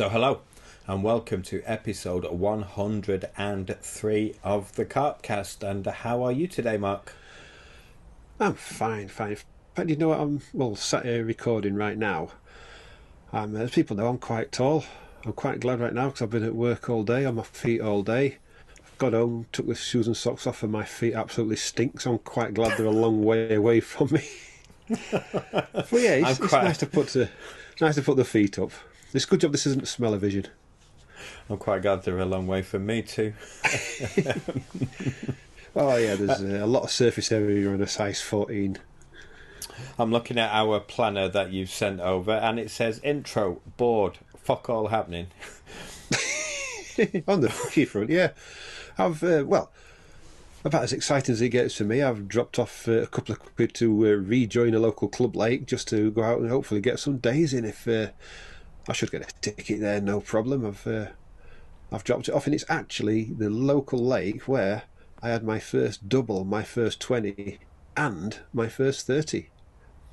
So hello and welcome to episode 103 of the Carp Cast. And how are you today, Mark? I'm fine. But you know what? I'm sat here recording right now. As people know, I'm quite tall. I'm quite glad right now because I've been at work all day, on my feet all day. I've got home, took the shoes and socks off, and my feet absolutely stink. So I'm quite glad they're a long way away from me. But yeah, it's nice to put the feet up. It's a good job this isn't smell-o-vision. I'm quite glad they're a long way from me too. Oh yeah, there's a lot of surface area on a size 14. I'm looking at our planner that you've sent over and it says intro, bored, fuck all happening. On the fishy front, yeah. I've, about as exciting as it gets for me, I've dropped off a couple of quid to rejoin a local club lake just to go out and hopefully get some days in. If I should get a ticket there, no problem. I've dropped it off, and it's actually the local lake where I had my first double, my first 20, and my first 30.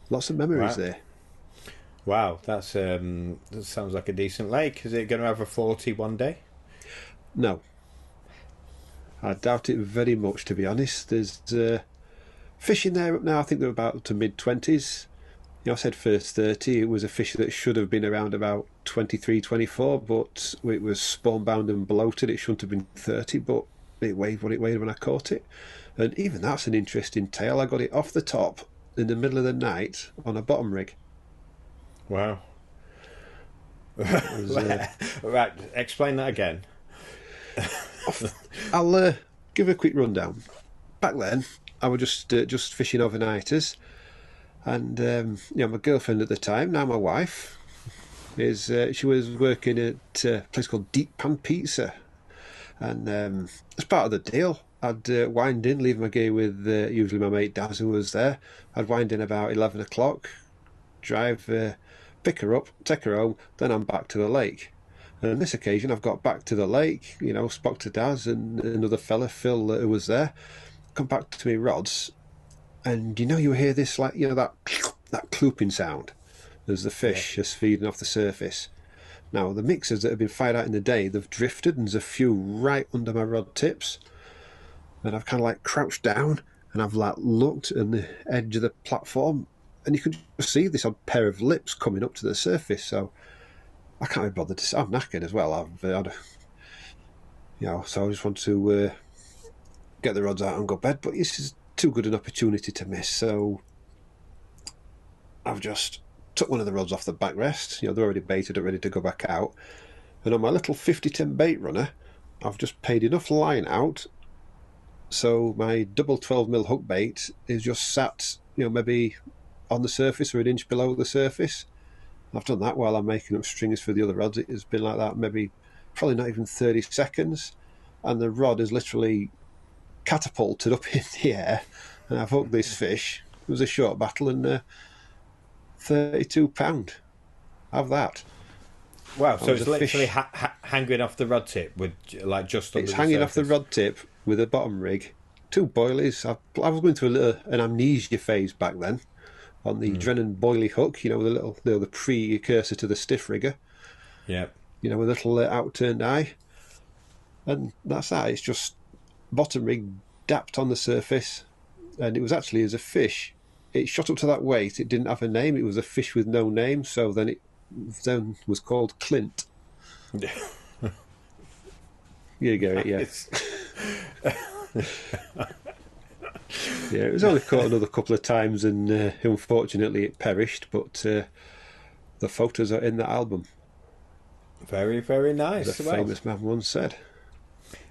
Lots of memories there. Wow, that sounds like a decent lake. Is it going to have a 40 one day? No. I doubt it very much, to be honest. There's fish in there up now. I think they're about to mid-20s. I said first 30. It was a fish that should have been around about 23, 24, but it was spawn-bound and bloated. It shouldn't have been 30, but it weighed what it weighed when I caught it. And even that's an interesting tale. I got it off the top in the middle of the night on a bottom rig. Wow. Right, explain that again. I'll give a quick rundown. Back then, I was just fishing overnighters, and my girlfriend at the time, now my wife, she was working at a place called Deep Pan Pizza, and as part of the deal, I'd wind in, leave my gear with usually my mate Daz, who was there. I'd wind in about 11 o'clock, drive, pick her up, take her home, then I'm back to the lake. And on this occasion, I've got back to the lake, spoke to Daz and another fella, Phil, who was there, come back to me rods, and you hear this, that clooping sound as the fish is feeding off the surface. Now, the mixers that have been fired out in the day, they've drifted, and there's a few right under my rod tips, and I've kind of crouched down, and I've looked at the edge of the platform, and you can just see this odd pair of lips coming up to the surface, so I can't be bothered to. I'm knackered as well. I've had so I just want to get the rods out and go to bed. But this is too good an opportunity to miss. So I've just took one of the rods off the backrest. They're already baited, ready to go back out. And on my little 50-10 bait runner, I've just paid enough line out, so my double 12mm hook bait is just sat, maybe on the surface or an inch below the surface. I've done that while I'm making up stringers for the other rods. It has been like that probably not even 30 seconds, and the rod is literally catapulted up in the air, and I've hooked this fish. It was a short battle, and £32. Have that. Wow, so it's literally hanging off the rod tip with just under it's the hanging surface. Off the rod tip with a bottom rig, 2 boilies. I was going through an amnesia phase back then on the Drennan boilie hook, the precursor to the stiff rigger. Yeah. With a little outturned eye. And that's that. It's just bottom rig dapped on the surface. And it was actually as a fish. It shot up to that weight. It didn't have a name. It was a fish with no name. So then it was called Clint. You get it, yeah. Yeah, it was only caught another couple of times, and unfortunately it perished, but the photos are in the album. Very, very nice. As a famous man once said.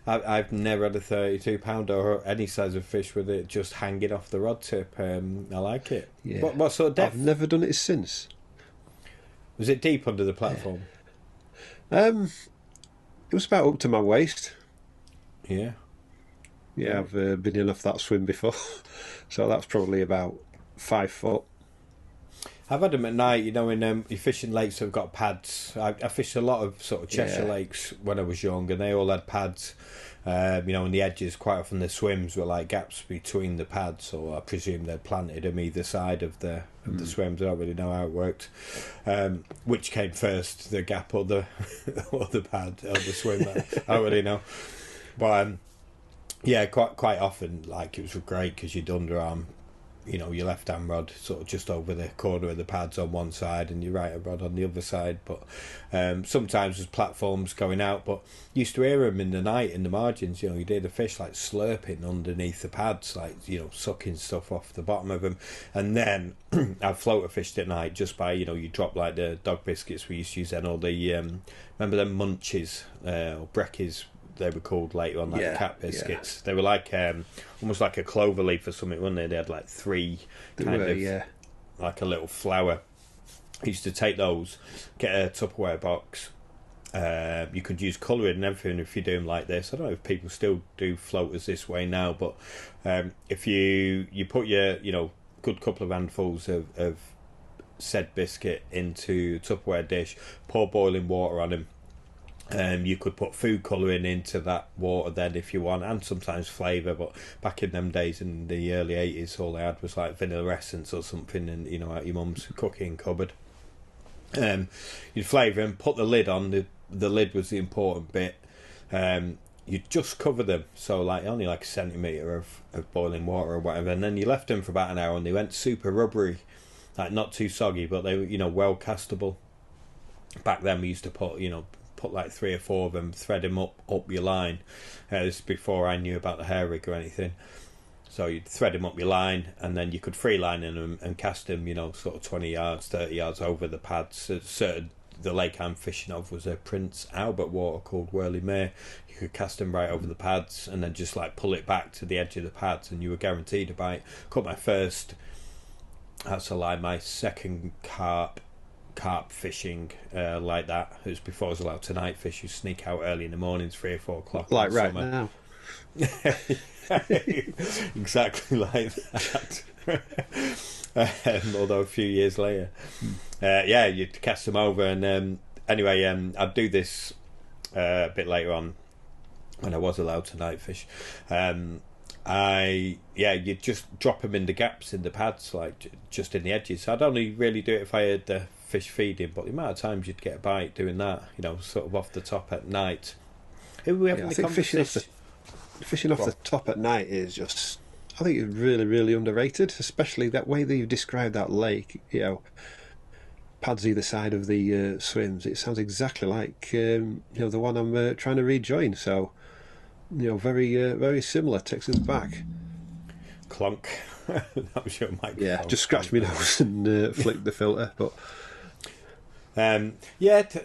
I've never had a 32-pounder or any size of fish with it just hanging off the rod tip. I like it. Yeah. What sort of depth? I've never done it since. Was it deep under the platform? It was about up to my waist. Yeah. Yeah, I've been in off that swim before, so that's probably about 5 foot. I've had them at night, you know, in your fishing lakes have got pads. I fished a lot of sort of Cheshire lakes when I was young, and they all had pads. You know, on the edges, quite often the swims were like gaps between the pads, or I presume they'd planted them either side of the swims. I don't really know how it worked. Which came first, the gap or the or the pad or the swim? I don't really know. But yeah, quite often, like, it was great because you'd underarm, you know, your left hand rod sort of just over the corner of the pads on one side and your right hand rod on the other side. But sometimes there's platforms going out, but you used to hear them in the night in the margins. You know, you'd hear the fish like slurping underneath the pads, like, you know, sucking stuff off the bottom of them. And then I've floater fished at night just by, you know, you drop like the dog biscuits we used to use then, or the remember them munchies or brekkies, they were called later on, like cat biscuits. They were like almost like a clover leaf or something, weren't they? They had like three like a little flower. I used to take those, get a Tupperware box. You could use colouring and everything if you do them like this. I don't know if people still do floaters this way now, but if you put your, you know, good couple of handfuls of said biscuit into a Tupperware dish, pour boiling water on them. You could put food colouring into that water then if you want, and sometimes flavour, but back in them days in the early 80s all they had was like vanilla essence or something, and, you know, out your mum's cooking cupboard. You'd flavour them, put the lid on, the lid was the important bit. You'd just cover them, so like only like a centimetre of boiling water or whatever, and then you left them for about an hour and they went super rubbery, like not too soggy, but they were, you know, well castable. Back then we used to put like 3 or 4 of them, thread them up your line. This is before I knew about the hair rig or anything. So you'd thread them up your line, and then you could free line in them and cast them, you know, sort of 20 yards, 30 yards over the pads. The lake I'm fishing of was a Prince Albert water called Whirly Mere. You could cast them right over the pads and then just like pull it back to the edge of the pads, and you were guaranteed a bite. Caught my second carp fishing like that. It was before I was allowed to night fish. You sneak out early in the mornings, 3 or 4 o'clock, like right summer. now. Exactly like that. Although a few years later, you'd cast them over, and anyway, I'd do this a bit later on when I was allowed to night fish. You'd just drop them in the gaps in the pads, like just in the edges. So I'd only really do it if I had the fish feeding, but the amount of times you'd get a bite doing that, you know, sort of off the top at night. Who were we having I the think conversation? fishing off the top at night is just, I think it's really, really underrated, especially that way that you've described that lake, you know, pads either side of the swims. It sounds exactly like you know, the one I'm trying to rejoin. So, you know, very very similar. Takes us back. Clunk. That was your microphone. Yeah, just scratched my nose and flicked the filter. But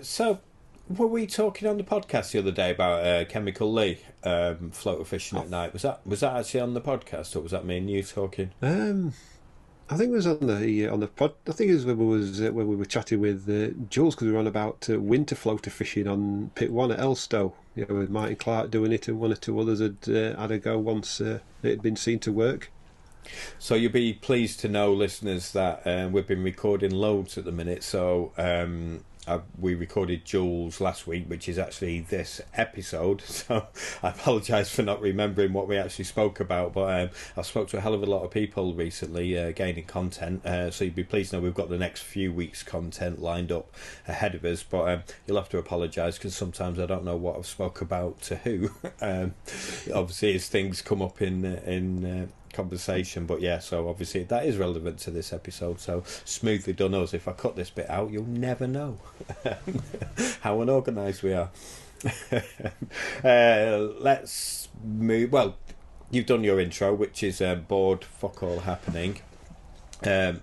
so were we talking on the podcast the other day about Chemical Lee floater fishing at night? Was that actually on the podcast, or was that me and you talking? I think it was on the pod. I think it was when we were chatting with Jules, because we were on about winter floater fishing on Pit 1 at Elstow. You know, with Martin Clark doing it, and 1 or 2 others had had a go once it had been seen to work. So you'll be pleased to know, listeners, that we've been recording loads at the minute. So we recorded Jules last week, which is actually this episode. So I apologise for not remembering what we actually spoke about. But I spoke to a hell of a lot of people recently, gaining content. So you'll be pleased to know we've got the next few weeks' content lined up ahead of us. But you'll have to apologise, because sometimes I don't know what I've spoke about to who. Obviously, as things come up in conversation, but yeah, so obviously that is relevant to this episode, so smoothly done us. If I cut this bit out, you'll never know how unorganised we are. Let's move. Well, you've done your intro, which is bored fuck all happening.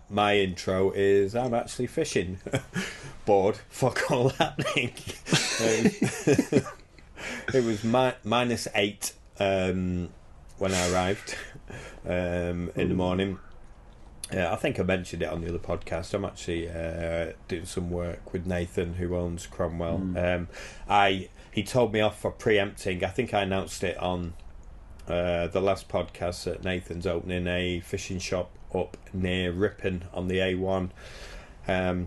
My intro is I'm actually fishing. Bored fuck all happening. It was -8 when I arrived in the morning. I think I mentioned it on the other podcast. I'm actually doing some work with Nathan, who owns Cromwell. He told me off for preempting. I think I announced it on the last podcast that Nathan's opening a fishing shop up near Ripon on the A1. I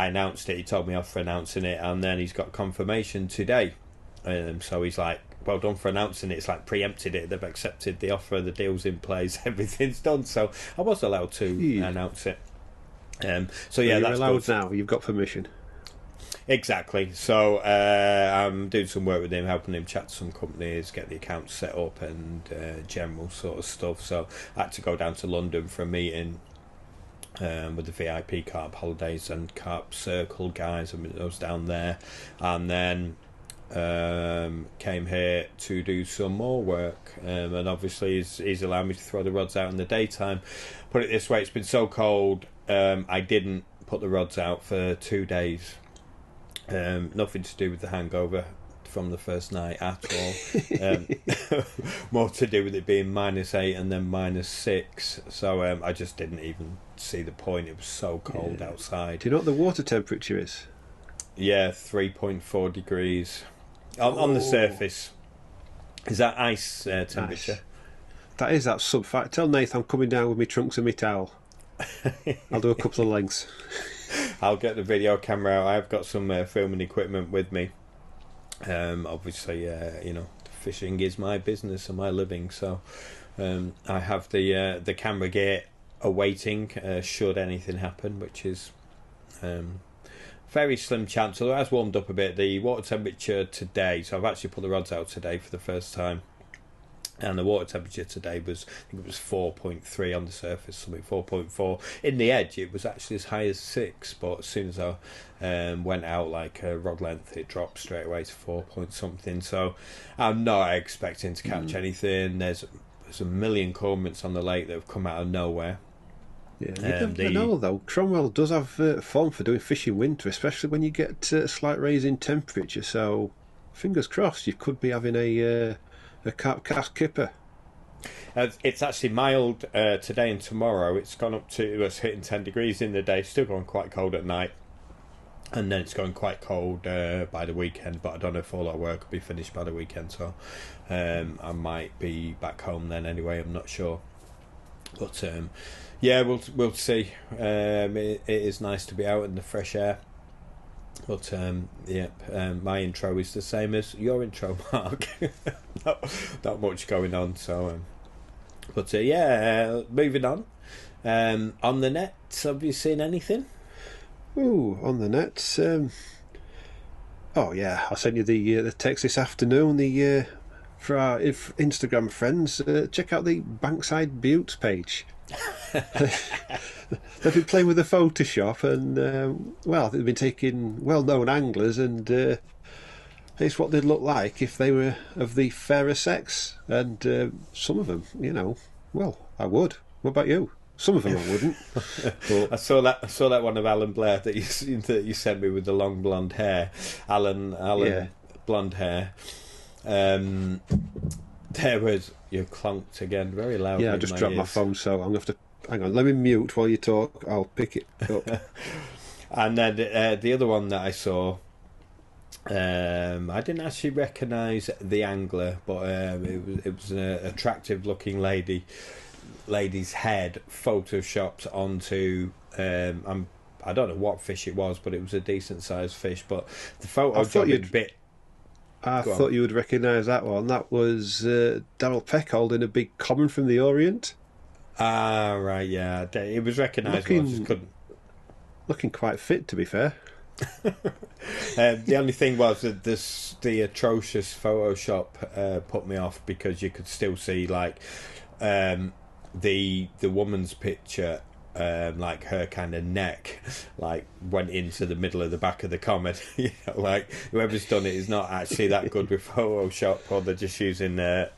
announced it. He told me off for announcing it, and then he's got confirmation today. So he's like, well done for announcing it. It's like preempted it. They've accepted the offer. The deal's in place. Everything's done. So I was allowed to announce it. So yeah, you're that's allowed good. now. You've got permission. Exactly. So I'm doing some work with him, helping him chat to some companies, get the account set up, and general sort of stuff. So I had to go down to London for a meeting with the VIP Carp Holidays and Carp Circle guys. I was down there, and then came here to do some more work. And obviously he's allowed me to throw the rods out in the daytime. Put it this way, it's been so cold, I didn't put the rods out for 2 days. Nothing to do with the hangover from the first night at all. More to do with it being -8 and then -6. So I just didn't even see the point. It was so cold outside. Do you know what the water temperature is? Yeah, 3.4 degrees on the surface. Is that ice temperature? Nice. That's sub fact. Tell Nathan I'm coming down with my trunks and my towel. I'll do a couple of lengths. I'll get the video camera out. I've got some filming equipment with me. Obviously, fishing is my business and my living, so I have the camera gear awaiting should anything happen, which is very slim chance. Although it has warmed up a bit. The water temperature today, so I've actually put the rods out today for the first time, and the water temperature today was, I think it was 4.3 on the surface, something 4.4. In the edge, it was actually as high as 6, but as soon as I went out like a rod length, it dropped straight away to 4 point something. So I'm not expecting to catch anything. There's a million cormorants on the lake that have come out of nowhere. Yeah, I know though. Cromwell does have form for doing fish in winter, especially when you get a slight raise in temperature. So fingers crossed, you could be having a Carp Cast kipper. It's actually mild today and tomorrow. It's gone up to, it's hitting 10 degrees in the day, still going quite cold at night, and then it's going quite cold by the weekend, but I don't know if all our work will be finished by the weekend, so I might be back home then anyway, I'm not sure. But yeah, we'll see. It is nice to be out in the fresh air. But my intro is the same as your intro, Mark. not much going on. So, moving on. On the net, have you seen anything? Ooh, on the net. I sent you the text this afternoon. For our Instagram friends, check out the Bankside Buttes page. They've been playing with the Photoshop, and they've been taking well-known anglers, and it's what they'd look like if they were of the fairer sex. And some of them, I would. What about you? Some of them I wouldn't. But I saw that one of Alan Blair that you sent me with the long blonde hair. Alan, blonde hair. There was, you clunked again very loudly. Yeah, I just dropped my phone, so I'm going to have to hang on. Let me mute while you talk. I'll pick it up. And then the other one that I saw, I didn't actually recognise the angler, but it was an attractive looking lady's head photoshopped onto. I don't know what fish it was, but it was a decent sized fish. But the photo got a bit. I thought you would recognise that one. That was Daryl Peck holding a big common from the Orient. Ah, right, yeah. It was recognisable. I just couldn't. Looking quite fit, to be fair. The only thing was that the atrocious Photoshop put me off, because you could still see like the woman's picture. Like her kind of neck like went into the middle of the back of the comet. Like whoever's done it is not actually that good with Photoshop, or they're just using a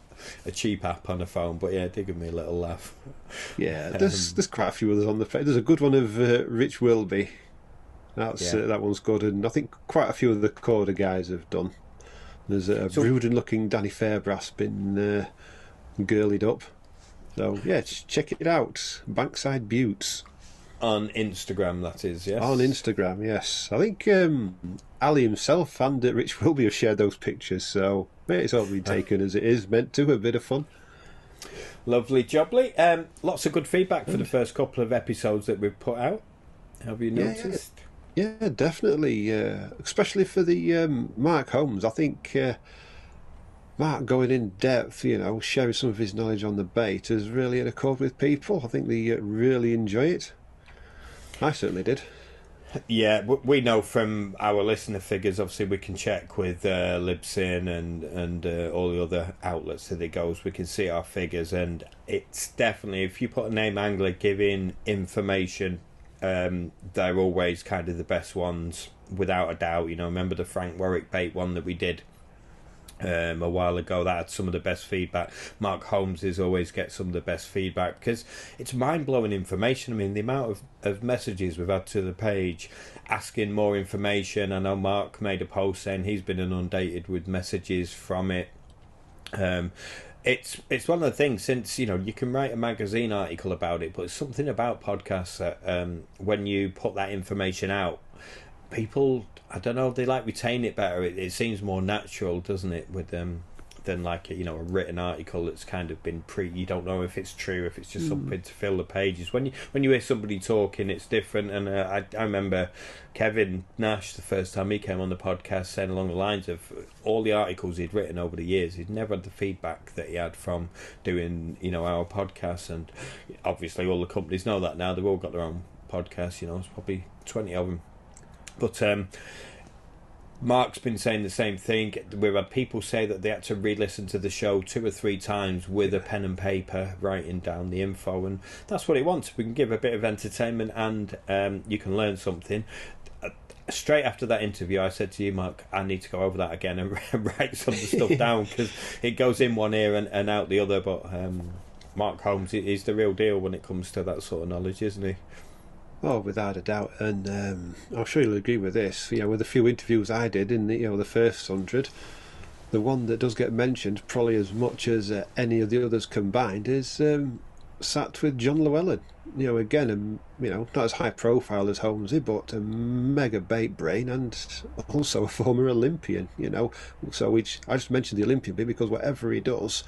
cheap app on a phone. But yeah, it did give me a little laugh. Yeah, there's quite a few others on the page. There's a good one of Rich Wilby. That one's good, and I think quite a few of the Corda guys have done. There's a brooding looking Danny Fairbrass been girlied up. So yeah, check it out. Bankside Buttes on Instagram, that is, yes. On Instagram, yes. I think Ali himself and Rich Wilby have shared those pictures. So it's all been taken as it is meant to. A bit of fun. Lovely, jubbly. Lots of good feedback for the first couple of episodes that we've put out. Have you Yeah, noticed? yeah, definitely. Especially for the Mark Holmes. I think Mark going in depth, sharing some of his knowledge on the bait has really in accord with people. I think they really enjoy it. I certainly did. Yeah, we know from our listener figures. Obviously, we can check with Libsyn and all the other outlets that it goes. We can see our figures, and it's definitely, if you put a name angler giving information, they're always kind of the best ones, without a doubt. Remember the Frank Warwick bait one that we did a while ago? That had some of the best feedback. Mark Holmes always gets some of the best feedback because it's mind-blowing information. I mean, the amount of messages we've had to the page asking more information. I know Mark made a post saying he's been inundated with messages from it. It's one of the things, since you can write a magazine article about it, but it's something about podcasts that when you put that information out, people, I don't know, they like retain it better. It seems more natural, doesn't it, with them than like a written article that's kind of been you don't know if it's true, if it's just something to fill the pages. When you hear somebody talking, it's different. And I remember Kevin Nash, the first time he came on the podcast, saying along the lines of all the articles he'd written over the years, he'd never had the feedback that he had from doing our podcast. And obviously all the companies know that now. They've all got their own podcasts. There's probably 20 of them. But Mark's been saying the same thing. We've had people say that they had to re-listen to the show 2 or 3 times with a pen and paper, writing down the info, and that's what he wants. We can give a bit of entertainment, and you can learn something. Straight after that interview, I said to you, Mark, I need to go over that again and write some of the stuff down, because it goes in one ear and out the other. But Mark Holmes is the real deal when it comes to that sort of knowledge, isn't he? Oh, without a doubt, and I'm sure you'll agree with this. With the few interviews I did in the first 100, the one that does get mentioned probably as much as any of the others combined is sat with John Llewellyn. Again, not as high profile as Holmesy, but a mega bait brain and also a former Olympian. So I just mentioned the Olympian bit because whatever he does,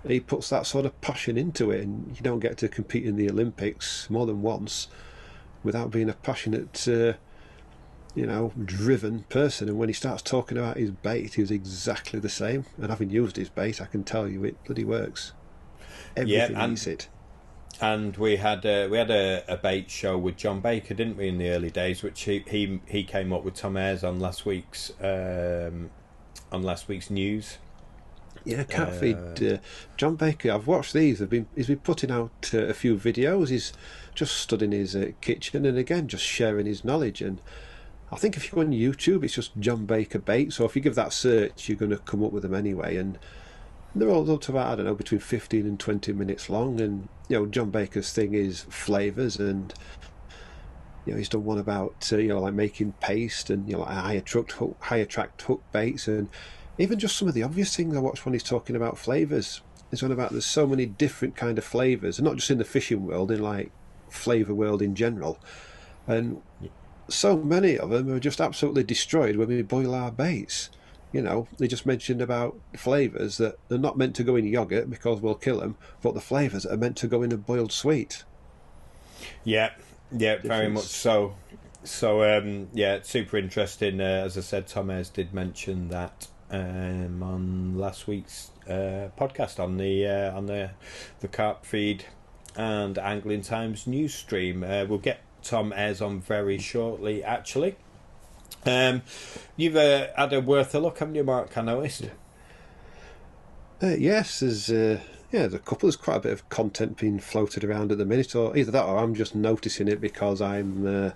he puts that sort of passion into it, and you don't get to compete in the Olympics more than once without being a passionate, driven person. And when he starts talking about his bait, he's exactly the same. And having used his bait, I can tell you it bloody works. Everything needs it. And we had a bait show with John Baker, didn't we, in the early days, which he came up with Thom Airs on last week's news. Yeah, Cupfeed. John Baker, I've watched these. He's been putting out a few videos. He's just stood in his kitchen and again just sharing his knowledge. And I think if you go on YouTube, it's just John Baker bait. So if you give that search, you're going to come up with them anyway. And they're all up to about, I don't know, between 15 and 20 minutes long. And John Baker's thing is flavours, and he's done one about like making paste and like high attract hook baits, and even just some of the obvious things I watched when he's talking about flavours. He's on about there's so many different kind of flavours, and not just in the fishing world, in like flavour world in general. And so many of them are just absolutely destroyed when we boil our baits. They just mentioned about flavours that are not meant to go in yoghurt because we'll kill them, but the flavours that are meant to go in a boiled sweet. Yeah, very much so. So, it's super interesting. As I said, Thom Airs did mention that on last week's podcast on the Carp Feed and Angling Times news stream. We'll get Thom Airs on very shortly, actually. You've had a worth a look, haven't you, Mark? I noticed. Yes, there's a couple. There's quite a bit of content being floated around at the minute, or either that or I'm just noticing it because I'm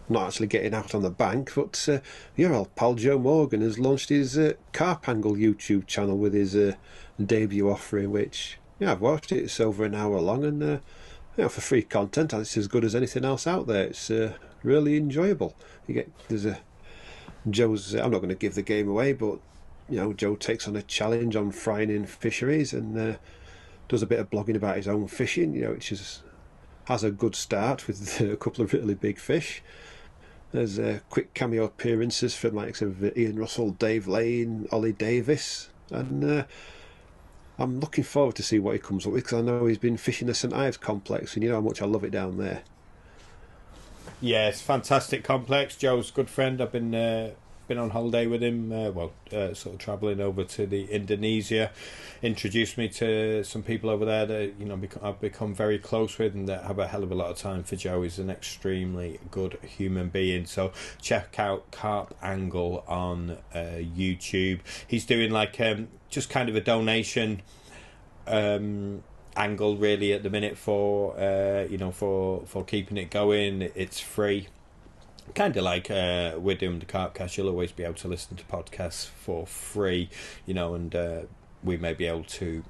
not actually getting out on the bank. But your old pal Joe Morgan has launched his Carp Angle YouTube channel with his debut offering, which I've watched it. It's over an hour long, and for free content, it's as good as anything else out there. It's really enjoyable. There's Joe's. I'm not going to give the game away, but Joe takes on a challenge on frying in fisheries and does a bit of blogging about his own fishing. Which has a good start with a couple of really big fish. There's quick cameo appearances from like Ian Russell, Dave Lane, Ollie Davis, and I'm looking forward to see what he comes up with, because I know he's been fishing the St Ives complex, and you know how much I love it down there. Yeah, it's a fantastic complex. Joe's a good friend. I've been on holiday with him. Sort of travelling over to the Indonesia. Introduced me to some people over there that I've become very close with, and that have a hell of a lot of time for Joe. He's an extremely good human being. So check out Carp Angle on YouTube. He's doing like just kind of a donation angle really at the minute for for keeping it going. It's free, kind of like we're doing the Carp Cast. You'll always be able to listen to podcasts for free, and we may be able to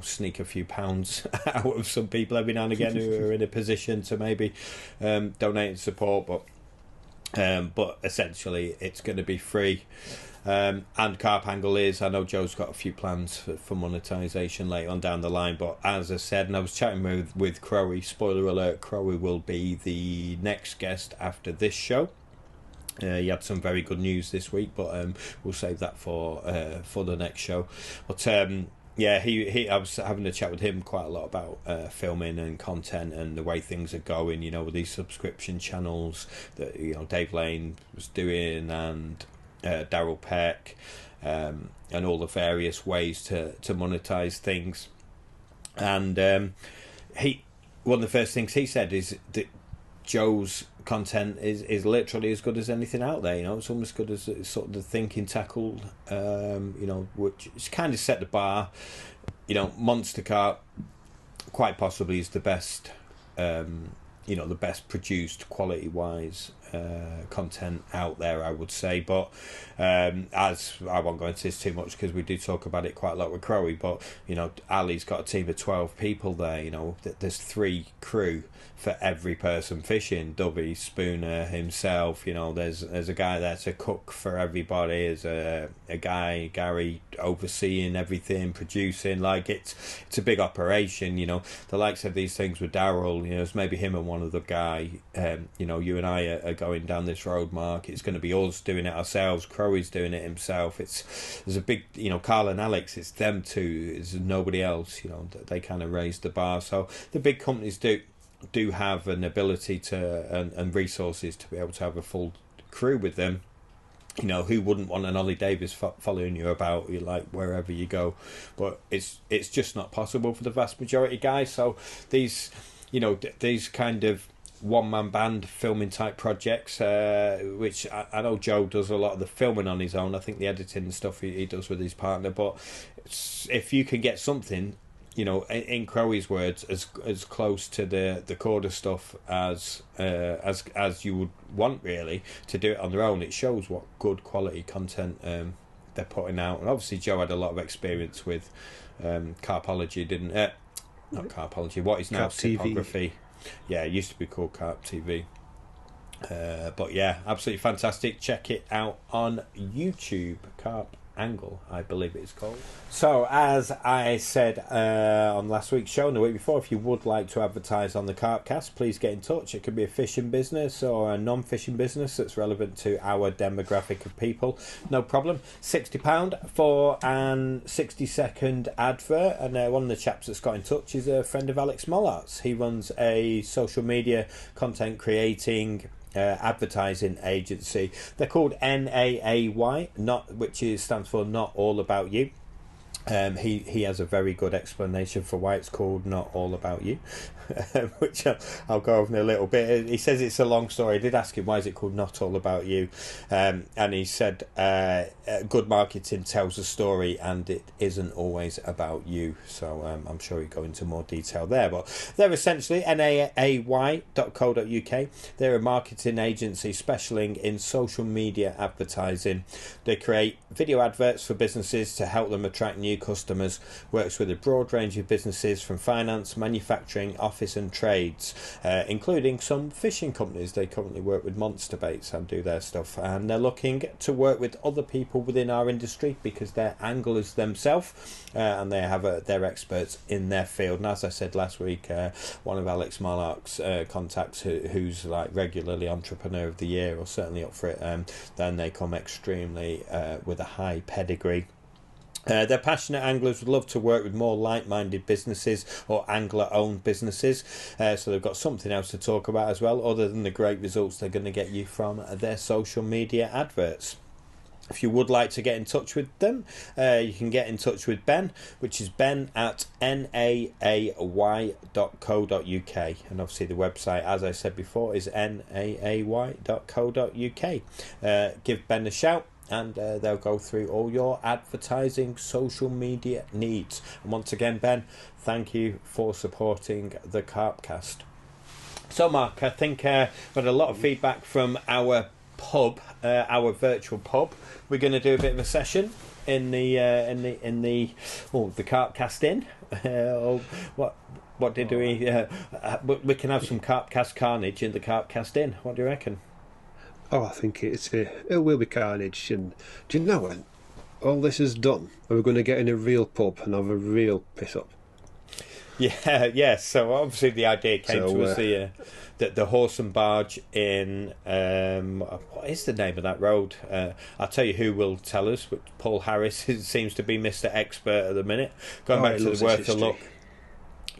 sneak a few pounds out of some people every now and again who are in a position to maybe donate and support, but essentially it's going to be free. And Carp Angle is, I know Joe's got a few plans for monetisation later on down the line, but as I said, and I was chatting with Crowy, spoiler alert, Crowy will be the next guest after this show. He had some very good news this week, but we'll save that for the next show. But I was having a chat with him quite a lot about filming and content and the way things are going, with these subscription channels that Dave Lane was doing, and Daryl Peck, and all the various ways to monetize things. And one of the first things he said is that Joe's content is literally as good as anything out there. It's almost good as sort of the thinking tackled, which is kind of set the bar. Monster Carp quite possibly is the best, the best produced quality wise content out there, I would say. But as I won't go into this too much because we do talk about it quite a lot with Crowy, but Ali's got a team of 12 people there. There's 3 crew for every person fishing. Dovey, Spooner, himself, there's a guy there to cook for everybody. There's a guy, Gary, overseeing everything, producing. Like it's a big operation. The likes of these things with Daryl, it's maybe him and one other guy. You and I are going down this road, Mark. It's going to be us doing it ourselves. Crowy's doing it himself. There's a big, Carl and Alex, it's them two, it's nobody else. They kind of raised the bar. So the big companies do have an ability to and resources to be able to have a full crew with them. Who wouldn't want an Ollie Davis following you about like wherever you go? But it's just not possible for the vast majority guys. So these kind of one-man band filming type projects, which I know Joe does a lot of the filming on his own. I think the editing and stuff he does with his partner. But if you can get something, in Crowy's words, as close to the Corda stuff as you would want, really, to do it on their own, it shows what good quality content they're putting out. And obviously Joe had a lot of experience with Carpology, didn't it? Not Carpology, what is now Carp TV. Typography. Yeah, it used to be called Carp TV. But yeah, absolutely fantastic. Check it out on YouTube. Carp Angle, I believe it's called. So, as I said on last week's show and the week before, if you would like to advertise on the Carp Cast, please get in touch. It could be a fishing business or a non-fishing business that's relevant to our demographic of people. No problem. £60 for an 60-second advert. And one of the chaps that's got in touch is a friend of Alex Mollart's. He runs a social media content creating advertising agency. They're called NAAY, which stands for Not All About You. He has a very good explanation for why it's called Not All About You, which I'll go over in a little bit. He says it's a long story. I did ask him why is it called Not All About You, and he said good marketing tells a story and it isn't always about you. So I'm sure he'll go into more detail there, but they're essentially naay.co.uk. They're a marketing agency specialising in social media advertising. They create video adverts for businesses to help them attract new customers, works with a broad range of businesses from finance, manufacturing, office and trades, including some fishing companies. They currently work with Monster Baits and do their stuff, and they're looking to work with other people within our industry because they're anglers themselves, and they have they're experts in their field. And as I said last week, one of Alex Marlark's contacts who's like regularly Entrepreneur of the Year or certainly up for it, then they come extremely with a high pedigree. They're passionate anglers, would love to work with more like-minded businesses or angler-owned businesses. So they've got something else to talk about as well, other than the great results they're going to get you from their social media adverts. If you would like to get in touch with them, you can get in touch with Ben, which is ben@naay.co.uk. And obviously the website, as I said before, is naay.co.uk. Give Ben a shout, and they'll go through all your advertising social media needs. And once again, Ben, thank you for supporting the Carp Cast. So Mark, I think we had a lot of feedback from our pub, our virtual pub. We're going to do a bit of a session in the Carp Cast Inn. What did we? We can have some Carp Cast carnage in the Carp Cast Inn. What do you reckon? Oh, I think it will be carnage. And do you know when all this is done, we're going to get in a real pub and have a real piss up? Yeah. So obviously the idea came to us the horse and barge in what is the name of that road? I'll tell you who will tell us. But Paul Harris seems to be Mr. Expert at the minute. Going back to the Worth a Look.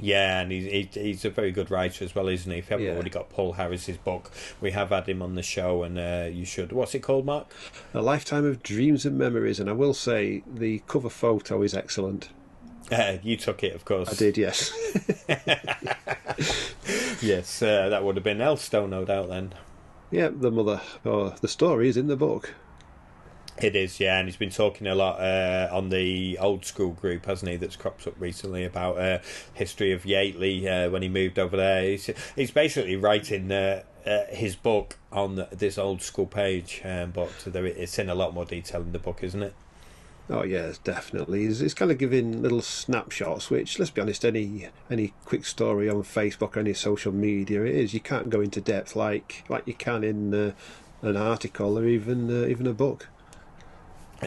Yeah, and he's a very good writer as well, isn't he? If you haven't already got Paul Harris's book, we have had him on the show, and you should. What's it called, Mark? A Lifetime of Dreams and Memories, and I will say the cover photo is excellent. You took it, of course. I did, yes. Yes, that would have been Elstone, no doubt, then. Yeah, the story is in the book. It is, yeah, and he's been talking a lot on the old school group, hasn't he, that's cropped up recently about history of Yateley when he moved over there. He's basically writing his book on this old school page, but it's in a lot more detail in the book, isn't it? Oh yes, definitely. It's kind of giving little snapshots, which, let's be honest, any quick story on Facebook or any social media, it is. You can't go into depth like you can in an article or even a book.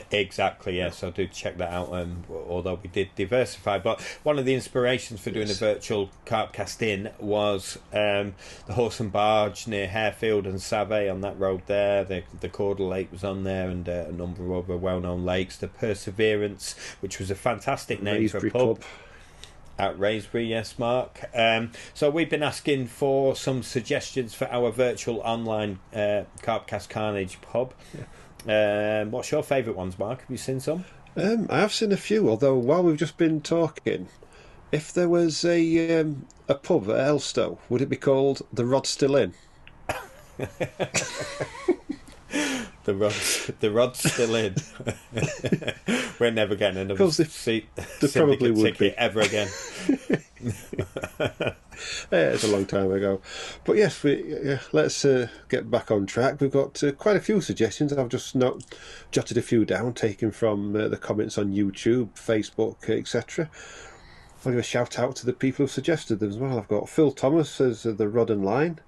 Exactly, yes. So do check that out. Although we did diversify, but one of the inspirations for doing a virtual Carp Cast In was the horse and barge near Harefield and Savay on that road there. The Caudle Lake was on there, and a number of other well-known lakes. The Perseverance, which was a fantastic name for a pub. At Raisbury, yes, Mark. So we've been asking for some suggestions for our virtual online Carp Cast Carnage pub. Yeah. What's your favourite ones, Mark? Have you seen some? I have seen a few, although while we've just been talking, if there was a pub at Elstow, would it be called The Rod Still In? The rod's still in. We're never getting another syndicate ticket ever again. It's a long time ago. But yes, let's get back on track. We've got quite a few suggestions. I've just jotted a few down, taken from the comments on YouTube, Facebook, etc. I'll give a shout out to the people who suggested them as well. I've got Phil Thomas as the Rod and Line.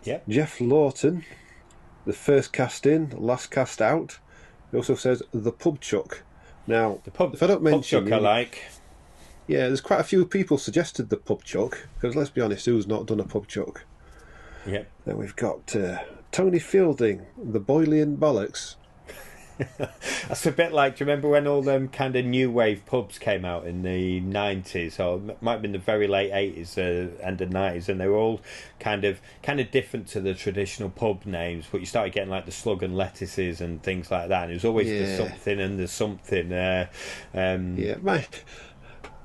Yep. Jeff Lawton, the first cast in, last cast out. He also says the pub chuck. Now, if I don't mention, pub chuck I like. Yeah, there's quite a few people suggested the pub chuck, because let's be honest, who's not done a pub chuck? Yep. Then we've got Tony Fielding, the Boiling Bollocks. That's a bit like, do you remember when all them kind of new wave pubs came out in the 90s, or it might have been the very late 80s and the 90s, and they were all kind of different to the traditional pub names, but you started getting like the Slug and Lettuces and things like that, and it was always the something and the something.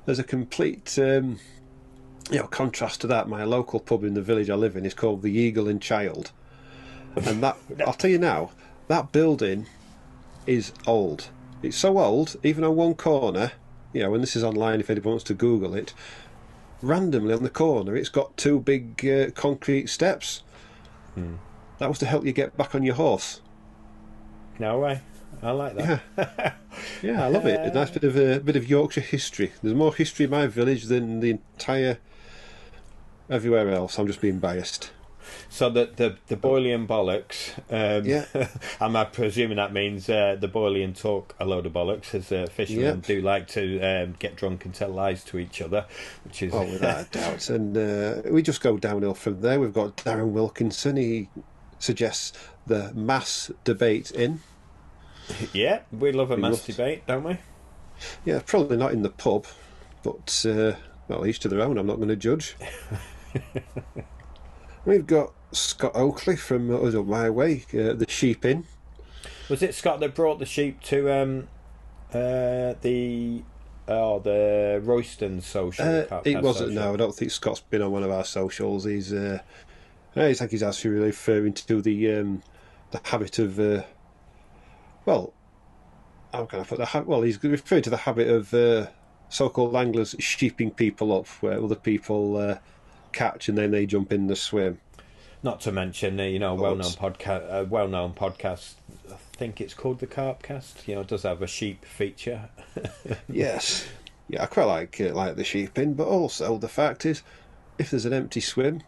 There's a complete contrast to that. My local pub in the village I live in is called the Eagle and Child, and that I'll tell you now, that building is old. It's so old, even on one corner, when this is online, if anyone wants to Google it, randomly on the corner it's got two big concrete steps. That was to help you get back on your horse. No way. I like that. Yeah, I love it. A nice bit of Yorkshire history. There's more history in my village than the entire everywhere else. I'm just being biased. So the Boiling Bollocks, I'm presuming that means the Boiling talk a load of bollocks, as fishermen do like to get drunk and tell lies to each other, which is without a doubt. And we just go downhill from there. We've got Darren Wilkinson. He suggests the mass debate in. Yeah, we love a mass debate, don't we? Yeah, probably not in the pub, but well, each to their own. I'm not going to judge. We've got Scott Oakley from Up My Way, the Sheep Inn. Was it Scott that brought the sheep to the Royston social? It wasn't. No, I don't think Scott's been on one of our socials. He's I think he's actually really referring to the habit of well, how can I put that? Well, he's referring to the habit of so-called anglers sheeping people up, where other people catch and then they jump in the swim. Not to mention, well-known podcast. I think it's called the Carp Cast. It does have a sheep feature. Yes, yeah, I quite like the sheep inn, but also the fact is, if there's an empty swim,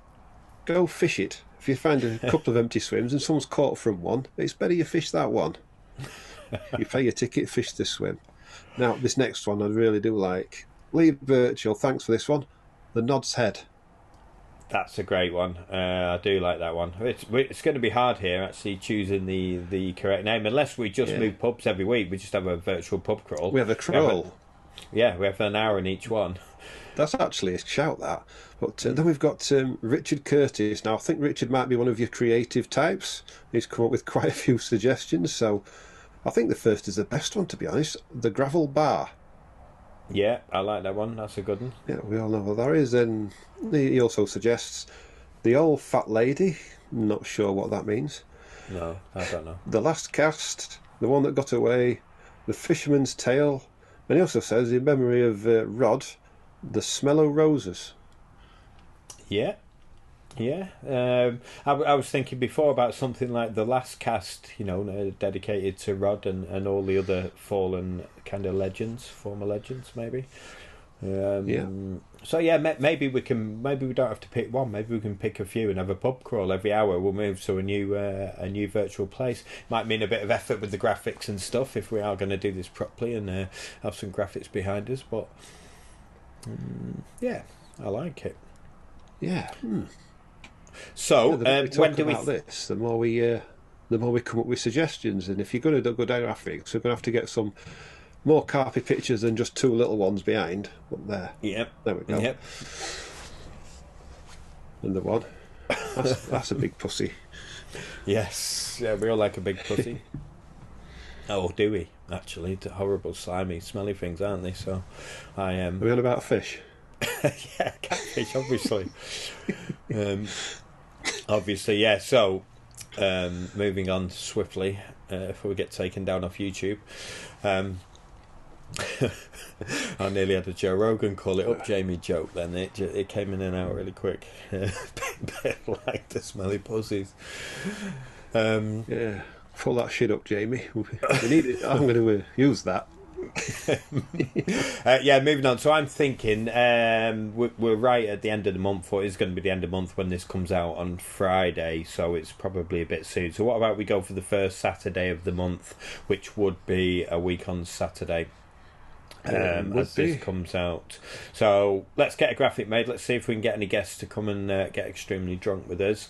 go fish it. If you find a couple of empty swims and someone's caught from one, it's better you fish that one. You pay your ticket, fish the swim. Now, this next one I really do like. Lee Birchall, thanks for this one. The Nod's Head. That's a great one. I do like that one. It's going to be hard here, actually, choosing the correct name. Unless we just move pubs every week. We just have a virtual pub crawl. We have a crawl. We have an hour in each one. That's actually a shout, that. But then we've got Richard Curtis. Now, I think Richard might be one of your creative types. He's come up with quite a few suggestions, so I think the first is the best one, to be honest. The Gravel Bar. Yeah, I like that one. That's a good one. Yeah, we all know what that is. And he also suggests the Old Fat Lady. Not sure what that means. No, I don't know. The Last Cast, the One That Got Away, The Fisherman's Tale, and he also says, in memory of Rod, The Smell o' Roses. Yeah. I was thinking before about something like The Last Cast, dedicated to Rod and all the other fallen kind of former legends, maybe. So maybe we don't have to pick one. Maybe we can pick a few and have a pub crawl every hour. We'll move to a new virtual place. Might mean a bit of effort with the graphics and stuff if we are going to do this properly and have some graphics behind us. But I like it. Yeah. So when do we this? The more we come up with suggestions, and if you're going to go down graphics, we're going to have to get some more carpy pictures than just two little ones behind. Up there. Yep. There we go. Yep. And the one. That's a big pussy. Yes. Yeah, we all like a big pussy. Oh, do we? Actually, the horrible, slimy, smelly things, aren't they? So, I am. Are we on about fish? Yeah, catfish, obviously. Obviously, yeah. So, moving on swiftly before we get taken down off YouTube. I nearly had a Joe Rogan call it up Jamie joke then. It came in and out really quick. Bit like the smelly pussies. Yeah, pull that shit up, Jamie. We need it. I'm going to use that. Moving on. So I'm thinking we're right at the end of the month, or it's going to be the end of the month when this comes out on Friday, so it's probably a bit soon. So what about we go for the first Saturday of the month, which would be a week on Saturday as this comes out. So let's get a graphic made. Let's see if we can get any guests to come and get extremely drunk with us.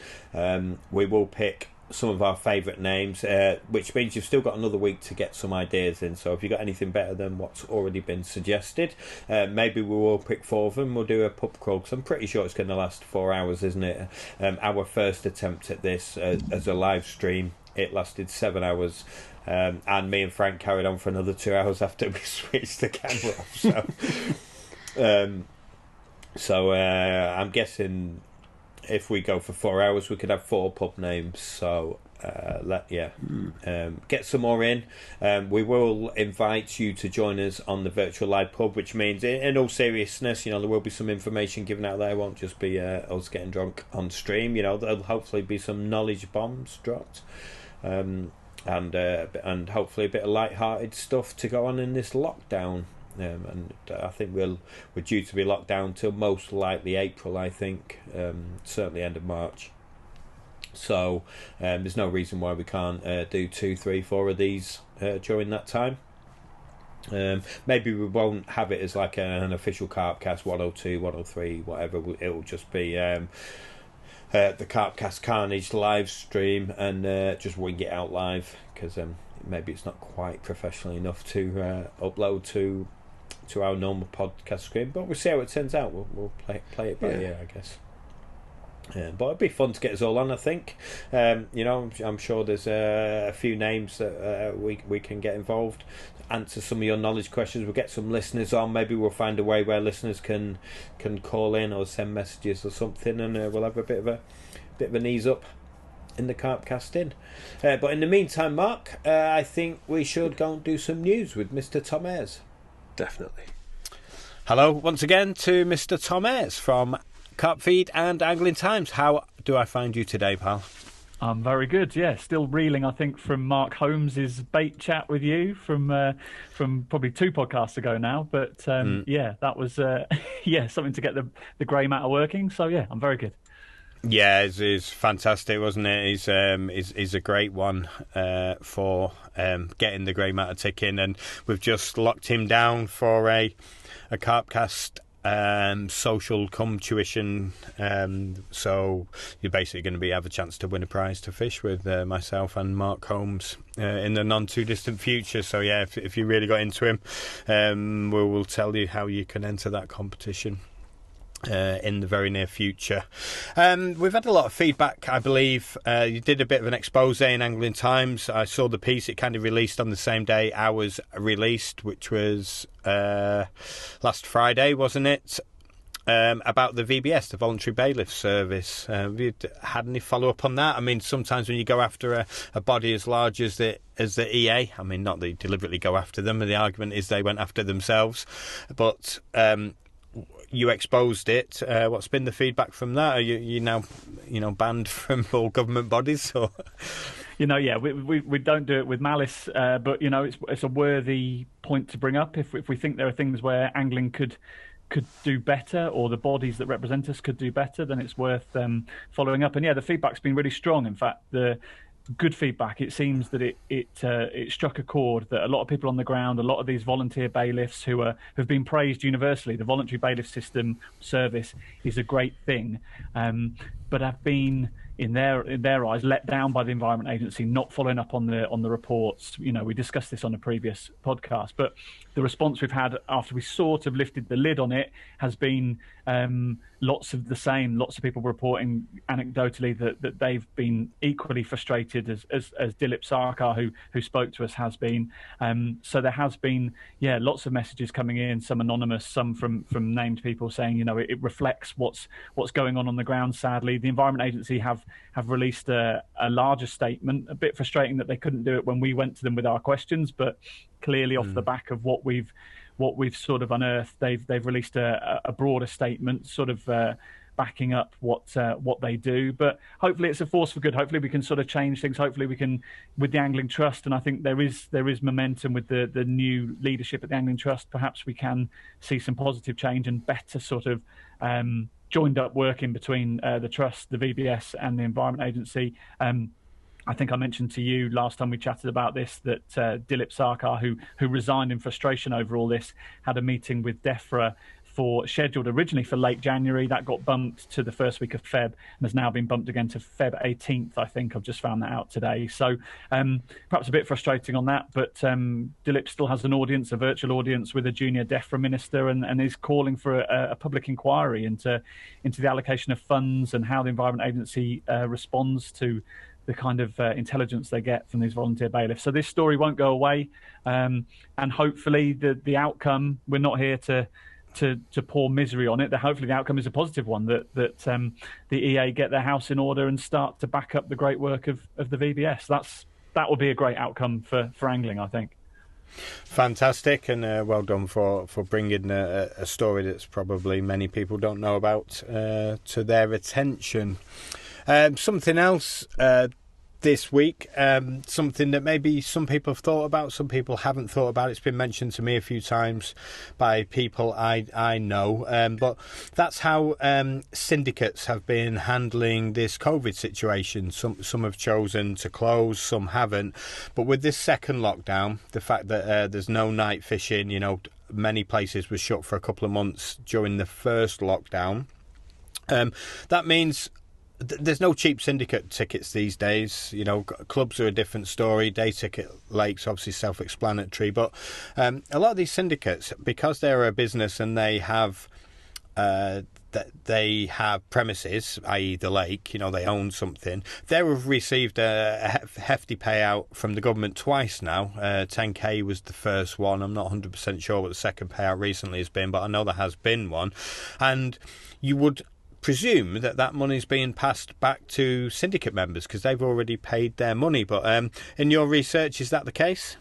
We will pick some of our favourite names, which means you've still got another week to get some ideas in. So if you've got anything better than what's already been suggested, maybe we will pick 4 of them. We'll do a pub crawl, because I'm pretty sure it's going to last 4 hours, isn't it? Our first attempt at this as a live stream, it lasted 7 hours, and me and Frank carried on for another 2 hours after we switched the camera off. So I'm guessing if we go for 4 hours, we could have 4 pub names. So get some more in. We will invite you to join us on the virtual live pub, which means, in all seriousness, there will be some information given out there. It won't just be us getting drunk on stream. There'll hopefully be some knowledge bombs dropped, and hopefully a bit of light-hearted stuff to go on in this lockdown. And I think we're due to be locked down till most likely April, I think, certainly end of March. So there's no reason why we can't do 2, 3, 4 of these during that time. Maybe we won't have it as like an official Carp Cast 102, 103, whatever. It'll just be the Carp Cast Carnage live stream and just wing it out live, because maybe it's not quite professional enough to upload to our normal podcast screen, but we'll see how it turns out. We'll play it by ear, I guess. But it'd be fun to get us all on, I think. I'm sure there's a few names that we can get involved, answer some of your knowledge questions. We'll get some listeners on. Maybe we'll find a way where listeners can call in or send messages or something, and we'll have a bit of an ease up in the Carp Cast in. But in the meantime, Mark, I think we should go and do some news with Mr. Thom Airs. Definitely. Hello once again to Mr. Thom Airs from Cupfeed and Angling Times. How do I find you today, pal? I'm very good, yeah. Still reeling, I think, from Mark Holmes's bait chat with you from probably 2 podcasts ago now. But yeah, that was something to get the grey matter working. So yeah, I'm very good. Yeah, it's fantastic, wasn't it? He's a great one for getting the grey matter ticking, and we've just locked him down for a Carp Cast social cum tuition, so you're basically going to have a chance to win a prize to fish with myself and Mark Holmes in the non too distant future. So yeah, if you really got into him, we'll tell you how you can enter that competition in the very near future. We've had a lot of feedback, I believe. You did a bit of an expose in Angling Times. I saw the piece. It kind of released on the same day ours released, which was last Friday, wasn't it? About the VBS, the Voluntary Bailiff service. Have you had any follow-up on that? I mean, sometimes when you go after a body as large as the EA, I mean, not that you deliberately go after them, and the argument is they went after themselves, but you exposed it. What's been the feedback from that? Are you now, banned from all government bodies? Or? Yeah, we don't do it with malice, but it's a worthy point to bring up. If we think there are things where angling could do better, or the bodies that represent us could do better, then it's worth following up. And yeah, the feedback's been really strong. In fact, the good feedback. It seems that it struck a chord that a lot of people on the ground, a lot of these volunteer bailiffs who have been praised universally. The voluntary bailiff system service is a great thing, but have been in their eyes let down by the Environment Agency, not following up on the reports. We discussed this on a previous podcast, but the response we've had after we sort of lifted the lid on it has been lots of the same. Lots of people reporting anecdotally that they've been equally frustrated as Dilip Sarkar, who spoke to us, has been. So there has been, lots of messages coming in, some anonymous, some from named people saying, it reflects what's going on the ground. Sadly, the Environment Agency have released a larger statement. A bit frustrating that they couldn't do it when we went to them with our questions, but clearly off the back of what we've sort of unearthed, they've released a broader statement, sort of backing up what they do. But hopefully it's a force for good. Hopefully we can sort of change things. Hopefully we can, with the Angling Trust, and I think there is momentum with the new leadership at the Angling Trust. Perhaps we can see some positive change and better sort of joined up working between the Trust, the VBS, and the Environment Agency. I think I mentioned to you last time we chatted about this that Dilip Sarkar, who resigned in frustration over all this, had a meeting with DEFRA scheduled originally for late January. That got bumped to the first week of Feb and has now been bumped again to Feb 18th, I think. I've just found that out today. So perhaps a bit frustrating on that, but Dilip still has an audience, a virtual audience with a junior DEFRA minister, and is calling for a public inquiry into the allocation of funds and how the Environment Agency responds to the kind of intelligence they get from these volunteer bailiffs. So this story won't go away, and hopefully the outcome, we're not here to pour misery on it. Hopefully the outcome is a positive one, that the EA get their house in order and start to back up the great work of the VBS. That would be a great outcome for angling, I think. Fantastic, and well done for bringing a story that's probably many people don't know about to their attention. Something else this week, something that maybe some people have thought about, some people haven't thought about. It's been mentioned to me a few times by people I know, but that's how syndicates have been handling this COVID situation. Some have chosen to close, some haven't. But with this second lockdown, the fact that there's no night fishing, many places were shut for a couple of months during the first lockdown. That means there's no cheap syndicate tickets these days. You know, clubs are a different story. Day ticket lakes, obviously self-explanatory. But a lot of these syndicates, because they're a business and they have premises, i.e. the lake, you know, they own something. They have received a hefty payout from the government twice now. 10k was the first one. I'm not 100% sure what the second payout recently has been, but I know there has been one. And you would presume that money's being passed back to syndicate members because they've already paid their money. But in your research, is that the case?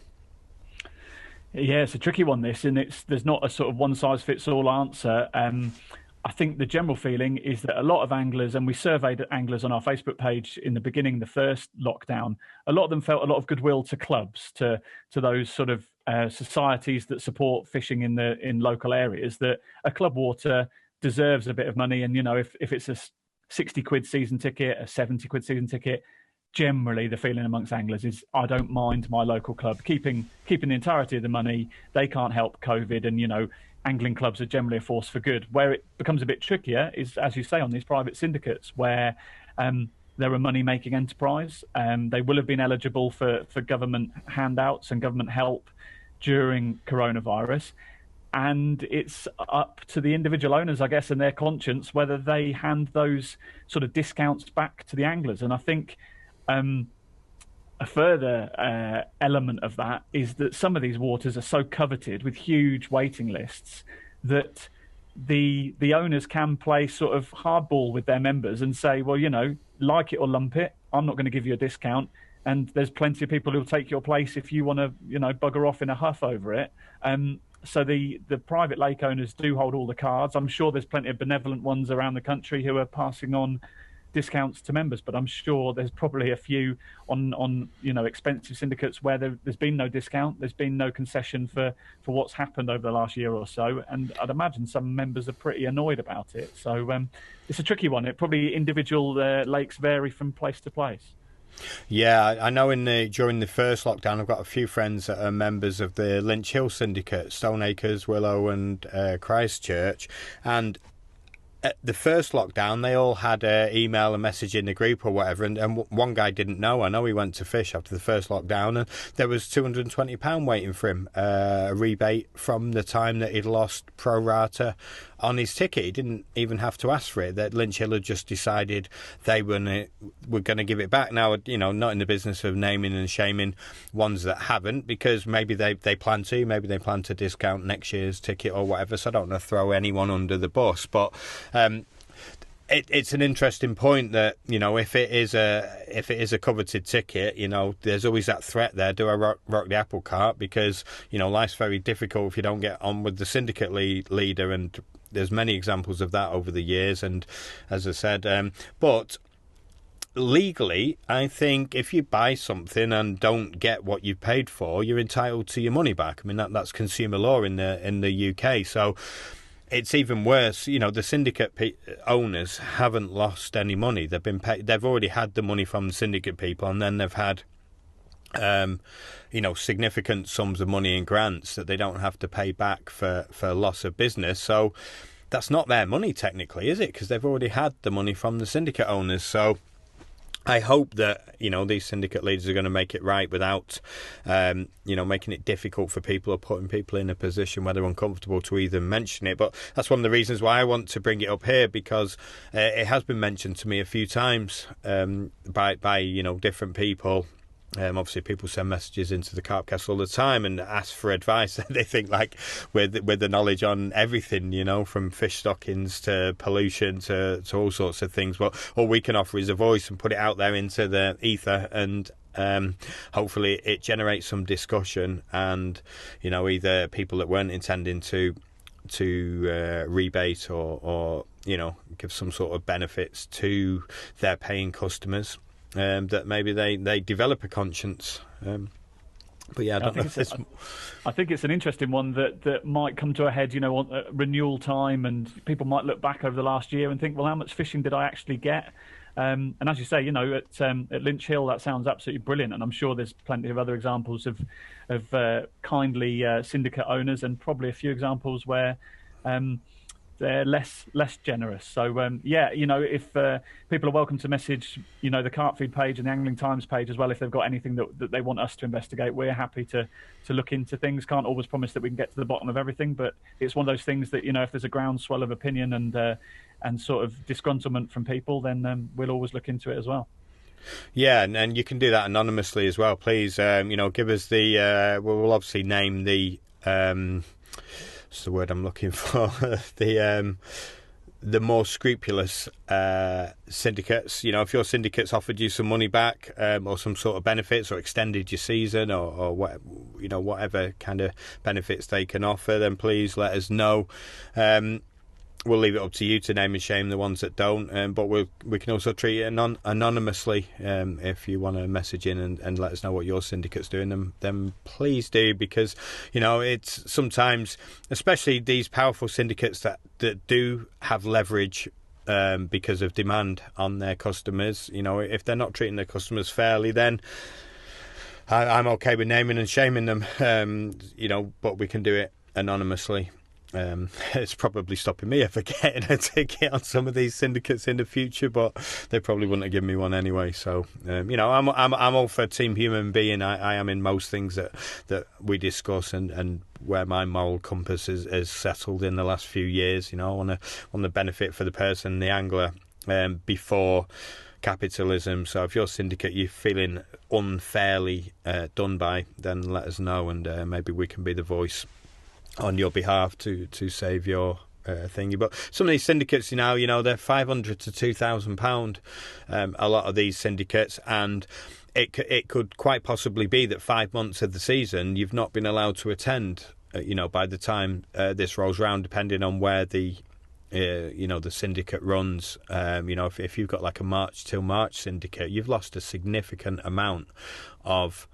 Yeah, it's a tricky one, this, and there's not a sort of one-size-fits-all answer. I think the general feeling is that a lot of anglers, and we surveyed anglers on our Facebook page in the beginning, the first lockdown, a lot of them felt a lot of goodwill to clubs, to those sort of societies that support fishing in local areas, that a club water deserves a bit of money. And, you know, if it's a 60 quid season ticket, a 70 quid season ticket, generally the feeling amongst anglers is, I don't mind my local club keeping the entirety of the money. They can't help COVID, and, you know, angling clubs are generally a force for good. Where it becomes a bit trickier is, as you say, on these private syndicates where they're a money-making enterprise. They will have been eligible for government handouts and government help during coronavirus. And it's up to the individual owners, I guess, and their conscience, whether they hand those sort of discounts back to the anglers. And I think a further element of that is that some of these waters are so coveted with huge waiting lists that the owners can play sort of hardball with their members and say, well, you know, like it or lump it, I'm not going to give you a discount. And there's plenty of people who'll take your place if you want to, you know, bugger off in a huff over it. So the private lake owners do hold all the cards. I'm sure there's plenty of benevolent ones around the country who are passing on discounts to members, but I'm sure there's probably a few on you know, expensive syndicates where there's been no discount, there's been no concession for what's happened over the last year or so, and I'd imagine some members are pretty annoyed about it. So it's a tricky one. It probably individual lakes vary from place to place. Yeah, I know during the first lockdown, I've got a few friends that are members of the Lynch Hill Syndicate, Stoneacres, Willow and Christchurch, and at the first lockdown, they all had an email, a message in the group or whatever, and one guy didn't know. I know he went to fish after the first lockdown, and there was £220 waiting for him, a rebate from the time that he'd lost pro rata on his ticket. He didn't even have to ask for it. That Lynch Hill had just decided they were going to give it back. Now, you know, not in the business of naming and shaming ones that haven't, because maybe they plan to discount next year's ticket or whatever. So I don't want to throw anyone under the bus, but it's an interesting point that, you know, if it is a coveted ticket, you know, there's always that threat there. Do I rock the apple cart? Because, you know, life's very difficult if you don't get on with the syndicate leader, and there's many examples of that over the years. And as I said, but legally, I think if you buy something and don't get what you paid for, you're entitled to your money back. I mean, that's consumer law in the UK. So it's even worse. You know, the syndicate owners haven't lost any money. They've been paid. They've already had the money from the syndicate people, and then they've had, you know, significant sums of money in grants that they don't have to pay back for loss of business. So that's not their money technically, is it? Because they've already had the money from the syndicate owners. So I hope that, you know, these syndicate leaders are going to make it right without, you know, making it difficult for people or putting people in a position where they're uncomfortable to even mention it. But that's one of the reasons why I want to bring it up here, because it has been mentioned to me a few times by you know, different people. Obviously, people send messages into the Carp Cast all the time and ask for advice. They think, like, with the knowledge on everything, you know, from fish stockings to pollution to all sorts of things. But all we can offer is a voice and put it out there into the ether, and hopefully it generates some discussion. And, you know, either people that weren't intending to rebate or you know, give some sort of benefits to their paying customers. That maybe they develop a conscience. But yeah, I think it's an interesting one that might come to a head, you know, on renewal time, and people might look back over the last year and think, well, how much fishing did I actually get? And as you say, you know, at Lynch Hill, that sounds absolutely brilliant, and I'm sure there's plenty of other examples of kindly syndicate owners, and probably a few examples where they're less generous. So yeah, you know, if people are welcome to message, you know, the Carpfeed page and the Angling Times page as well, if they've got anything that they want us to investigate. We're happy to look into things. Can't always promise that we can get to the bottom of everything, but it's one of those things that, you know, if there's a groundswell of opinion and sort of disgruntlement from people, then we'll always look into it as well. Yeah, and you can do that anonymously as well. Please, you know, give us the. We'll obviously name the. What's the word I'm looking for? The more scrupulous syndicates. You know, if your syndicate's offered you some money back or some sort of benefits, or extended your season, or what, you know, whatever kind of benefits they can offer, then please let us know. We'll leave it up to you to name and shame the ones that don't, but we can also treat it anonymously. If you want to message in and let us know what your syndicate's doing, then please do, because, you know, it's sometimes, especially these powerful syndicates that do have leverage because of demand on their customers, you know, if they're not treating their customers fairly, then I'm okay with naming and shaming them, you know, but we can do it anonymously. It's probably stopping me ever getting a ticket on some of these syndicates in the future, but they probably wouldn't have given me one anyway. So you know, I'm all for team human being. I am in most things that we discuss, and where my moral compass is settled in the last few years. You know, I want to benefit for the person, the angler, before capitalism. So if your syndicate you're feeling unfairly done by, then let us know, and maybe we can be the voice on your behalf to save your thingy. But some of these syndicates, you know, they're £500 to £2,000. A lot of these syndicates, and it could quite possibly be that 5 months of the season you've not been allowed to attend. You know, by the time this rolls round, depending on where the you know, the syndicate runs. You know, if you've got like a March till March syndicate, you've lost a significant amount of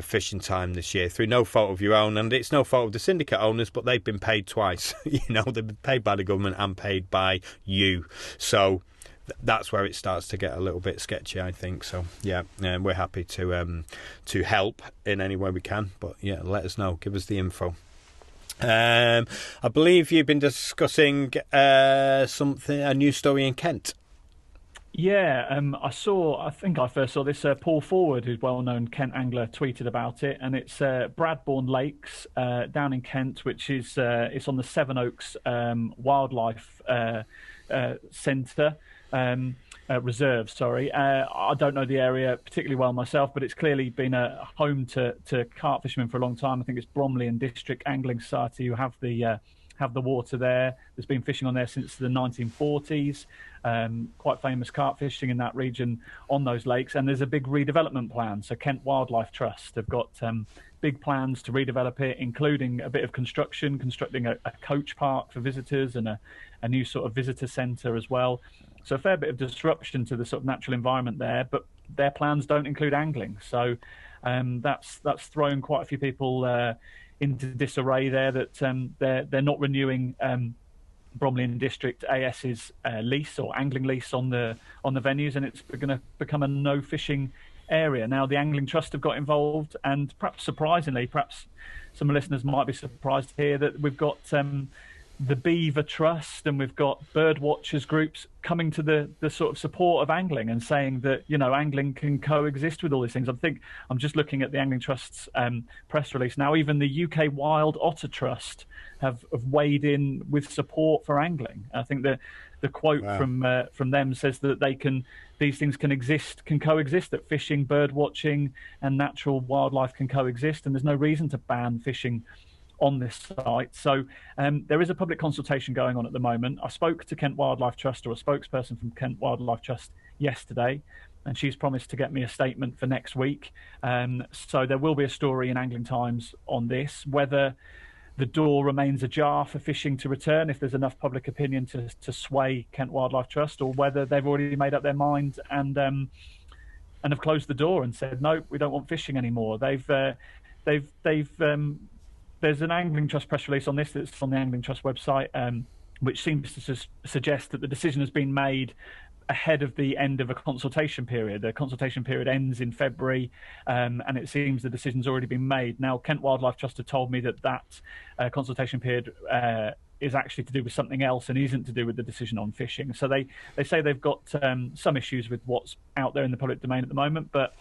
fishing time this year through no fault of your own, and it's no fault of the syndicate owners, but they've been paid twice. You know, they've been paid by the government and paid by you, so that's where it starts to get a little bit sketchy, I think. So yeah, we're happy to help in any way we can, but yeah, let us know, give us the info. I believe you've been discussing a new story in Kent. Yeah, I think I first saw this. Paul Forward, who's well-known Kent angler, tweeted about it, and it's Bradbourne Lakes down in Kent, which is it's on the Sevenoaks Wildlife Centre Reserve. Sorry, I don't know the area particularly well myself, but it's clearly been a home to carp fishermen for a long time. I think it's Bromley and District Angling Society who have the water there. There's been fishing on there since the 1940s. Quite famous carp fishing in that region on those lakes, and there's a big redevelopment plan. So Kent Wildlife Trust have got big plans to redevelop it, including a bit of constructing a coach park for visitors and a new sort of visitor centre as well. So a fair bit of disruption to the sort of natural environment there, but their plans don't include angling. So that's thrown quite a few people into disarray there, that they're not renewing Bromley and District AS's lease or angling lease on the venues, and it's going to become a no fishing area. Now the Angling Trust have got involved, and perhaps surprisingly, perhaps some listeners might be surprised here, that we've got the Beaver Trust and we've got bird watchers groups coming to the sort of support of angling and saying that, you know, angling can coexist with all these things. I think I'm just looking at the Angling Trust's press release now. Even the UK Wild Otter Trust have weighed in with support for angling. I think the quote from them says that these things can coexist, that fishing, bird watching and natural wildlife can coexist, and there's no reason to ban fishing on this site. So there is a public consultation going on at the moment. I spoke to Kent Wildlife Trust, or a spokesperson from Kent Wildlife Trust, yesterday, and she's promised to get me a statement for next week. So there will be a story in Angling Times on this, whether the door remains ajar for fishing to return, if there's enough public opinion to sway Kent Wildlife Trust, or whether they've already made up their mind and have closed the door and said, no, we don't want fishing anymore. There's an Angling Trust press release on this that's on the Angling Trust website, which seems to suggest that the decision has been made ahead of the end of a consultation period. The consultation period ends in February, and it seems the decision's already been made. Now, Kent Wildlife Trust have told me that consultation period is actually to do with something else and isn't to do with the decision on fishing. So they say they've got some issues with what's out there in the public domain at the moment, but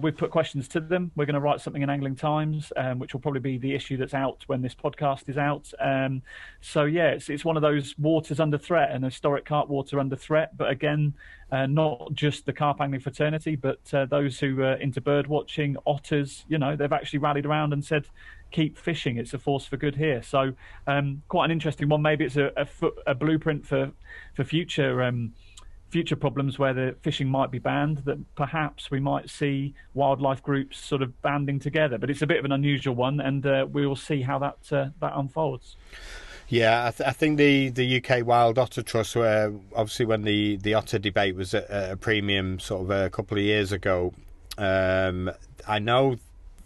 we've put questions to them. We're going to write something in Angling Times, which will probably be the issue that's out when this podcast is out. So yeah, it's one of those waters under threat, and historic carp water under threat. But again, not just the carp angling fraternity, but those who are into bird watching, otters. They've actually rallied around and said, keep fishing. It's a force for good here. So quite an interesting one. Maybe it's a blueprint for future problems where the fishing might be banned, that perhaps we might see wildlife groups sort of banding together. But it's a bit of an unusual one, and we will see how that unfolds. Yeah, I think the UK Wild Otter Trust, where obviously when the otter debate was at a premium sort of a couple of years ago, I know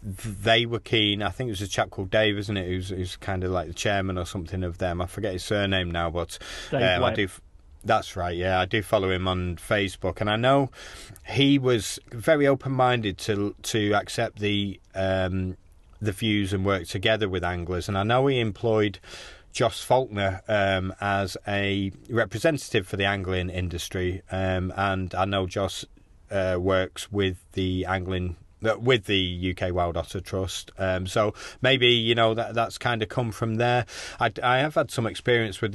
they were keen. I think it was a chap called Dave, isn't it, who's kind of like the chairman or something of them. I forget his surname now, but I do. That's right, yeah. I do follow him on Facebook, and I know he was very open-minded to accept the views and work together with anglers. And I know he employed Joss Faulkner as a representative for the angling industry, and I know Joss works with the UK Wild Otter Trust, so maybe that's kind of come from there. I have had some experience with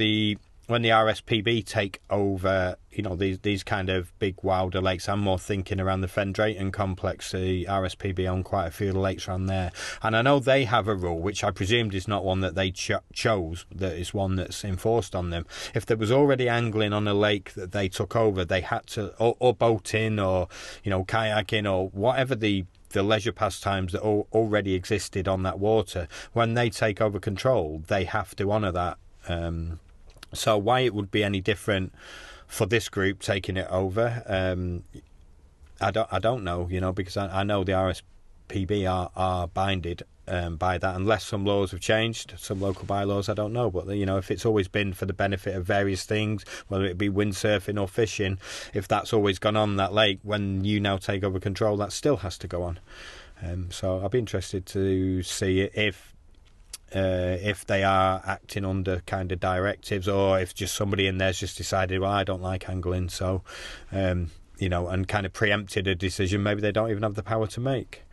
when the RSPB take over, these kind of big wilder lakes. I'm more thinking around the Fen Drayton complex. The RSPB own quite a few of the lakes around there. And I know they have a rule, which I presumed is not one that they chose, that is one that's enforced on them. If there was already angling on a lake that they took over, they had to, or boating, or, kayaking, or whatever the leisure pastimes that already existed on that water, when they take over control, they have to honour that. So why it would be any different for this group taking it over, I don't know, because I know the RSPB are binded by that, unless some laws have changed, some local bylaws, I don't know. But if it's always been for the benefit of various things, whether it be windsurfing or fishing, if that's always gone on that lake, when you now take over control, that still has to go on. So I'll be interested to see if they are acting under kind of directives, or if just somebody in there's just decided, well, I don't like angling, so and kind of preempted a decision maybe they don't even have the power to make.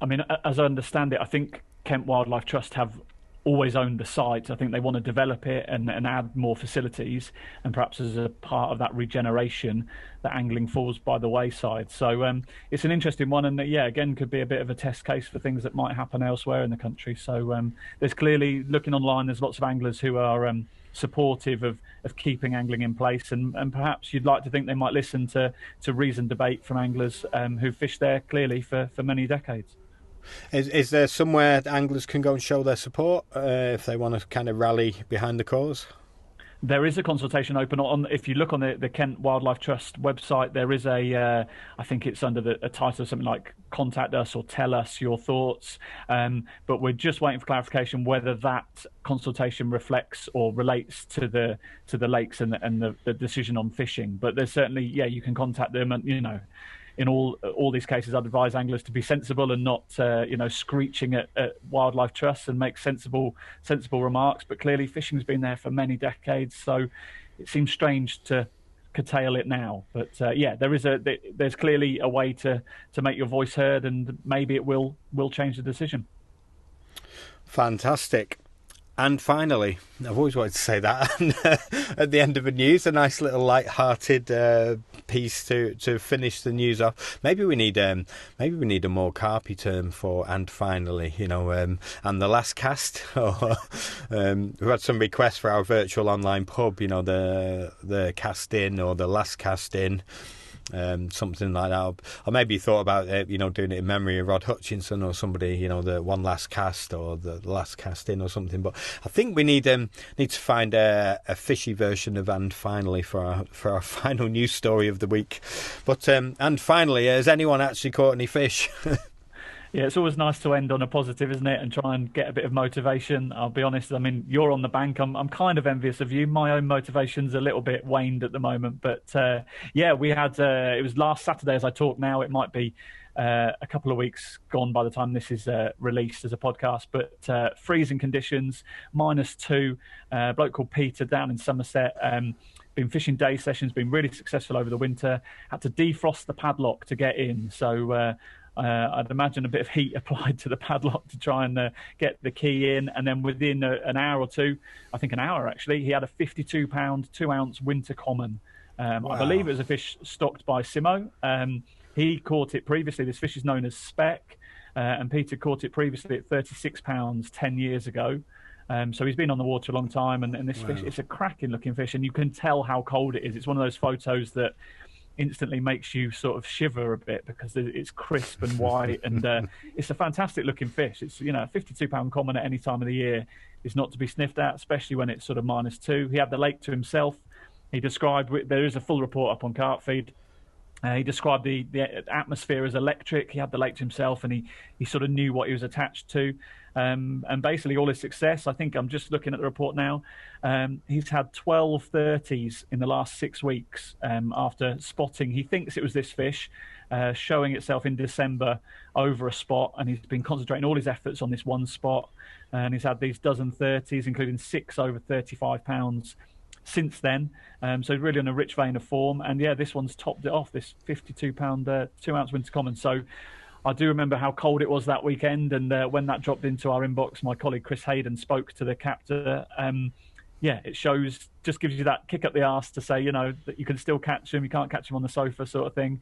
I mean, as I understand it, I think Kent Wildlife Trust have always owned the site. I think they want to develop it and add more facilities, and perhaps as a part of that regeneration, that angling falls by the wayside. So it's an interesting one, and again, could be a bit of a test case for things that might happen elsewhere in the country. So there's clearly, looking online, there's lots of anglers who are supportive of keeping angling in place, and perhaps you'd like to think they might listen to reasoned debate from anglers who fished there clearly for many decades. Is there somewhere anglers can go and show their support if they want to kind of rally behind the cause? There is a consultation open on. If you look on the Kent Wildlife Trust website, there is I think it's under a title of something like "Contact Us" or "Tell Us Your Thoughts." But we're just waiting for clarification whether that consultation reflects or relates to the lakes and the decision on fishing. But there's certainly, you can contact them, and in all these cases, I'd advise anglers to be sensible and not, screeching at wildlife trusts, and make sensible remarks. But clearly, fishing's been there for many decades, so it seems strange to curtail it now. But there's clearly a way to make your voice heard, and maybe it will change the decision. Fantastic. And finally, I've always wanted to say that at the end of a news, a nice little light-hearted piece to finish the news off. Maybe we need a more carpy term for "and finally," and the last cast. Or we've had some requests for our virtual online pub, the cast in or the last cast in. Something like that, or maybe you thought about doing it in memory of Rod Hutchinson or somebody, the one last cast or the last cast in or something. But I think we need to find a fishy version of "and finally" for our final news story of the week. But and finally, has anyone actually caught any fish? Yeah, it's always nice to end on a positive, isn't it? And try and get a bit of motivation. I'll be honest, I mean, you're on the bank. I'm kind of envious of you. My own motivation's a little bit waned at the moment. But we had, it was last Saturday as I talk now. It might be a couple of weeks gone by the time this is released as a podcast, but freezing conditions, -2. Bloke called Peter down in Somerset, been fishing day sessions, been really successful over the winter, had to defrost the padlock to get in. So I'd imagine a bit of heat applied to the padlock to try and get the key in. And then within an hour or two, I think an hour actually, he had a 52-pound, 2-ounce winter common. Wow. I believe it was a fish stocked by Simo. He caught it previously. This fish is known as speck, and Peter caught it previously at 36 pounds 10 years ago. So he's been on the water a long time, and this fish, it's a cracking looking fish, and you can tell how cold it is. It's one of those photos that instantly makes you sort of shiver a bit because it's crisp and white, and it's a fantastic looking fish. It's, you know, a 52-pound common at any time of the year is not to be sniffed at, especially when it's sort of -2. He had the lake to himself. He described, there is a full report up on Carpfeed. He described the atmosphere as electric. He had the lake to himself, and he sort of knew what he was attached to. And basically all his success, I think I'm just looking at the report now, he's had 12 30s in the last 6 weeks after spotting. He thinks it was this fish showing itself in December over a spot, and he's been concentrating all his efforts on this one spot. And he's had these dozen 30s, including 6 over 35 pounds since then. So really on a rich vein of form. And yeah, this one's topped it off, this 52-pound 2-ounce winter common. So I do remember how cold it was that weekend, and when that dropped into our inbox, my colleague Chris Hayden spoke to the captor. Yeah, it shows, just gives you that kick up the arse to say, you know, that you can still catch them. You can't catch them on the sofa, sort of thing.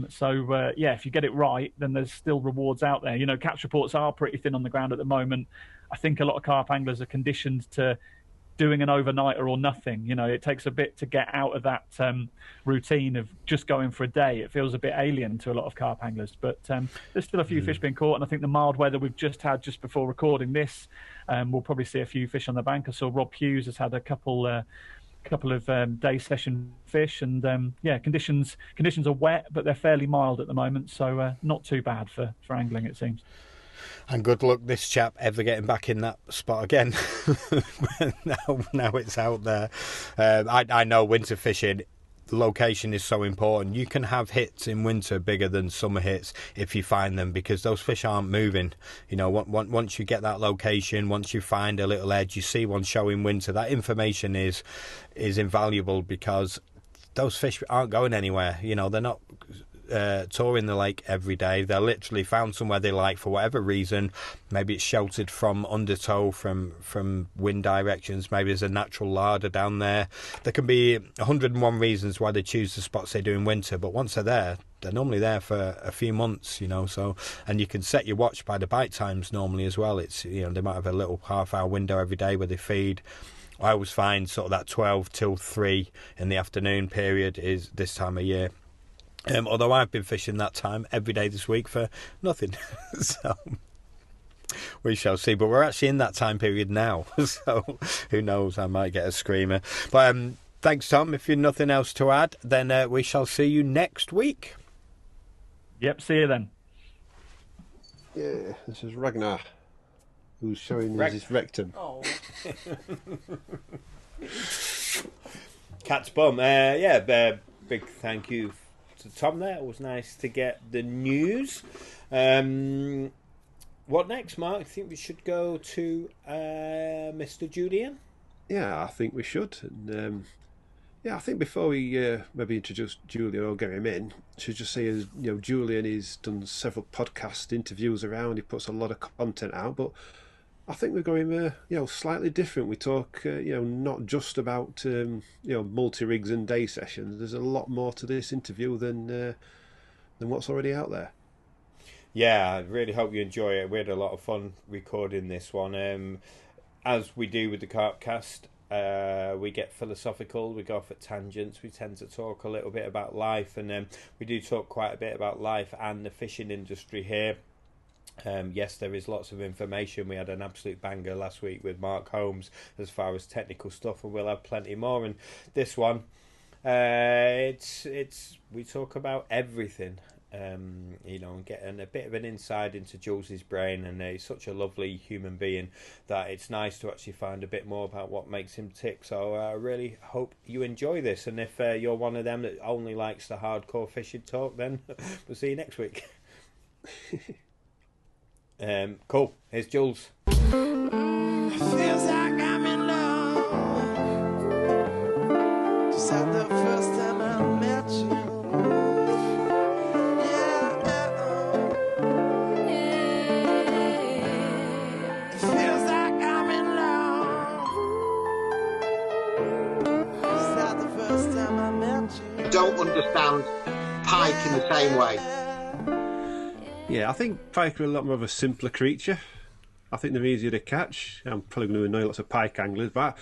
So yeah, if you get it right, then there's still rewards out there. You know, catch reports are pretty thin on the ground at the moment. I think a lot of carp anglers are conditioned to doing an overnighter or nothing. You know, it takes a bit to get out of that routine of just going for a day. It feels a bit alien to a lot of carp anglers, but there's still a few fish being caught, and I think the mild weather we've just had just before recording this, we'll probably see a few fish on the bank. I saw Rob Hughes has had a couple of day session fish, and yeah, conditions are wet, but they're fairly mild at the moment, so not too bad for angling, it seems. And good luck this chap ever getting back in that spot again. now it's out there. I know winter fishing, location is so important. You can have hits in winter bigger than summer hits if you find them, because those fish aren't moving. You know, once you get that location, once you find a little edge, you see one show in winter, that information is invaluable, because those fish aren't going anywhere. You know, they're not touring the lake every day. They're literally found somewhere they like for whatever reason. Maybe it's sheltered from undertow, from wind directions. Maybe there's a natural larder down there. There can be 101 reasons why they choose the spots they do in winter, but once they're there, they're normally there for a few months, you know. So, and you can set your watch by the bite times normally as well. It's, you know, they might have a little half-hour window every day where they feed. I always find sort of that 12 till 3 in the afternoon period is this time of year. Although I've been fishing that time every day this week for nothing. So we shall see. But we're actually in that time period now. So who knows, I might get a screamer. But thanks, Tom. If you've nothing else to add, then we shall see you next week. Yep, see you then. Yeah, this is Ragnar, who's showing us his rectum. Oh. Cat's bum. Yeah, big thank you to Tom there. It was nice to get the news. What next, Mark? I think we should go to Mr. Julian. Yeah, I think we should. And yeah, I think before we maybe introduce Julian or get him in, I should just say, you know, Julian has done several podcast interviews around. He puts a lot of content out, but I think we're going, you know, slightly different. We talk, you know, not just about, you know, multi-rigs and day sessions. There's a lot more to this interview than what's already out there. Yeah, I really hope you enjoy it. We had a lot of fun recording this one. As we do with the Carp Cast, we get philosophical, we go off at tangents, we tend to talk a little bit about life, and we do talk quite a bit about life and the fishing industry here. Yes, there is lots of information. We had an absolute banger last week with Mark Holmes as far as technical stuff, and we'll have plenty more. And this one, it's we talk about everything, you know, and getting a bit of an insight into Jules's brain. And he's such a lovely human being that it's nice to actually find a bit more about what makes him tick. So I really hope you enjoy this. And if you're one of them that only likes the hardcore fishing talk, then we'll see you next week. Cool. Here's Jules. Feels like I'm in love. Just like the first time I met you. It feels like I'm in love. Just like the first time I met you. I don't understand pike in the same way. Yeah, I think pike are a lot more of a simpler creature. I think they're easier to catch. I'm probably going to annoy lots of pike anglers, but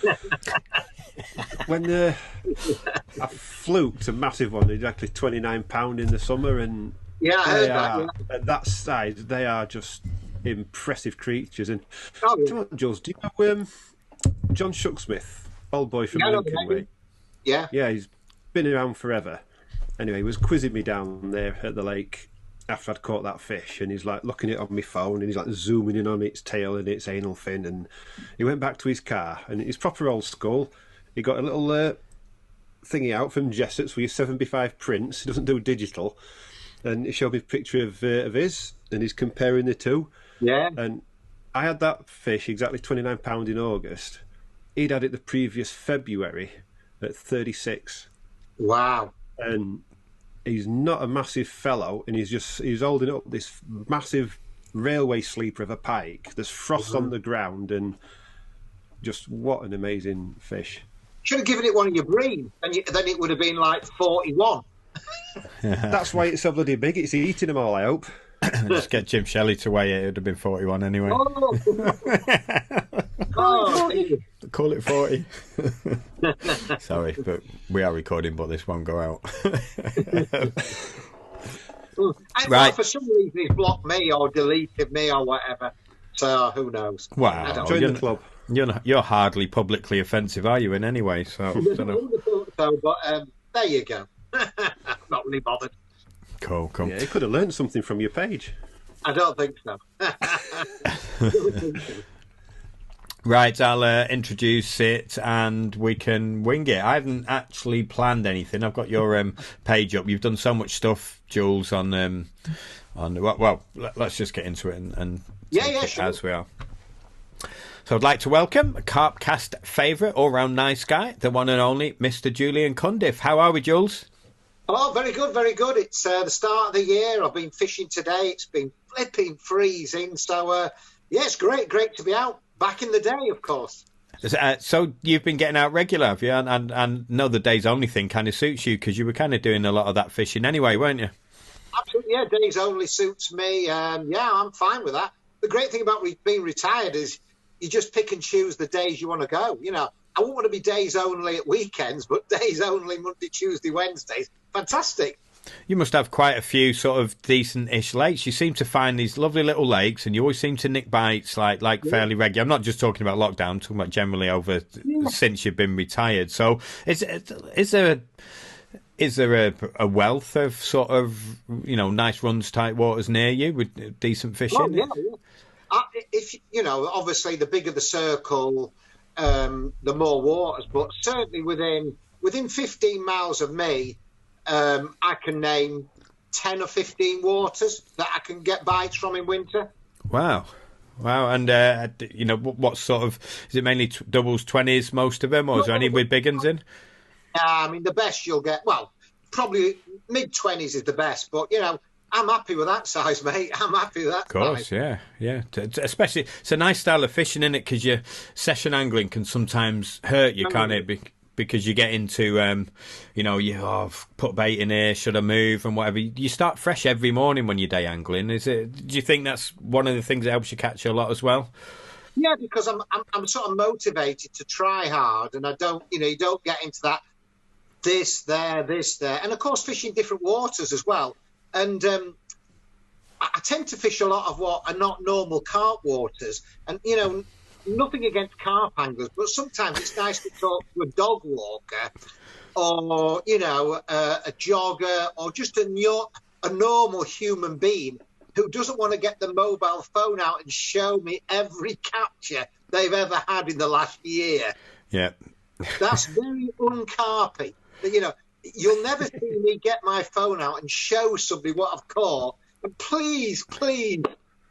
when I fluked a massive one, exactly £29 in the summer, and Yeah, I heard that. Yeah. at that size, they are just impressive creatures. And Oh, do you know what, Jules? Do you know John Shucksmith, old boy from Yeah, I know Lincoln the Way? name. Yeah. Yeah, he's been around forever. Anyway, he was quizzing me down there at the lake after I'd caught that fish, and he's like looking at it on my phone, and he's like zooming in on its tail and its anal fin, and he went back to his car, and he's proper old school. He got a little thingy out from Jessett's with his 75 prints. He doesn't do digital, and he showed me a picture of his, and he's comparing the two. Yeah. And I had that fish exactly £29 in August. He'd had it the previous February at 36. Wow. And he's not a massive fellow, and he's holding up this massive railway sleeper of a pike. There's frost on the ground, and just what an amazing fish. Should have given it one of your breeds, and then it would have been like 41. That's why it's so bloody big. It's eating them all, I hope. Just get Jim Shelley to weigh it. It would have been 41 anyway. Oh, oh Call it 40. Sorry, but we are recording, but this won't go out. Well, Right. for some reason he's blocked me or deleted me or whatever. So who knows? I Wow. don't Join know. the club. You're hardly publicly offensive, are you, in any way? So, I don't know. wouldn't have thought so, but there you go. Not really bothered. Cool. Yeah, he could have learned something from your page. I don't think so. Right, I'll introduce it and we can wing it. I haven't actually planned anything. I've got your page up. You've done so much stuff, Jules, on well, let's just get into it and take it sure. as we are. So I'd like to welcome a Carp Cast favourite, all-round nice guy, the one and only Mr. Julian Cundiff. How are we, Jules? Oh, very good, very good. It's the start of the year. I've been fishing today. It's been flipping freezing. So, yeah, it's great to be out. Back in the day, of course. So you've been getting out regular, have you? And know the days only thing kind of suits you because you were kind of doing a lot of that fishing anyway, weren't you? Absolutely, yeah. Days only suits me. Yeah, I'm fine with that. The great thing about being retired is you just pick and choose the days you want to go. You know, I wouldn't want to be days only at weekends, but days only Monday, Tuesday, Wednesdays. Fantastic. You must have quite a few sort of decent-ish lakes. You seem to find these lovely little lakes, and you always seem to nick bites like fairly regular. I'm not just talking about lockdown, I'm talking about generally over since you've been retired. So, is there a wealth of sort of nice runs, tight waters near you with decent fishing? Oh, yeah. If obviously the bigger the circle, the more waters. But certainly within 15 miles of me. I can name 10 or 15 waters that I can get bites from in winter. Wow. And, what sort of... Is it mainly doubles, 20s, most of them? Or is there any with big ones in? I mean, the best you'll get... Well, probably mid-20s is the best. But, I'm happy with that size, mate. I'm happy with that size. Of course, yeah. Especially... It's a nice style of fishing, isn't it? Because your session angling can sometimes hurt you, can't it? Because you get into, put bait in here, should I move, and whatever. You start fresh every morning when you're day angling. Do you think that's one of the things that helps you catch a lot as well? Yeah, because I'm sort of motivated to try hard, and I don't, you don't get into that this there, and of course fishing different waters as well. And I tend to fish a lot of what are not normal carp waters, and nothing against carp anglers, but sometimes it's nice to talk to a dog walker or, a jogger or just a normal human being who doesn't want to get the mobile phone out and show me every capture they've ever had in the last year. Yeah. That's very uncarpy. You'll never see me get my phone out and show somebody what I've caught And please,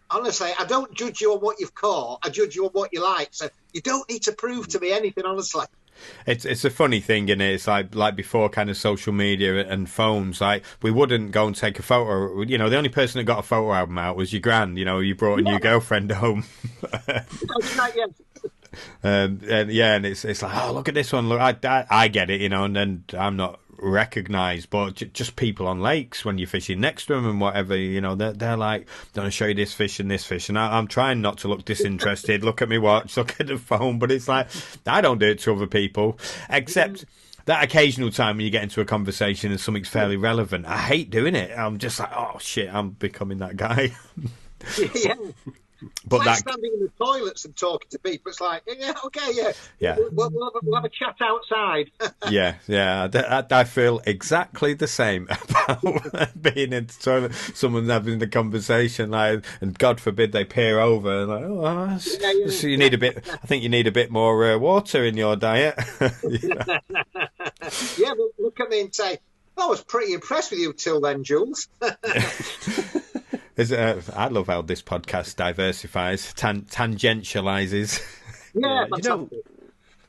honestly, I don't judge you on what you've caught. I judge you on what you like. So you don't need to prove to me anything, honestly. It's a funny thing, isn't it? It's like before kind of social media and phones. Like, we wouldn't go and take a photo. You know, the only person that got a photo album out was your gran. You know, you brought a new girlfriend home. That's right, yeah. And it's like, oh, look at this one. Look, I get it, you know, and I'm not recognised, but just people on lakes when you're fishing next to them and whatever, you know, they're like, I'm going to show you this fish, and I'm trying not to look disinterested. Look at me watch, look at the phone, but it's like, I don't do it to other people, except that occasional time when you get into a conversation and something's fairly relevant. I hate doing it. I'm just like, oh shit, I'm becoming that guy. Yeah. But it's like standing in the toilets and talking to people. It's like, yeah, okay, yeah. We'll have a chat outside. I feel exactly the same about being in the toilet, someone having the conversation, like, and God forbid they peer over and like, so you need a bit. I think you need a bit more water in your diet. Yeah, but look at me and say, I was pretty impressed with you till then, Jules. I love how this podcast diversifies, tangentializes. Yeah, you know,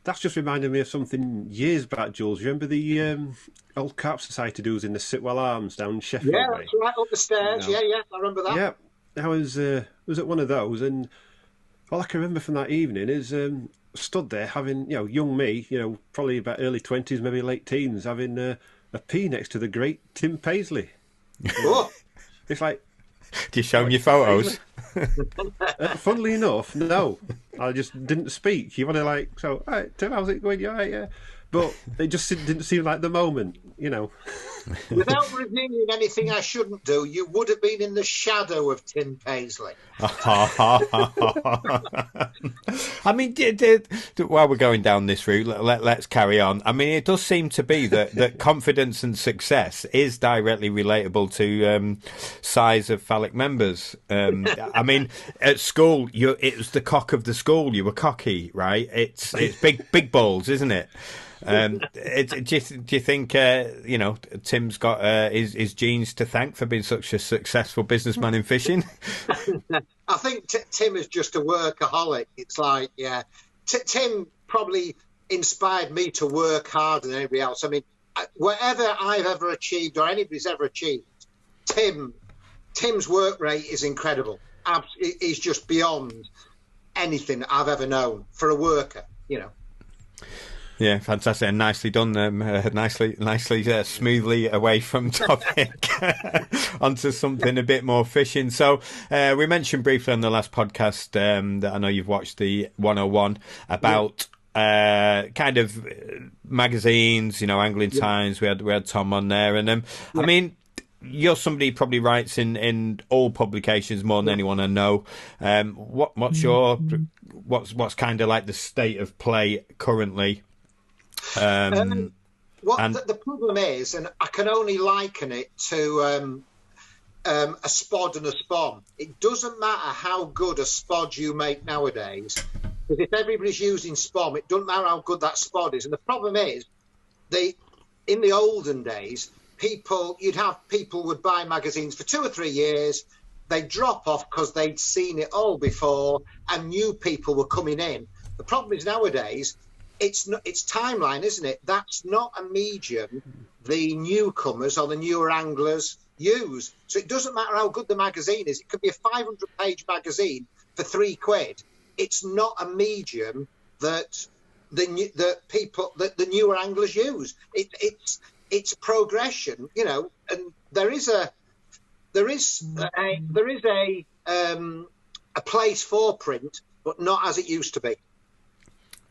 that's just reminded me of something years back, Jules. You remember the old Carp Society dudes in the Sitwell Arms down Sheffield? Yeah, that's right, up the stairs. Yeah, I remember that. Yeah, I was at one of those, and all I can remember from that evening is stood there having, you know, young me, you know, probably about early 20s, maybe late teens, having a pee next to the great Tim Paisley. Oh. It's like, do you show them your photos? Funnily enough, no. I just didn't speak. You want to like, so, all right, Tim, how's it going? You all right, yeah. But it just didn't seem like the moment, you know. Without revealing anything I shouldn't do, you would have been in the shadow of Tim Paisley. I mean, while we're going down this route, let's carry on. I mean, it does seem to be that confidence and success is directly relatable to size of phallic members. I mean, at school, it was the cock of the school. You were cocky, right? It's big balls, isn't it? Do you think you know, Tim's got his genes to thank for being such a successful businessman in fishing? I think Tim is just a workaholic. It's like, yeah, Tim probably inspired me to work harder than anybody else. I mean, whatever I've ever achieved or anybody's ever achieved, Tim's work rate is incredible. He's just beyond anything I've ever known for a worker, you know. Yeah, fantastic and nicely done. Nicely, smoothly away from topic onto something a bit more fishing. So we mentioned briefly on the last podcast that I know you've watched, the 101 about kind of magazines, you know, Angling Times. We had Thom on there, and I mean, you're somebody who probably writes in all publications more than anyone I know. What's kind of like the state of play currently? The problem is, and I can only liken it to a spod and a spawn. It doesn't matter how good a spod you make nowadays, because if everybody's using spawn, it doesn't matter how good that spod is. And the problem is, in the olden days, people would buy magazines for 2 or 3 years. They'd drop off because they'd seen it all before, and new people were coming in. The problem is nowadays, it's timeline, isn't it? That's not a medium the newcomers or the newer anglers use. So it doesn't matter how good the magazine is. It could be a 500-page magazine for £3. It's not a medium that the newer anglers use. It's progression, you know. And there is a place for print, but not as it used to be.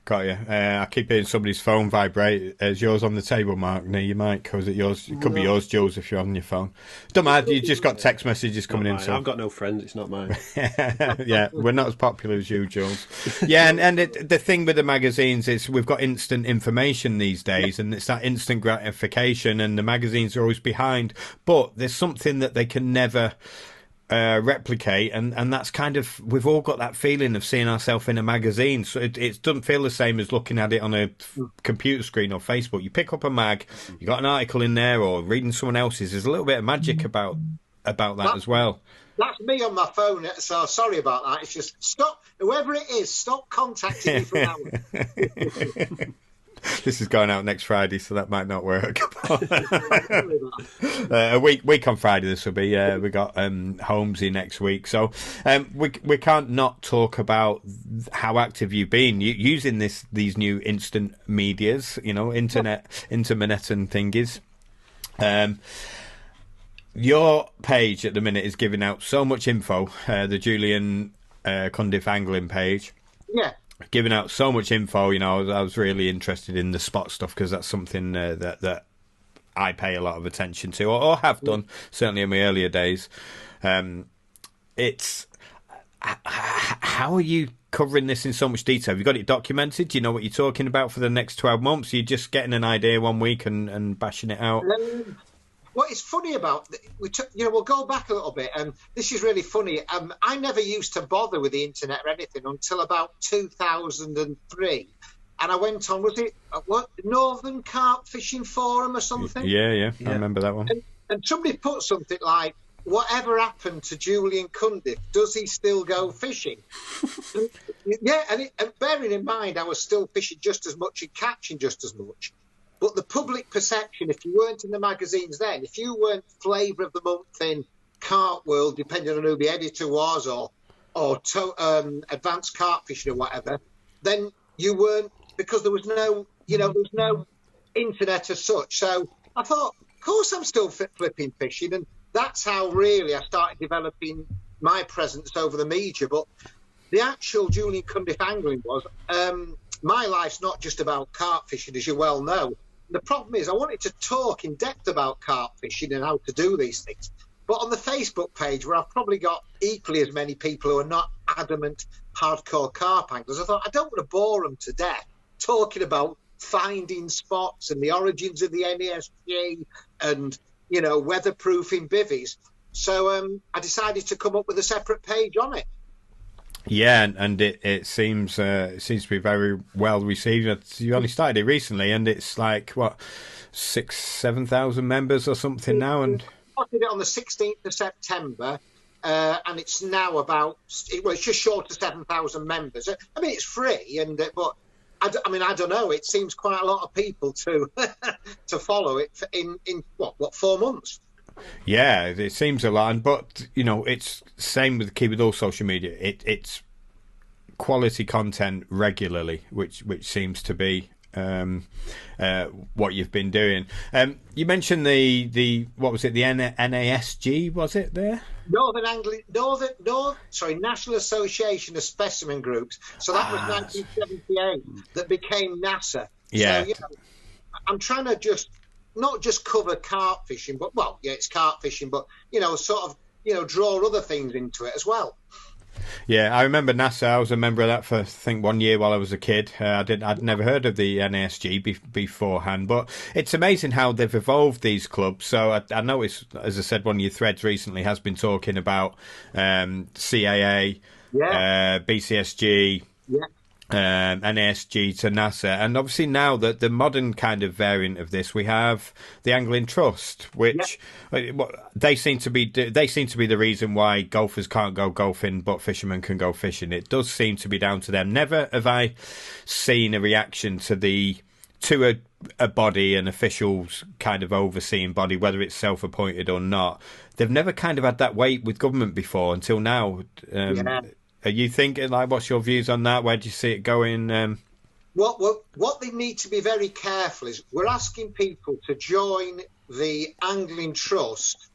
Got you. I keep hearing somebody's phone vibrate. Is yours on the table, Mark, near your mic? Or is it yours? It could be yours, Jules, if you're on your phone. Don't matter. You just got text messages coming in. So I've got no friends. It's not mine. Yeah, we're not as popular as you, Jules. Yeah, and the thing with the magazines is we've got instant information these days, and it's that instant gratification, and the magazines are always behind. But there's something that they can never replicate, and that's kind of, we've all got that feeling of seeing ourselves in a magazine. So it doesn't feel the same as looking at it on a computer screen or Facebook. You pick up a mag, you got an article in there, or reading someone else's. There's a little bit of magic about about that as well. That's me on my phone, so sorry about that. It's just stop, whoever it is, stop contacting me from now on. This is going out next Friday, so that might not work. A week on Friday this will be. We got Holmesy next week, so we can't not talk about how active you've been using these new instant medias, internet and thingies. Your page at the minute is giving out so much info. The Julian Cundiff angling page. Yeah. Giving out so much info, I was really interested in the spot stuff because that's something that I pay a lot of attention to, or have done, certainly in my earlier days. It's how are you covering this in so much detail? Have you got it documented? Do you know what you're talking about for the next 12 months? Are you just getting an idea one week and bashing it out? What is funny about we'll go back a little bit, and this is really funny. I never used to bother with the internet or anything until about 2003, and I went on. Was it Northern Carp Fishing Forum or something? Yeah. I remember that one. And somebody put something like, "Whatever happened to Julian Cundiff? Does he still go fishing?" and bearing in mind, I was still fishing just as much and catching just as much. But the public perception, if you weren't in the magazines then, if you weren't flavour of the month in Carp World, depending on who the editor was, or Advanced Carp Fishing or whatever, then you weren't, because there was no, there was no internet as such. So I thought, of course I'm still flipping fishing, and that's how really I started developing my presence over the media. But the actual Julian Cundiff angling was, my life's not just about carp fishing, as you well know. The problem is I wanted to talk in depth about carp fishing and how to do these things. But on the Facebook page, where I've probably got equally as many people who are not adamant hardcore carp anglers, I thought I don't want to bore them to death talking about finding spots and the origins of the NASG and, weatherproofing bivvies. So I decided to come up with a separate page on it. Yeah, and it seems to be very well received. You only started it recently, and it's like 6,000-7,000 members or something now. And I did it on the 16th of September, and it's now it's just short of 7,000 members. I mean, it's free, but I don't know. It seems quite a lot of people to to follow it in 4 months. Yeah, it seems a lot, but it's same with all social media. It's quality content regularly, which seems to be what you've been doing. You mentioned the what was it? The NASG, was it there? National Association of Specimen Groups. So that was 1978 that became NASA. Yeah. So, I'm trying to not just cover carp fishing, but it's carp fishing, but draw other things into it as well. Yeah, I remember NASA. I was a member of that for I think 1 year while I was a kid. I'd never heard of the NASG beforehand, but it's amazing how they've evolved these clubs. So I noticed, as I said, one of your threads recently has been talking about CAA, BCSG. Yeah. NASG to NASA, and obviously now that the modern kind of variant of this, we have the Angling Trust, which they seem to be the reason why golfers can't go golfing but fishermen can go fishing. It does seem to be down to them. Never have I seen a reaction to a body, an official's kind of overseeing body, whether it's self-appointed or not. They've never kind of had that weight with government before until now. Are you thinking, what's your views on that? Where do you see it going? What they need to be very careful is we're asking people to join the Angling Trust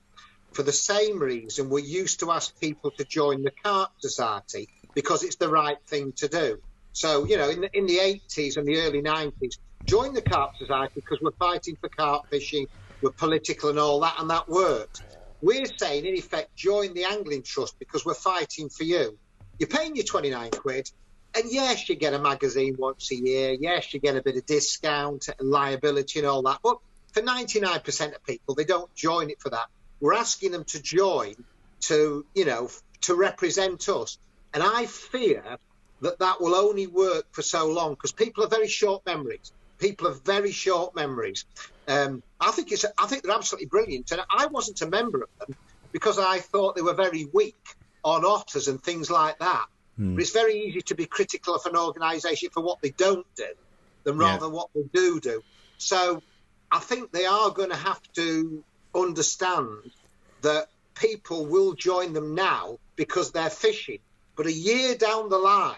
for the same reason we used to ask people to join the Carp Society, because it's the right thing to do. So, in the 80s and the early 90s, join the Carp Society because we're fighting for carp fishing, we're political and all that, and that worked. We're saying, in effect, join the Angling Trust because we're fighting for you. You're paying your 29 quid, and yes, you get a magazine once a year. Yes, you get a bit of discount and liability and all that. But for 99% of people, they don't join it for that. We're asking them to join to represent us. And I fear that will only work for so long because people have very short memories. I think they're absolutely brilliant. And I wasn't a member of them because I thought they were very weak on otters and things like that. But it's very easy to be critical of an organisation for what they don't do than rather what they do. So I think they are going to have to understand that people will join them now because they're fishing. But a year down the line,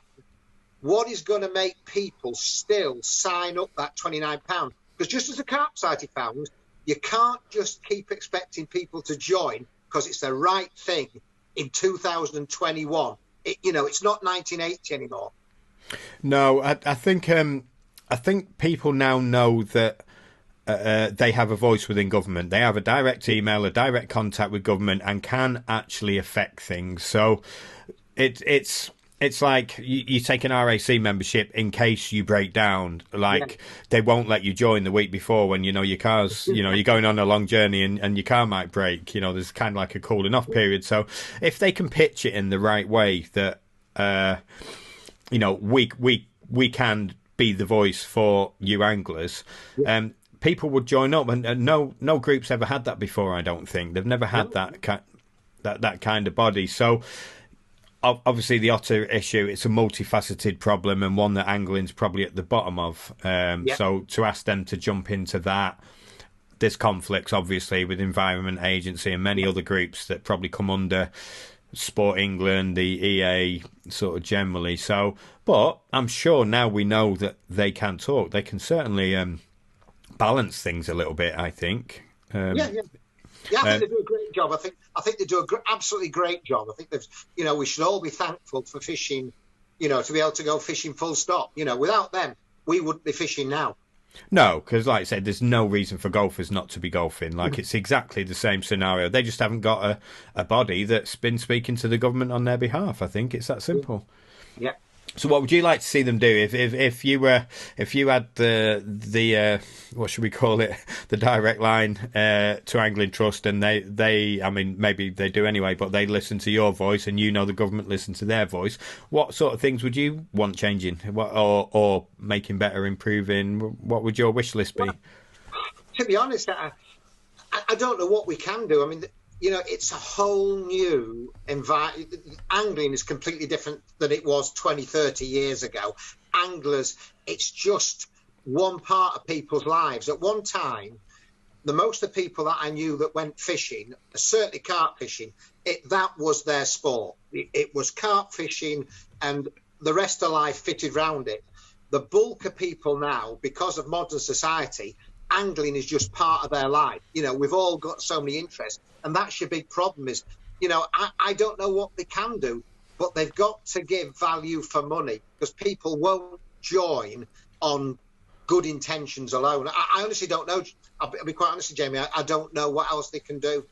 what is going to make people still sign up that £29? Because just as the Carp Society found, you can't just keep expecting people to join because it's the right thing in 2021. It's not 1980 anymore. No, I think people now know that they have a voice within government. They have a direct email, a direct contact with government, and can actually affect things. So it's like you take an RAC membership in case you break down. They won't let you join the week before when your car's you're going on a long journey and your car might break. There's kind of like a cooling off period. So if they can pitch it in the right way, that we can be the voice for you anglers. People would join up, and no group's ever had that before. I don't think they've never had that kind of body. So obviously the otter issue, it's a multifaceted problem and one that angling's probably at the bottom of. So to ask them to jump into that, there's conflicts obviously with Environment Agency and many other groups that probably come under Sport England, the EA sort of generally. So, but I'm sure now we know that they can talk. They can certainly balance things a little bit, I think. I think they do a great job. I think they do an absolutely great job. I think they've, we should all be thankful for fishing, to be able to go fishing full stop. Without them, we wouldn't be fishing now. No, because like I said, there's no reason for golfers not to be golfing. It's exactly the same scenario. They just haven't got a body that's been speaking to the government on their behalf. I think it's that simple. Yeah. So what would you like to see them do if you had the what should we call it, the direct line to Angling Trust, and they I mean maybe they do anyway, but they listen to your voice and the government listen to their voice. What sort of things would you want changing, or making better, improving? What would your wish list be? Well, to be honest, I don't know what we can do. I mean, it's a whole new environment. Angling is completely different than it was 20, 30 years ago. Anglers, it's just one part of people's lives. At one time, the most of the people that I knew that went fishing, certainly carp fishing, that was their sport. It was carp fishing, and the rest of life fitted round it. The bulk of people now, because of modern society, angling is just part of their life. We've all got so many interests, and that's your big problem is, I don't know what they can do, but they've got to give value for money, because people won't join on good intentions alone. I honestly don't know. I'll be quite honest with Jamie. I don't know what else they can do.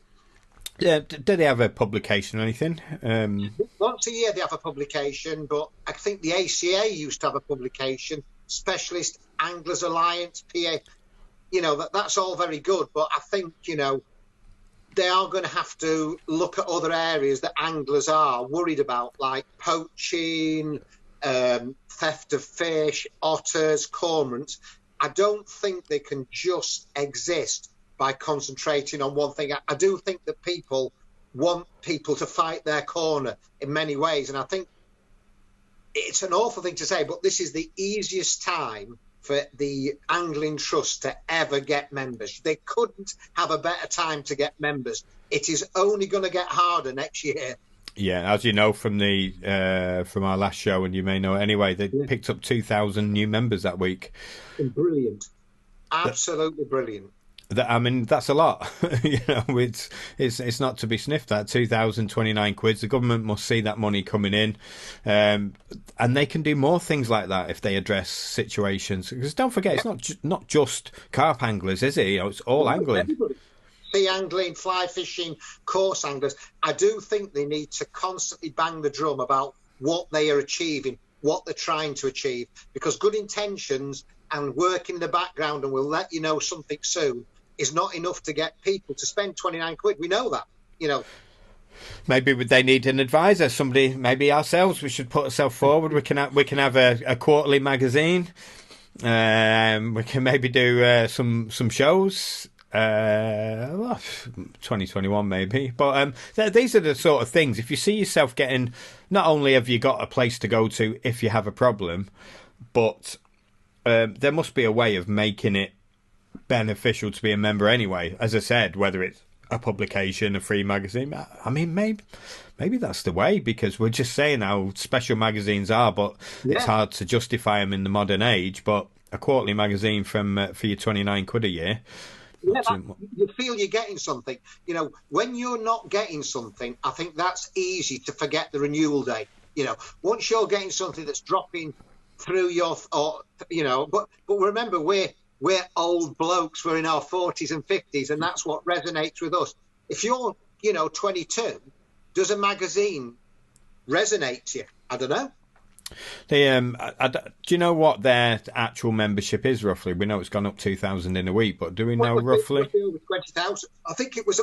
Yeah, do they have a publication or anything? Once a year they have a publication, but I think the ACA used to have a publication, Specialist Anglers Alliance, PA. That's all very good, but I think, they are going to have to look at other areas that anglers are worried about, like poaching, theft of fish, otters, cormorants. I don't think they can just exist by concentrating on one thing. I do think that people want people to fight their corner in many ways, and I think it's an awful thing to say, but this is the easiest time for the Angling Trust to ever get members. They couldn't have a better time to get members. It is only going to get harder next year. Yeah, as you know from from our last show, and you may know anyway, they picked up 2,000 new members that week. Brilliant. Absolutely brilliant. I mean, that's a lot. It's not to be sniffed at. 2,029 quid. The government must see that money coming in, and they can do more things like that if they address situations. Because don't forget, it's not just carp anglers, is it? It's all angling. Everybody. Sea angling, fly fishing, course anglers. I do think they need to constantly bang the drum about what they are achieving, what they're trying to achieve, because good intentions and work in the background and we'll let you know something soon is not enough to get people to spend 29 quid. We know that, Maybe they need an advisor, somebody, maybe ourselves. We should put ourselves forward. We can have a quarterly magazine. We can maybe do some shows. well, 2021 maybe, but these are the sort of things. If you see yourself getting, not only have you got a place to go to if you have a problem, but there must be a way of making it beneficial to be a member anyway. As I said, whether it's a publication, a free magazine, I mean, maybe that's the way, because we're just saying how special magazines are, but it's hard to justify them in the modern age. But a quarterly magazine for your 29 quid a year. Yeah, you feel you're getting something. You know, when you're not getting something, I think that's easy to forget the renewal day. You know, once you're getting something that's dropping through your, but remember, we're old blokes. We're in our 40s and 50s, and that's what resonates with us. If you're, 22, does a magazine resonate to you? I don't know. Do you know what their actual membership is roughly? We know it's gone up 2,000 in a week, but do we know roughly? 20,000. I think it was.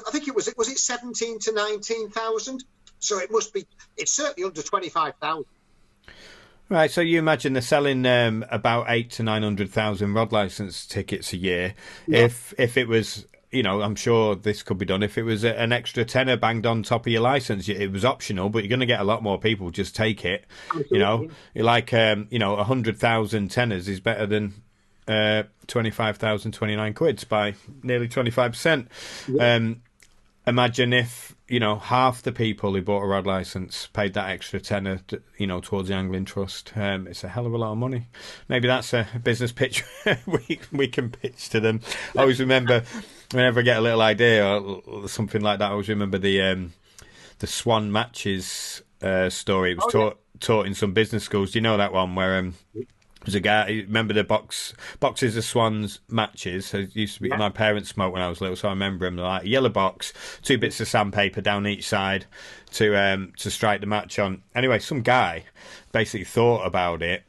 Was it 17 to 19,000? So it must be. It's certainly under 25,000. Right. So you imagine they're selling about 800,000 to 900,000 rod license tickets a year. Yeah. If it was. I'm sure this could be done. If it was an extra tenner banged on top of your license, it was optional, but you're going to get a lot more people just take it. Absolutely. Like 100,000 tenors is better than 25,000 29 quids by nearly 25%. Yeah. Imagine if half the people who bought a rod license paid that extra tenner, towards the angling trust. It's a hell of a lot of money. Maybe that's a business pitch we can pitch to them. I always remember, whenever I get a little idea or something like that, I always remember the Swan Matches story. It was taught in some business schools. Do you know that one where there's a guy, remember the boxes of Swans matches? It used to be, my parents smoked when I was little, so I remember them. They're like a yellow box, 2 bits of sandpaper down each side to strike the match on. Anyway, some guy basically thought about it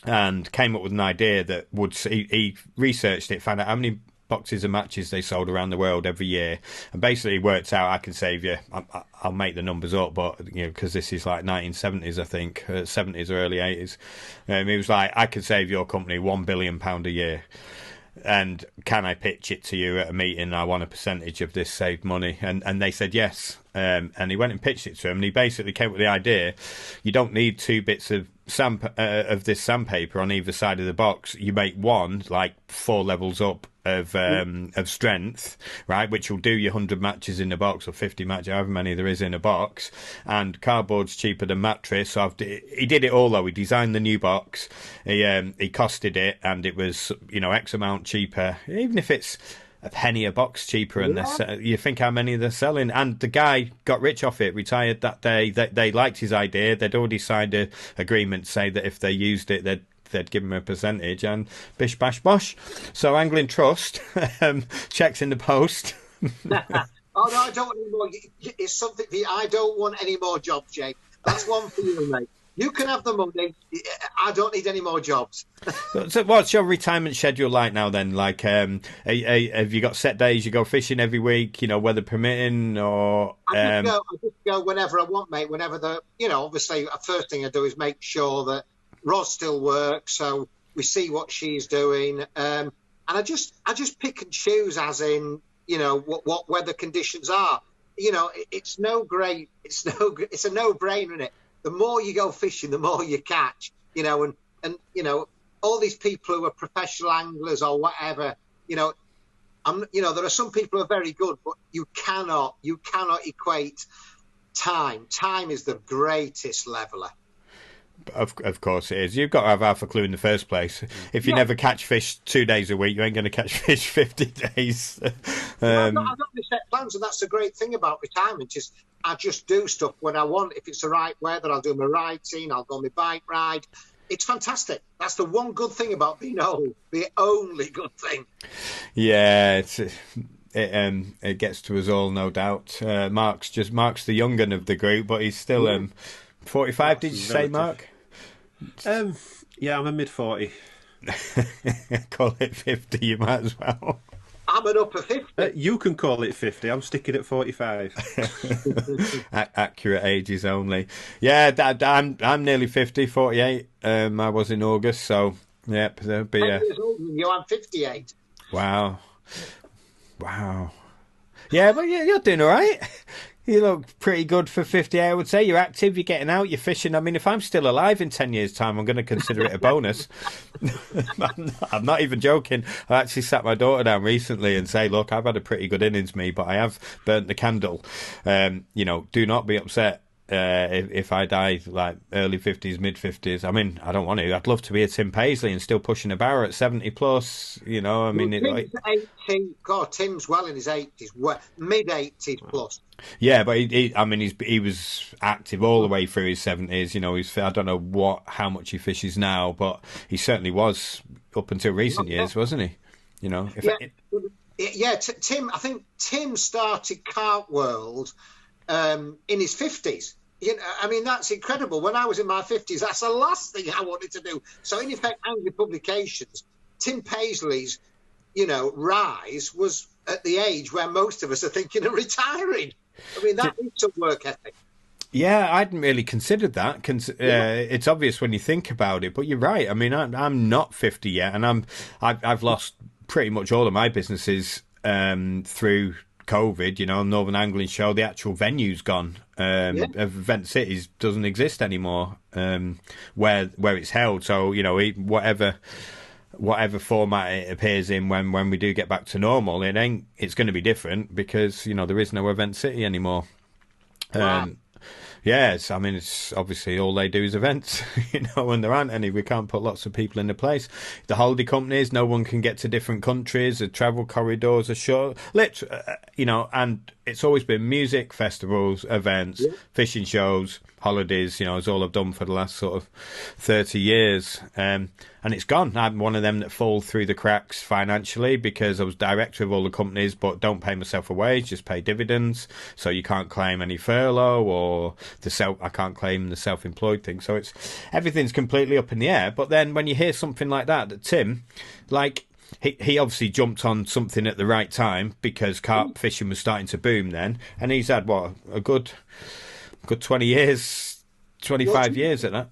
and came up with an idea that he researched it, found out how many boxes of matches they sold around the world every year, and basically worked out, I can save you, I'll make the numbers up, but because this is like 1970s, I think, 70s or early 80s, he was like, I can save your company £1 billion a year, and can I pitch it to you at a meeting? I want a percentage of this saved money. And they said yes. And he went and pitched it to him, and he basically came up with the idea, you don't need 2 bits of this sandpaper on either side of the box. You make one, like 4 levels up of strength, right, which will do your 100 matches in a box, or 50 matches, however many there is in a box, and cardboard's cheaper than mattress. So he did it all, though. He designed the new box, he costed it, and it was X amount cheaper, even if it's a penny a box cheaper, and you think how many they're selling. And the guy got rich off it, retired that day. They liked his idea. They'd already signed an agreement to say that if they used it, they'd give him a percentage, and bish bash bosh. So Angling Trust, checks in the post. Oh no, I don't want any more. It's something I don't want any more jobs, Jake. That's one for you, mate. You can have the money. I don't need any more jobs. So what's your retirement schedule like now then? Like, have you got set days you go fishing every week, weather permitting, or... I just go whenever I want, mate, whenever obviously the first thing I do is make sure that Ros still works, so we see what she's doing. And I just pick and choose, as in, what weather conditions are. It's a no-brainer, isn't it? The more you go fishing, the more you catch, and all these people who are professional anglers or whatever, there are some people who are very good, but you cannot equate time. Time is the greatest leveler. Of course it is. You've got to have half a clue in the first place. If you never catch fish 2 days a week, you ain't going to catch fish 50 days. I've got set plans, and that's the great thing about retirement, is I just do stuff when I want. If it's the right weather, I'll do my ride scene, I'll go on my bike ride. It's fantastic. That's the one good thing about being old. The only good thing. Yeah, it gets to us all, no doubt. Mark's the young gun of the group, but he's still 45. Did you say, Mark? Yeah, I'm a mid-40. Call it 50. You might as well. I'm an upper 50. You can call it 50. I'm sticking at 45. Accurate ages only. Yeah, I'm nearly 50, 48. I was in August, so yeah, there'll be. 10 years older than you. I'm 58. Wow. Wow. Yeah, but you're doing all right. You look pretty good for 50, I would say. You're active, you're getting out, you're fishing. I mean, if I'm still alive in 10 years' time, I'm going to consider it a bonus. I'm not even joking. I actually sat my daughter down recently and say, look, I've had a pretty good innings, me, but I have burnt the candle. Do not be upset. If I die like early 50s, mid 50s, I mean, I don't want to. I'd love to be a Tim Paisley and still pushing a barrow at 70 plus. I mean, Tim's 80. God, Tim's well in his 80s, mid 80s plus. Yeah, but he was active all the way through his 70s. I don't know how much he fishes now, but he certainly was up until recent years, wasn't he? Tim. I think Tim started Carp World in his 50s. That's incredible. When I was in my 50s, that's the last thing I wanted to do. So, in effect, Angry Publications, Tim Paisley's, rise was at the age where most of us are thinking of retiring. I mean, that is some work ethic. Yeah, I hadn't really considered that. It's obvious when you think about it, but you're right. I mean, I'm not 50 yet, and I've lost pretty much all of my businesses through COVID. Northern Angling Show, the actual venue's gone. Event Cities doesn't exist anymore where it's held. So whatever format it appears in when we do get back to normal, it's going to be different because there is no Event City anymore. Wow. Yes, I mean, it's obviously all they do is events, and there aren't any. We can't put lots of people in the place. The holiday companies, no one can get to different countries. The travel corridors are short. And it's always been music, festivals, events, fishing shows, holidays, is all I've done for the last sort of 30 years. And it's gone. I'm one of them that fall through the cracks financially because I was director of all the companies, but don't pay myself a wage, just pay dividends. So you can't claim any furlough or I can't claim the self-employed thing. So everything's completely up in the air. But then when you hear something like that Tim, he obviously jumped on something at the right time because carp fishing was starting to boom then. And he's had, a good 20 years, 25 years at that.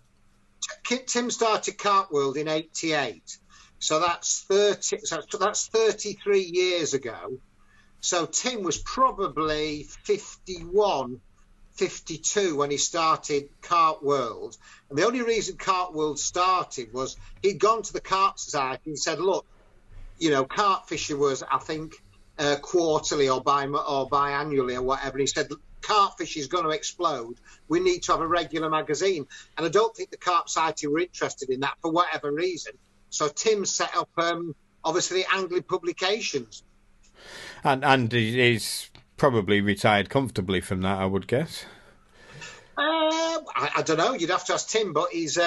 Tim started Carp World in '88, so that's 33 years ago. So Tim was probably 51, 52 when he started Carp World, and the only reason Carp World started was he'd gone to the Carp Society and said, "Look, carp fishing was, I think, quarterly or biannually or whatever." And he said, carp fish is going to explode. We need to have a regular magazine. And I don't think the Carp Society were interested in that for whatever reason. So Tim set up, obviously, Angling Publications. And he's probably retired comfortably from that, I would guess. I don't know. You'd have to ask Tim. But he's,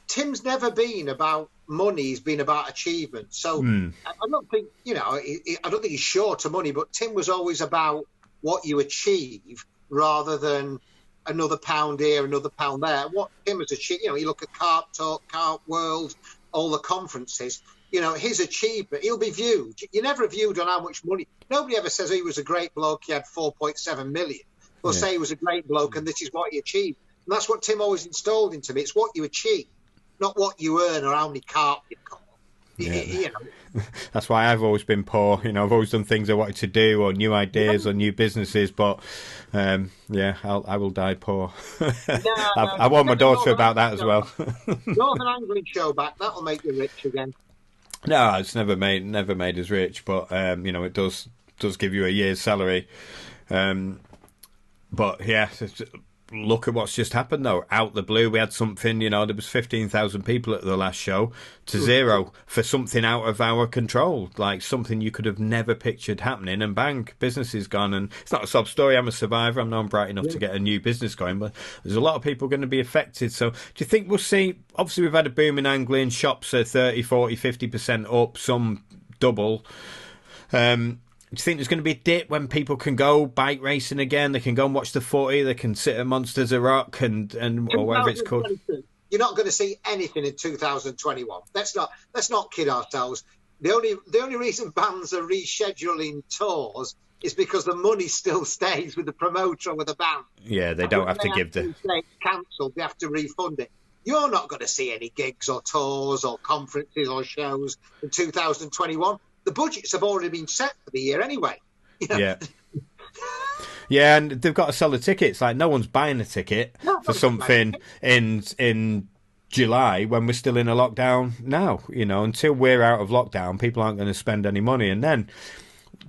Tim's never been about money. He's been about achievement. So I don't think, I don't think he's short of money. But Tim was always about what you achieve rather than another pound here, another pound there. What Tim has achieved, you look at Carp Talk, Carp World, all the conferences, his achievement, he'll be viewed. You're never viewed on how much money. Nobody ever says he was a great bloke, he had 4.7 million. They'll say he was a great bloke and this is what he achieved. And that's what Tim always installed into me. It's what you achieve, not what you earn or how many carp you've got. Yeah. That's why I've always been poor. I've always done things I wanted to do or new ideas or new businesses, but I will die poor. I want my daughter about that as well. Northern Angling Show back, that'll make you rich again. No, it's never made us rich, but it does give you a year's salary. But yeah, look at what's just happened though. Out the blue, we had something, there was 15,000 people at the last show to zero for something out of our control, like something you could have never pictured happening, and bang, business is gone. And it's not a sob story. I'm a survivor. I know I'm bright enough to get a new business going, but there's a lot of people going to be affected. So do you think we'll see, obviously we've had a boom in angling, shops are 30, 40, 50% up, some double. Do you think there's going to be a dip when people can go bike racing again? They can go and watch the 40. They can sit at Monsters of Rock and or whatever it's called. You're not going to see anything in 2021. Let's not kid ourselves. The only reason bands are rescheduling tours is because the money still stays with the promoter or with the band. Yeah, they don't have to give the. It's cancelled. They have to refund it. You're not going to see any gigs or tours or conferences or shows in 2021. the budgets have already been set for the year anyway. You know? Yeah. Yeah, and they've got to sell the tickets. Like, no one's buying a ticket for something in July when we're still in a lockdown now. You know, until we're out of lockdown, people aren't going to spend any money. And then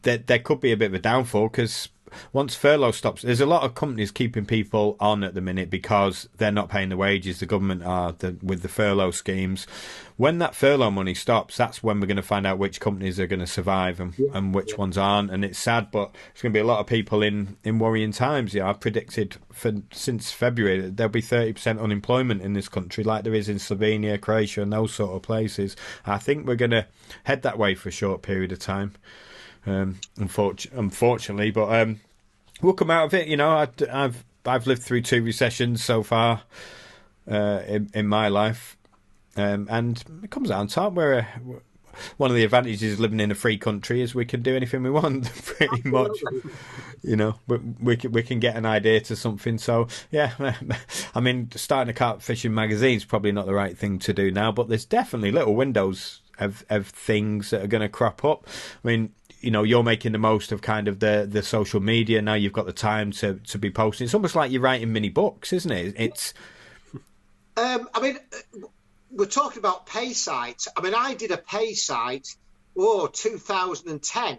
there could be a bit of a downfall because once furlough stops, there's a lot of companies keeping people on at the minute because they're not paying the wages. The government are with the furlough schemes. When that furlough money stops, that's when we're going to find out which companies are going to survive and which ones aren't. And it's sad, but there's going to be a lot of people in worrying times. Yeah, I've predicted since February that there'll be 30% unemployment in this country, like there is in Slovenia, Croatia, and those sort of places. I think we're going to head that way for a short period of time. Unfortunately, but we'll come out of it. You know, I've lived through 2 recessions so far in my life, and it comes out on top. One of the advantages of living in a free country is we can do anything we want, pretty much. You know, but we can get an idea to something. So yeah, I mean, starting a carp fishing magazine is probably not the right thing to do now, but there's definitely little windows of things that are going to crop up. I mean, you know, you're making the most of kind of the social media now. You've got the time to be posting. It's almost like you're writing mini books, isn't it? It's. I mean, we're talking about pay sites. I mean, I did a pay site, 2010,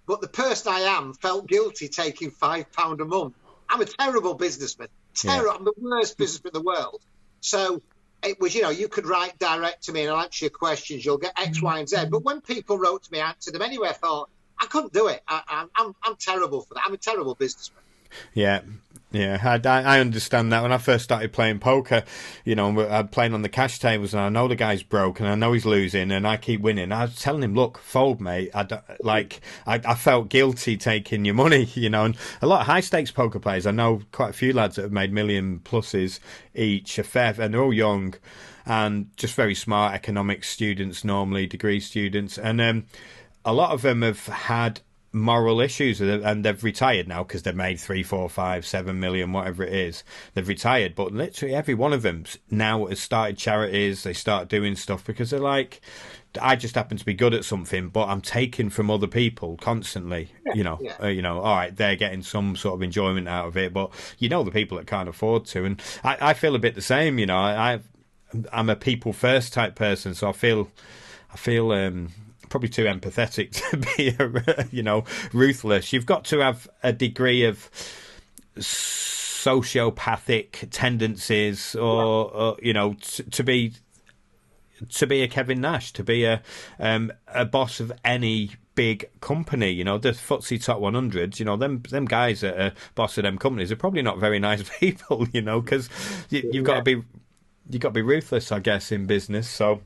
but the person I am felt guilty taking £5 a month. I'm a terrible businessman. I'm the worst businessman in the world. So it was, you know, you could write direct to me and I'll answer your questions. You'll get X, Y, and Z. But when people wrote to me, I answered them anyway. I thought, I couldn't do it. I'm terrible for that. I'm a terrible businessman. Yeah. I understand that. When I first started playing poker, you know, I'm playing on the cash tables, and I know the guy's broke, and I know he's losing, and I keep winning. I was telling him, "Look, fold, mate." I felt guilty taking your money, you know. And a lot of high stakes poker players, I know quite a few lads that have made million pluses each, and they're all young, and just very smart economics students, normally degree students, and a lot of them have had moral issues, and they've retired now because they've made 3, 4, 5, 7 million, whatever it is. They've retired, but literally every one of them now has started charities. They start doing stuff because they're like, I just happen to be good at something, but I'm taking from other people constantly. You know, all right, they're getting some sort of enjoyment out of it, but you know, the people that can't afford to. And I feel a bit the same. You know, I'm a people first type person, so I feel probably too empathetic to be, you know, ruthless. You've got to have a degree of sociopathic tendencies, or you know, to be a Kevin Nash, to be a boss of any big company. You know, the FTSE top 100s. You know, them guys that are boss of them companies are probably not very nice people. You know, because you've got to be ruthless, I guess, in business. So.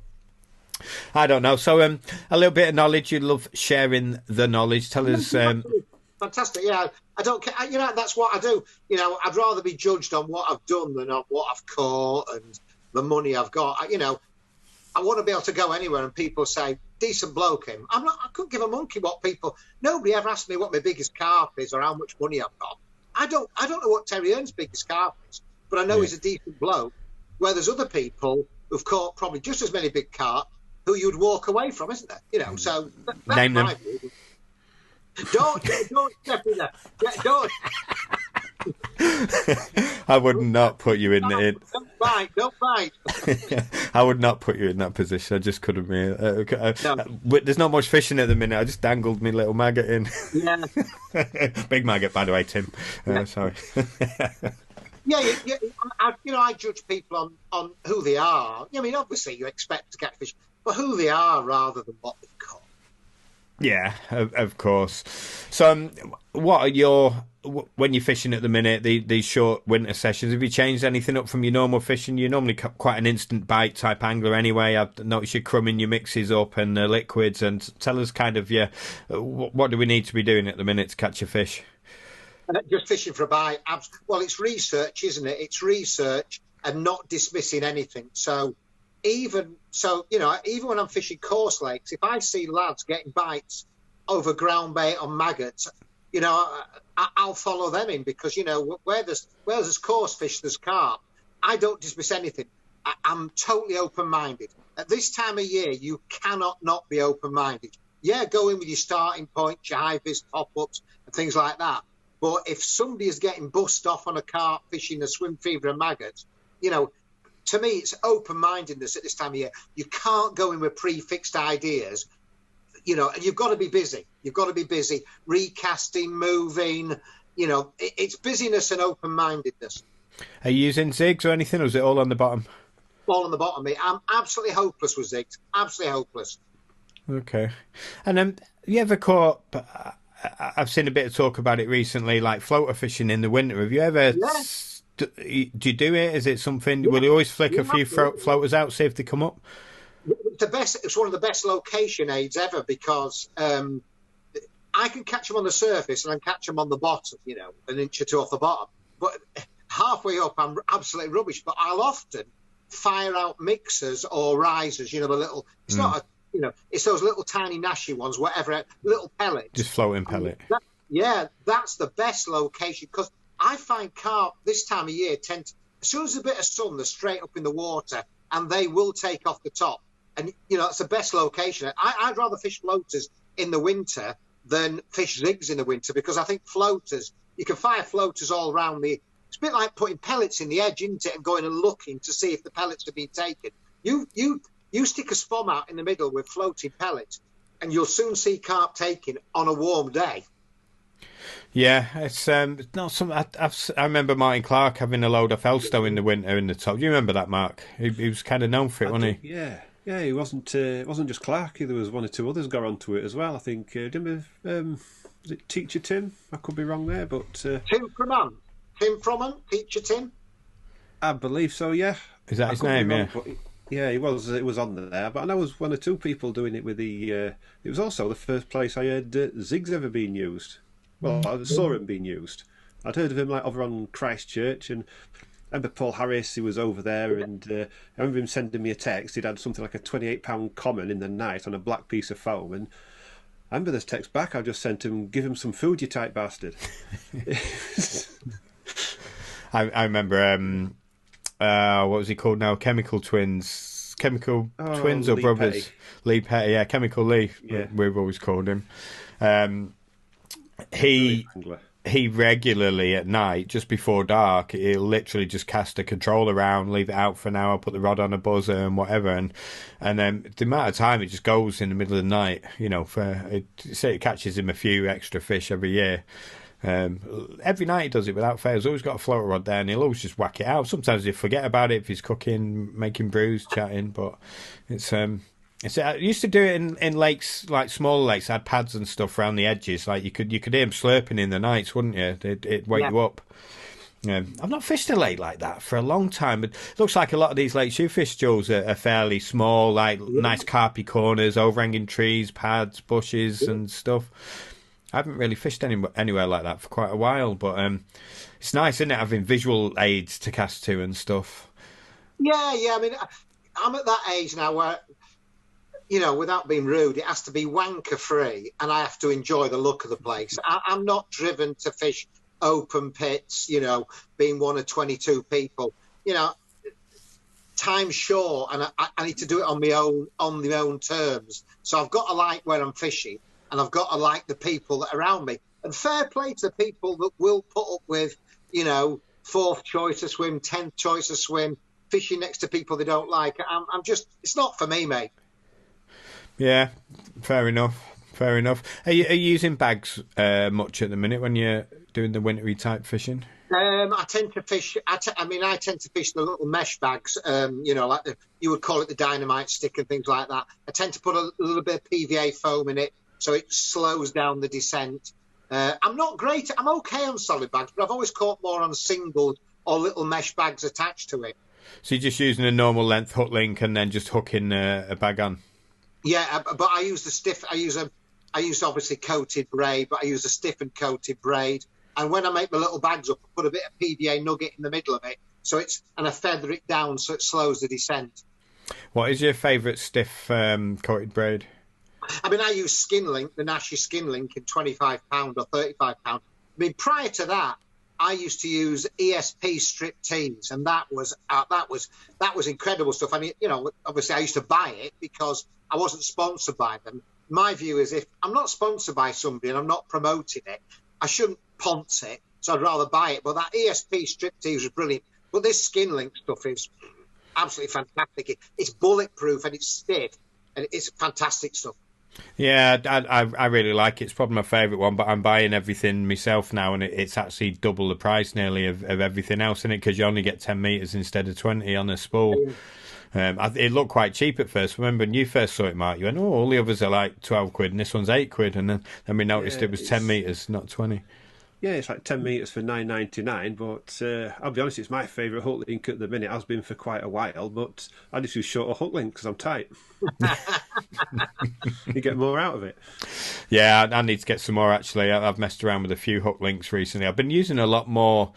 I don't know. So a little bit of knowledge. You love sharing the knowledge. Tell us. Fantastic. Yeah, I don't care. You know, that's what I do. You know, I'd rather be judged on what I've done than on what I've caught and the money I've got. You know, I want to be able to go anywhere and people say, decent bloke him. I couldn't give a monkey what people. Nobody ever asked me what my biggest carp is or how much money I've got. I don't know what Terry Earn's biggest carp is, but I know he's a decent bloke. Where there's other people who've caught probably just as many big carp who you'd walk away from, isn't there? You know, so that's name them. View. Don't step in there. Don't. I would not put you in it. Don't bite. I would not put you in that position. I just couldn't. There's not much fishing at the minute. I just dangled my little maggot in. Yeah. Big maggot, by the way, Tim. Sorry. I judge people on who they are. I mean, obviously you expect to catch fish, but who they are rather than what they've caught. Yeah, of course. So, what are when you're fishing at the minute, these short winter sessions, have you changed anything up from your normal fishing? You're normally quite an instant bite type angler anyway. I've noticed you're crumbing your mixes up and the liquids. And tell us kind of, what do we need to be doing at the minute to catch a fish? Just fishing for a bite. Well, it's research, isn't it? It's research and not dismissing anything. So even when I'm fishing coarse lakes, if I see lads getting bites over ground bait on maggots, you know, I'll follow them in because, you know, where there's coarse fish, there's carp. I don't dismiss anything. I'm totally open-minded. At this time of year, you cannot not be open-minded. Yeah, go in with your starting points, your high-vis pop-ups and things like that. But if somebody is getting bussed off on a carp fishing a swim fever and maggots, you know, to me, it's open-mindedness at this time of year. You can't go in with prefixed ideas, you know, and you've got to be busy. You've got to be busy, recasting, moving, you know, it's busyness and open-mindedness. Are you using zigs or anything, or is it all on the bottom? All on the bottom, mate. I'm absolutely hopeless with zigs. Absolutely hopeless. Okay. And you ever caught... I've seen a bit of talk about it recently, like floater fishing in the winter. Have you ever... Yeah. Do you do it? Is it something... Yeah. Will you always flick a few floaters out, see if they come up? It's one of the best location aids ever, because I can catch them on the surface and I can catch them on the bottom, you know, an inch or two off the bottom. But halfway up, I'm absolutely rubbish. But I'll often fire out mixers or risers, you know, the little... It's not a... You know, it's those little tiny nashy ones, whatever, little pellets. Just floating pellet. That's the best location, because I find carp this time of year as soon as there's a bit of sun, they're straight up in the water and they will take off the top. And, you know, it's the best location. I'd rather fish floaters in the winter than fish zigs in the winter, because I think floaters, you can fire floaters all around it's a bit like putting pellets in the edge, isn't it, and going and looking to see if the pellets are being taken. You stick a spom out in the middle with floating pellets, and you'll soon see carp taken on a warm day. Yeah, it's not something. I remember Martin Clark having a load of Elstow in the winter in the top. Do you remember that, Mark? He was kind of known for it, wasn't he? Yeah. He wasn't. It wasn't just Clark. There was one or two others got onto it as well. I think. Do you remember? Was it Teacher Tim? I could be wrong there, but Tim Froman, Teacher Tim. I believe so. Yeah. Is that his name? Yeah. Yeah, it was on there, but I know there was one or two people doing it with the... it was also the first place I heard zigs ever being used. Well, I saw him being used. I'd heard of him like over on Christchurch, and I remember Paul Harris, he was over there, and I remember him sending me a text. He'd had something like a £28 common in the night on a black piece of foam, and I remember this text back I just sent him, give him some food, you tight bastard. I remember... what was he called now? Chemical Twins or Lee Brothers? Petty. Lee Petty, yeah, Chemical Lee. Yeah. We've always called him. He regularly at night, just before dark, he'll literally just cast a control around, leave it out for an hour, put the rod on a buzzer and whatever, and the amount of time it just goes in the middle of the night, you know, it catches him a few extra fish every year. Every night he does it without fail. He's always got a floater rod there, and he'll always just whack it out. Sometimes he'll forget about it if he's cooking, making brews, chatting. But I used to do it in lakes, like smaller lakes. I had pads and stuff around the edges. Like you could hear him slurping in the nights, wouldn't you? It'd wake you up. I've not fished a lake like that for a long time, but it looks like a lot of these lakes you fish, Jules, are fairly small, like nice carpy corners, overhanging trees, pads, bushes, and stuff. I haven't really fished anywhere like that for quite a while, but it's nice, isn't it, having visual aids to cast to and stuff? Yeah. I mean, I'm at that age now where, you know, without being rude, it has to be wanker free, and I have to enjoy the look of the place. I'm not driven to fish open pits, you know, being one of 22 people. You know, time's short, and I need to do it on my own terms. So I've got to like where I'm fishing, and I've got to like the people that are around me. And fair play to the people that will put up with, you know, 4th choice of swim, 10th choice of swim, fishing next to people they don't like. I'm just, it's not for me, mate. Yeah, fair enough. Are you using bags much at the minute when you're doing the wintry type fishing? I tend to fish. I tend to fish the little mesh bags. You know, like you would call it the dynamite stick and things like that. I tend to put a little bit of PVA foam in it, so it slows down the descent. I'm not great. I'm okay on solid bags, but I've always caught more on singles or little mesh bags attached to it. So you're just using a normal length hook link and then just hooking a bag on? Yeah, but I use the stiff. I use obviously coated braid, but I use a stiffened coated braid. And when I make my little bags up, I put a bit of PVA nugget in the middle of it, and I feather it down so it slows the descent. What is your favourite stiff coated braid? I mean, I use Skin Link, the Nashi Skin Link in £25 or £35. I mean, prior to that, I used to use ESP strip tees, and that was incredible stuff. I mean, you know, obviously I used to buy it because I wasn't sponsored by them. My view is, if I'm not sponsored by somebody and I'm not promoting it, I shouldn't ponce it. So I'd rather buy it. But that ESP strip tees was brilliant. But this skin link stuff is absolutely fantastic. It's bulletproof and it's stiff, and it's fantastic stuff. Yeah, I really like it. It's probably my favourite one, but I'm buying everything myself now, and it's actually double the price nearly of everything else in it, because you only get 10 metres instead of 20 on a spool. It looked quite cheap at first. Remember when you first saw it, Mark, you went, oh, all the others are like 12 quid and this one's 8 quid, and then we noticed it was 10 metres, not 20. Yeah, it's like 10 metres for $9.99, but I'll be honest, it's my favourite hook link at the minute. It has been for quite a while, but I just use shorter hook link because I'm tight. You get more out of it. Yeah, I need to get some more, actually. I've messed around with a few hook links recently. I've been using a lot more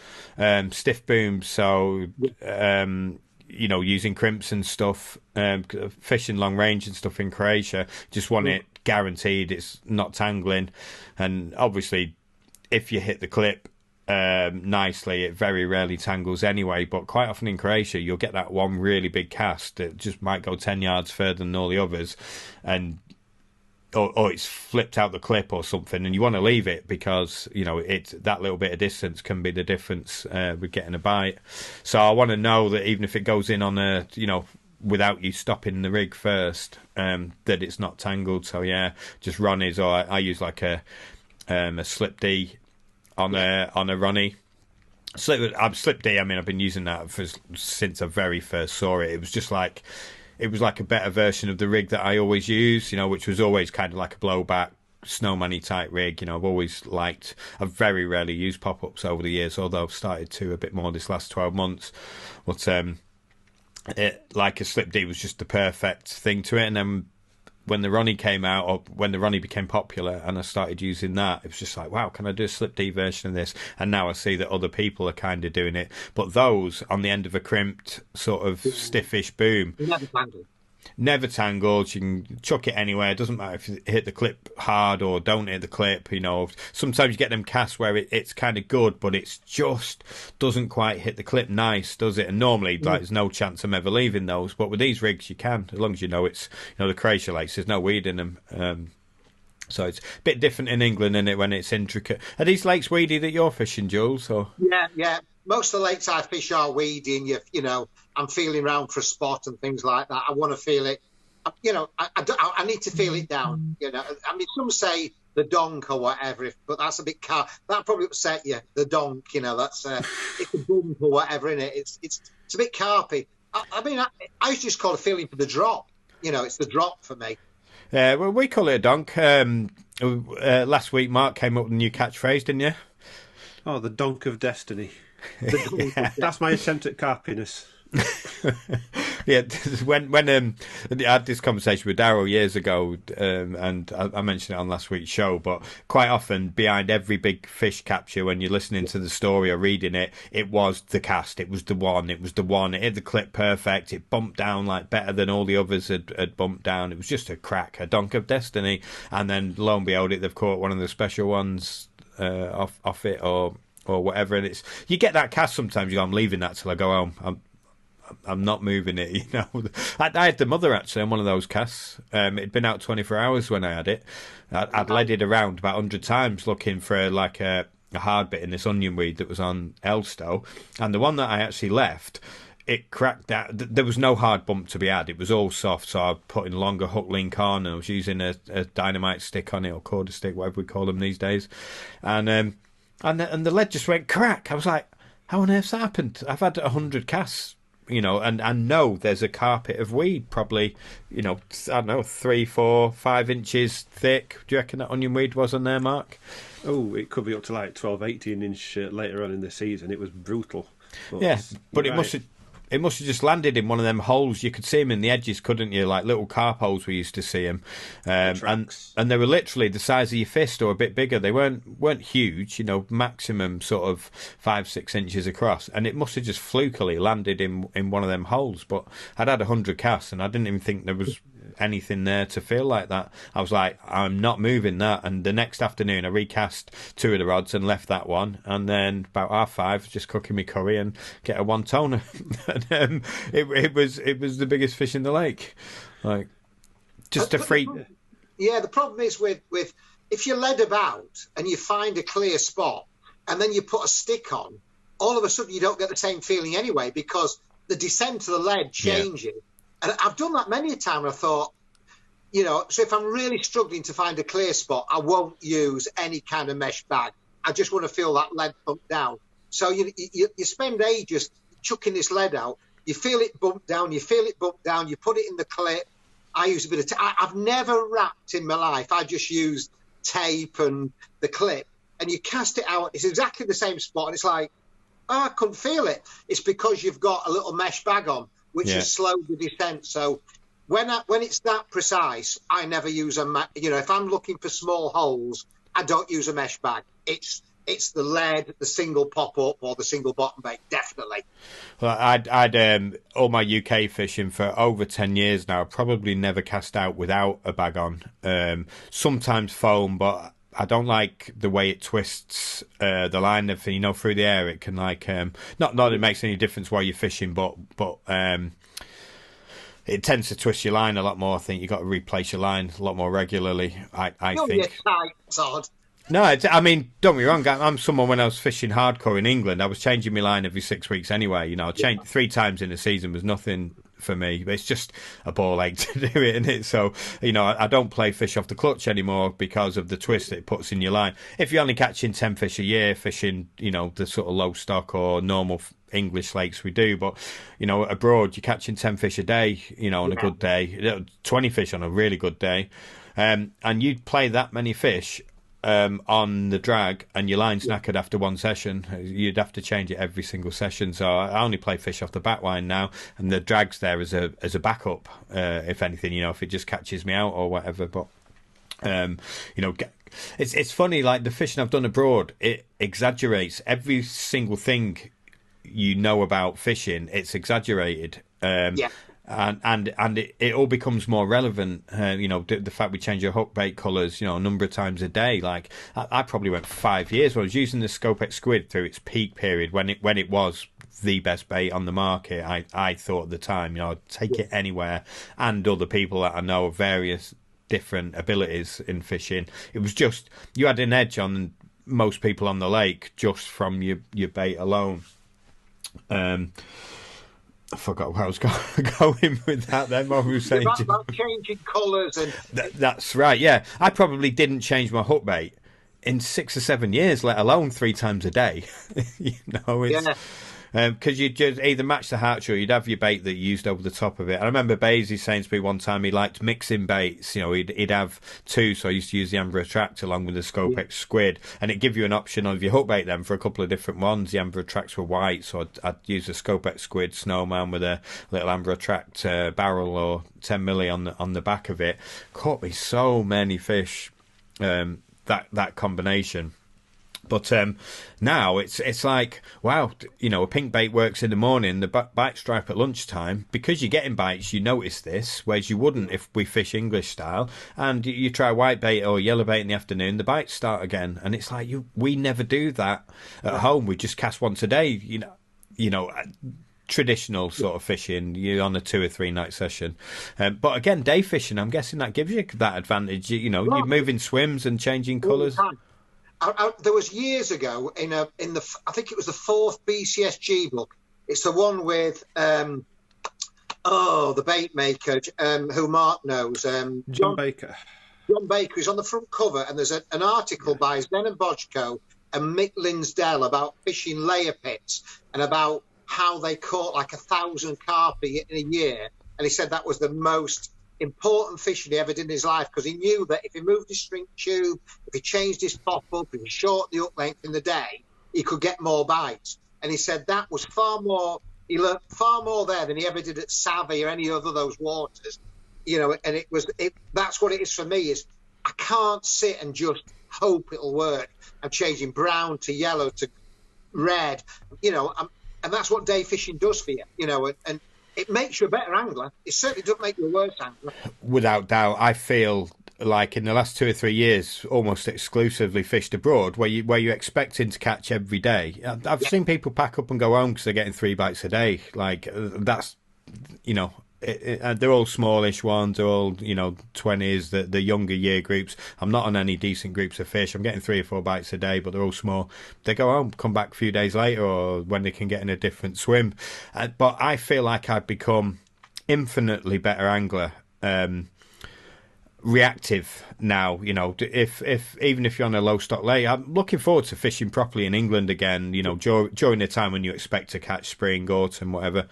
stiff booms, so... you know, using crimps and stuff, fishing long range and stuff in Croatia. Just want it guaranteed it's not tangling. And obviously, if you hit the clip nicely, it very rarely tangles anyway. But quite often in Croatia, you'll get that one really big cast that just might go 10 yards further than all the others. And or it's flipped out the clip or something, and you want to leave it because, you know, it's that little bit of distance can be the difference with getting a bite. So I want to know that even if it goes in on a, you know, without you stopping the rig first, that it's not tangled. So yeah, just Ronnie's, or I use like a slip D on a Ronnie. Slip D. I mean, I've been using that since I very first saw it. It was just like. It was like a better version of the rig that I always use, you know, which was always kind of like a blowback, snowman-y type rig. You know, I've very rarely used pop-ups over the years, although I've started to a bit more this last 12 months. But like a Slip D was just the perfect thing to it. And then when the Ronnie came out, or when the Ronnie became popular and I started using that, it was just like, wow, can I do a Slip D version of this? And now I see that other people are kind of doing it. But those on the end of a crimped sort of stiffish boom. Never tangled. You can chuck it anywhere. It doesn't matter if you hit the clip hard or don't hit the clip. You know, sometimes you get them casts where it's kind of good, but it's just doesn't quite hit the clip nice, does it? And normally, like, there's no chance I'm ever leaving those. But with these rigs, you can, as long as you know it's, you know, the Croatia lakes. There's no weed in them. So it's a bit different in England, isn't it, when it's intricate. Are these lakes weedy that you're fishing, Jules? Or? Yeah. Most of the lakes I fish are weedy, and you know, I'm feeling around for a spot and things like that. I want to feel it. You know, I need to feel it down. You know, I mean, some say the donk or whatever, but that's a bit that probably upset you. The donk, you know, that's it's a bump or whatever in it. It's a bit carpy. I mean, I used to just call it feeling for the drop. You know, it's the drop for me. Well, we call it a donk. Last week, Mark came up with a new catchphrase, didn't you? Oh, the donk of destiny. That's my attempt at carpiness. Yeah, when I had this conversation with Darryl years ago, and I mentioned it on last week's show, but quite often behind every big fish capture, when you're listening to the story or reading it, it was the cast, it was the one, it hit the clip perfect, it bumped down like better than all the others had bumped down. It was just a crack, a donk of destiny. And then lo and behold, they've caught one of the special ones off it or whatever, and you get that cast sometimes. You go, I'm leaving that till I go home. I'm not moving it, you know. I had the mother actually on one of those casts. It'd been out 24 hours when I had it. I'd led it around about 100 times looking for like a hard bit in this onion weed that was on Elstow, and the one that I actually left, it cracked out. There was no hard bump to be had. It was all soft, so I put in a longer hook link on, and I was using a dynamite stick on it, or quarter stick, whatever we call them these days, and the lead just went crack. I was like, how on earth's that happened? I've had 100 casts, you know, and I know there's a carpet of weed, probably, you know, I don't know, 3, 4, 5 inches thick. Do you reckon that onion weed was on there, Mark? Oh, it could be up to like 12, 18 inch later on in the season. It was brutal. But it must have just landed in one of them holes. You could see them in the edges, couldn't you? Like little carp holes we used to see them. And they were literally the size of your fist or a bit bigger. They weren't huge, you know, maximum sort of 5, 6 inches across. And it must have just flukily landed in one of them holes. But I'd had 100 casts and I didn't even think there was anything there to feel like that. I was like, I'm not moving that. And the next afternoon, I recast 2 of the rods and left that one. And then about 5:30, just cooking me curry and get a 1-toner. And it was the biggest fish in the lake. Like, just a freak. Yeah, the problem is with if you're led about and you find a clear spot and then you put a stick on, all of a sudden you don't get the same feeling anyway, because the descent of the lead changes. And I've done that many a time, and I thought, so if I'm really struggling to find a clear spot, I won't use any kind of mesh bag. I just want to feel that lead bump down. So you spend ages chucking this lead out. You feel it bump down, you put it in the clip. I use a bit of I've never wrapped in my life. I just used tape and the clip, and you cast it out. It's exactly the same spot, and it's like, I couldn't feel it. It's because you've got a little mesh bag on, which has slowed the descent. So when it's that precise, I never use if I'm looking for small holes, I don't use a mesh bag. It's the lead, the single pop-up or the single bottom bait, definitely. Well, I'd all my UK fishing for over 10 years now, probably never cast out without a bag on. Sometimes foam, but I don't like the way it twists the line. Through the air, it can not that it makes any difference while you're fishing, but it tends to twist your line a lot more. I think you've got to replace your line a lot more regularly. I think. No, I mean, don't be wrong. I'm someone, when I was fishing hardcore in England, I was changing my line every 6 weeks anyway. Change 3 times in a season was nothing for me. It's just a ball ache to do it, isn't it? So, I don't play fish off the clutch anymore because of the twist it puts in your line. If you're only catching 10 fish a year, fishing, the sort of low stock or normal English lakes we do, but abroad you're catching 10 fish a day, on a good day, 20 fish on a really good day, and you'd play that many fish on the drag, and your line's knackered after one session. You'd have to change it every single session. So I only play fish off the back line now, and the drag's there as a backup, if anything, if it just catches me out or whatever. But it's funny, like the fishing I've done abroad, it exaggerates every single thing about fishing. It's exaggerated. And it all becomes more relevant. The fact we change your hook bait colours, a number of times a day. Like I probably went 5 years when I was using the Scopex squid through its peak period when it was the best bait on the market. I thought at the time, I'd take it anywhere. And other people that I know of various different abilities in fishing. It was just you had an edge on most people on the lake just from your bait alone. I forgot where I was going with that then. What we were saying, about changing colours and that's right. Yeah, I probably didn't change my hook bait in 6 or 7 years, let alone 3 times a day. Because you'd just either match the hatch or you'd have your bait that you used over the top of it. I remember Basie saying to me one time he liked mixing baits. He'd have 2, so I used to use the Amber Attract along with the Scopex squid, and it'd give you an option of your hook bait then for a couple of different ones. The Amber Attracts were white, so I'd use the Scopex squid snowman with a little Amber Attract barrel or 10 milli on the back of it. Caught me so many fish, that combination. But now it's like, wow, a pink bait works in the morning, the bite stripe at lunchtime. Because you're getting bites, you notice this, whereas you wouldn't if we fish English style. And you try white bait or yellow bait in the afternoon, the bites start again. And it's like, we never do that at home. We just cast once a day, traditional sort of fishing. You're on a 2 or 3 night session. But again, day fishing, I'm guessing that gives you that advantage. You're moving swims and changing colours. There was years ago in the I think it was the 4th BCSG book. It's the one with the bait maker who Mark knows, John Baker. John Baker is on the front cover, and there's an article by Zen and Bojko and Mick Linsdell about fishing layer pits and about how they caught like 1,000 carp in a year, and he said that was the most important fishing he ever did in his life, because he knew that if he moved his string tube, if he changed his pop-up, if he shortened the hook length in the day, he could get more bites. And he said that was he learned far more there than he ever did at Savvy or any other of those waters. And that's what it is for me, is I can't sit and just hope it'll work. I'm changing brown to yellow to red, and that's what day fishing does for you, and it makes you a better angler. It certainly doesn't make you a worse angler. Without doubt, I feel like in the last 2 or 3 years, almost exclusively fished abroad, where you're expecting to catch every day. I've seen people pack up and go home because they're getting 3 bites a day. Like that's, you know, they're all smallish ones. They're all, you know, 20s, the younger year groups. I'm not on any decent groups of fish. I'm getting 3 or 4 bites a day, but they're all small. They go home, come back a few days later, or when they can get in a different swim. But I feel like I've become infinitely better angler. Reactive now, you know, if even if you're on a low stock lake, I'm looking forward to fishing properly in England again, you know, during the time when you expect to catch spring, autumn, whatever,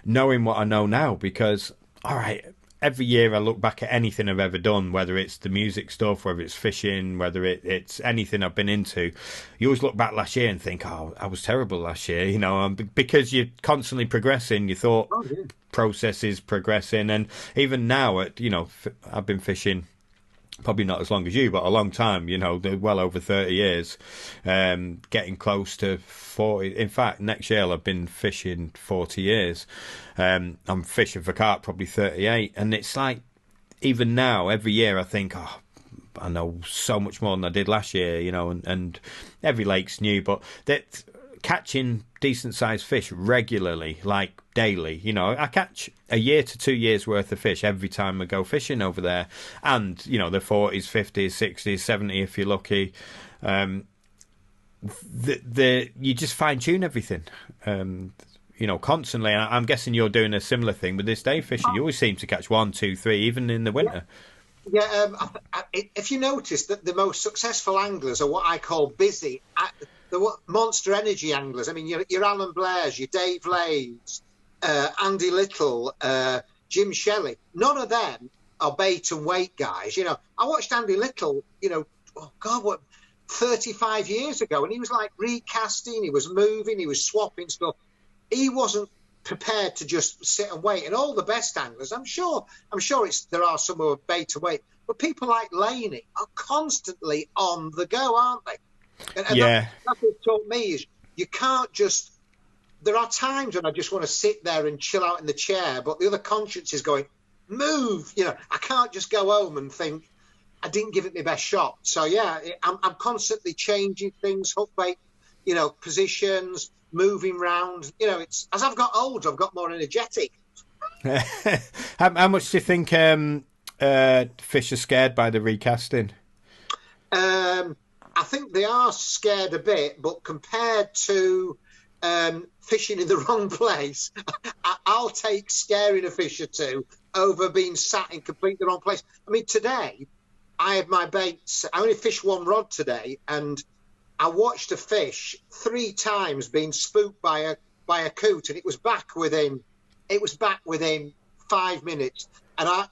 knowing what I know now, because all right, every year I look back at anything I've ever done, whether it's the music stuff, whether it's fishing, whether it's anything I've been into, you always look back last year and think, oh, I was terrible last year, you know, because you're constantly progressing. You thought process is progressing, and even now, you know, I've been fishing probably not as long as you, but a long time, you know, well over 30 years, getting close to 40. In fact, next year I've been fishing 40 years. I'm fishing for carp probably 38. And it's like, even now, every year I think, oh, I know so much more than I did last year, you know, and every lake's new, but that catching decent sized fish regularly, like daily, you know, I catch a year to 2 years worth of fish every time I go fishing over there, and you know, the 40s, 50s, 60s, 70 if you're lucky. You just fine tune everything, you know, constantly. And I'm guessing you're doing a similar thing with this day fishing. You always seem to catch 1, 2, 3 even in the winter. If you notice that the most successful anglers are what I call busy, the monster energy anglers. I mean, your Alan Blairs, your Dave Laves, Andy Little, Jim Shelley. None of them are bait and weight guys. You know, I watched Andy Little, you know, 35 years ago, and he was like recasting, he was moving, he was swapping stuff. He wasn't prepared to just sit and wait. And all the best anglers, I'm sure there are some who are bait and weight, but people like Laney are constantly on the go, aren't they? And that's what taught me is you can't just. There are times when I just want to sit there and chill out in the chair, but the other conscience is going, move. You know, I can't just go home and think I didn't give it my best shot. So yeah, I'm constantly changing things, hook bait, you know, positions, moving round. You know, it's as I've got older, I've got more energetic. How much do you think fish are scared by the recasting? I think they are scared a bit, but compared to fishing in the wrong place, I'll take scaring a fish or two over being sat in completely the wrong place. I mean, today I had my baits. I only fished one rod today, and I watched a fish 3 times being spooked by a coot, and it was back within 5 minutes. And I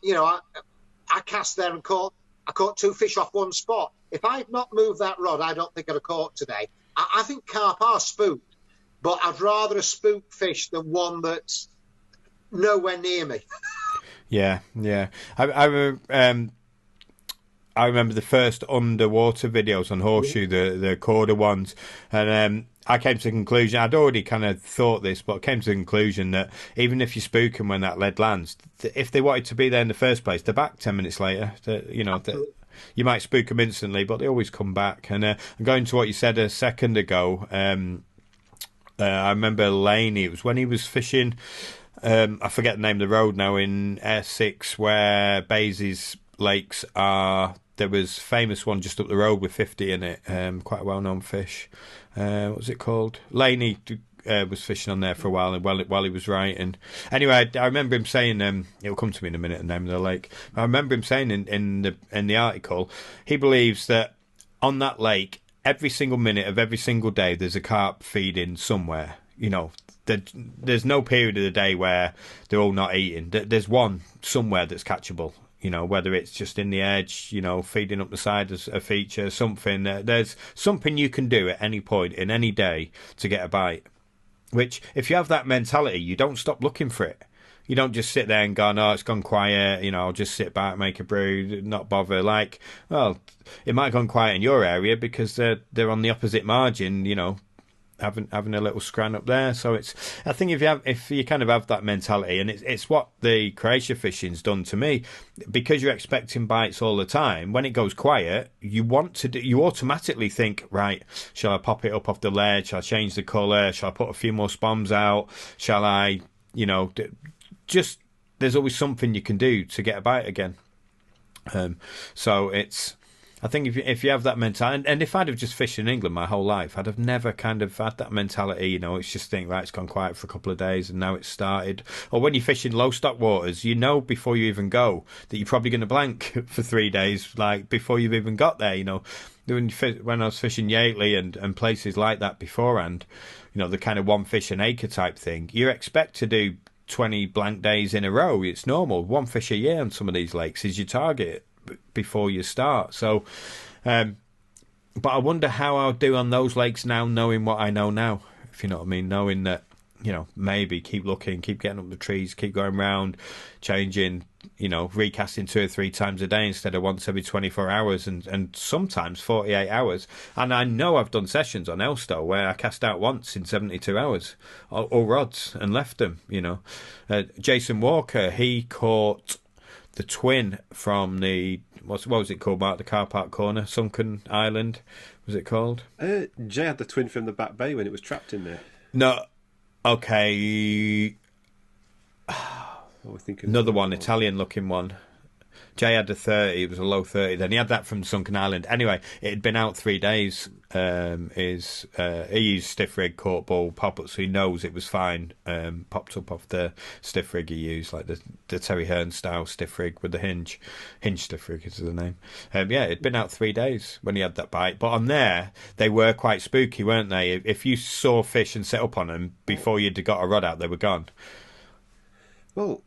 cast there and caught 2 fish off one spot. If I had not moved that rod, I don't think I'd have caught today. I think carp are spooked, but I'd rather a spooked fish than one that's nowhere near me. Yeah. I remember the first underwater videos on Horseshoe, the Corda ones, and I came to the conclusion, I'd already kind of thought this, but I came to the conclusion that even if you spook them when that lead lands, if they wanted to be there in the first place, they're back 10 minutes later. You know, you might spook them instantly, but they always come back. And going to what you said a second ago, I remember Laney, it was when he was fishing, I forget the name of the road now, in Essex, where Bailey's lakes are. There was a famous one just up the road with 50 in it, quite a well-known fish. What was it called? Laney was fishing on there for a while while he was writing. Anyway, I remember him saying, it'll come to me in a minute, the name of the lake. I remember him saying in the article, he believes that on that lake, every single minute of every single day, there's a carp feeding somewhere. You know, there's no period of the day where they're all not eating. There's one somewhere that's catchable. You know, whether it's just in the edge, you know, feeding up the side as a feature, something. There's something you can do at any point in any day to get a bite. Which, if you have that mentality, you don't stop looking for it. You don't just sit there and go, no, it's gone quiet, you know, I'll just sit back, make a brew, not bother. Like, well, it might have gone quiet in your area because they're on the opposite margin, you know, having a little scran up there. So I think if you kind of have that mentality, and it's what the Croatia fishing's done to me, because you're expecting bites all the time. When it goes quiet, you automatically think, right, shall I pop it up off the ledge? Shall I change the colour? Shall I put a few more spoms out? Shall I, just there's always something you can do to get a bite again. So I think if you have that mentality, and if I'd have just fished in England my whole life, I'd have never kind of had that mentality. It's just think, right, it's gone quiet for a couple of days and now it's started. Or when you fish in low stock waters, before you even go that you're probably going to blank for 3 days, like before you've even got there. When I was fishing Yateley and places like that beforehand, the kind of one fish an acre type thing, you expect to do 20 blank days in a row. It's normal. One fish a year on some of these lakes is your target before you start. So but I wonder how I'll do on those lakes now, knowing what I know now, if you know what I mean, knowing that maybe keep looking, keep getting up the trees, keep going round, changing, recasting 2 or 3 times a day instead of once every 24 hours and sometimes 48 hours. And I know I've done sessions on Elstow where I cast out once in 72 hours, all rods, and left them. Jason Walker, he caught the twin from the what was it called, Mark? The car park corner, Sunken Island, was it called? Jay had the twin from the Back Bay when it was trapped in there. No, okay. Another one, Italian-looking one. Jay had a 30. It was a low 30. Then he had that from Sunken Island. Anyway, it had been out 3 days. He used stiff rig, caught bull, pop up, so he knows it was fine. Popped up off the stiff rig he used, like the Terry Hearn style stiff rig with the hinge stiff rig is the name. It'd been out 3 days when he had that bite. But on there, they were quite spooky, weren't they? If you saw fish and set up on them before you'd got a rod out, they were gone. Well,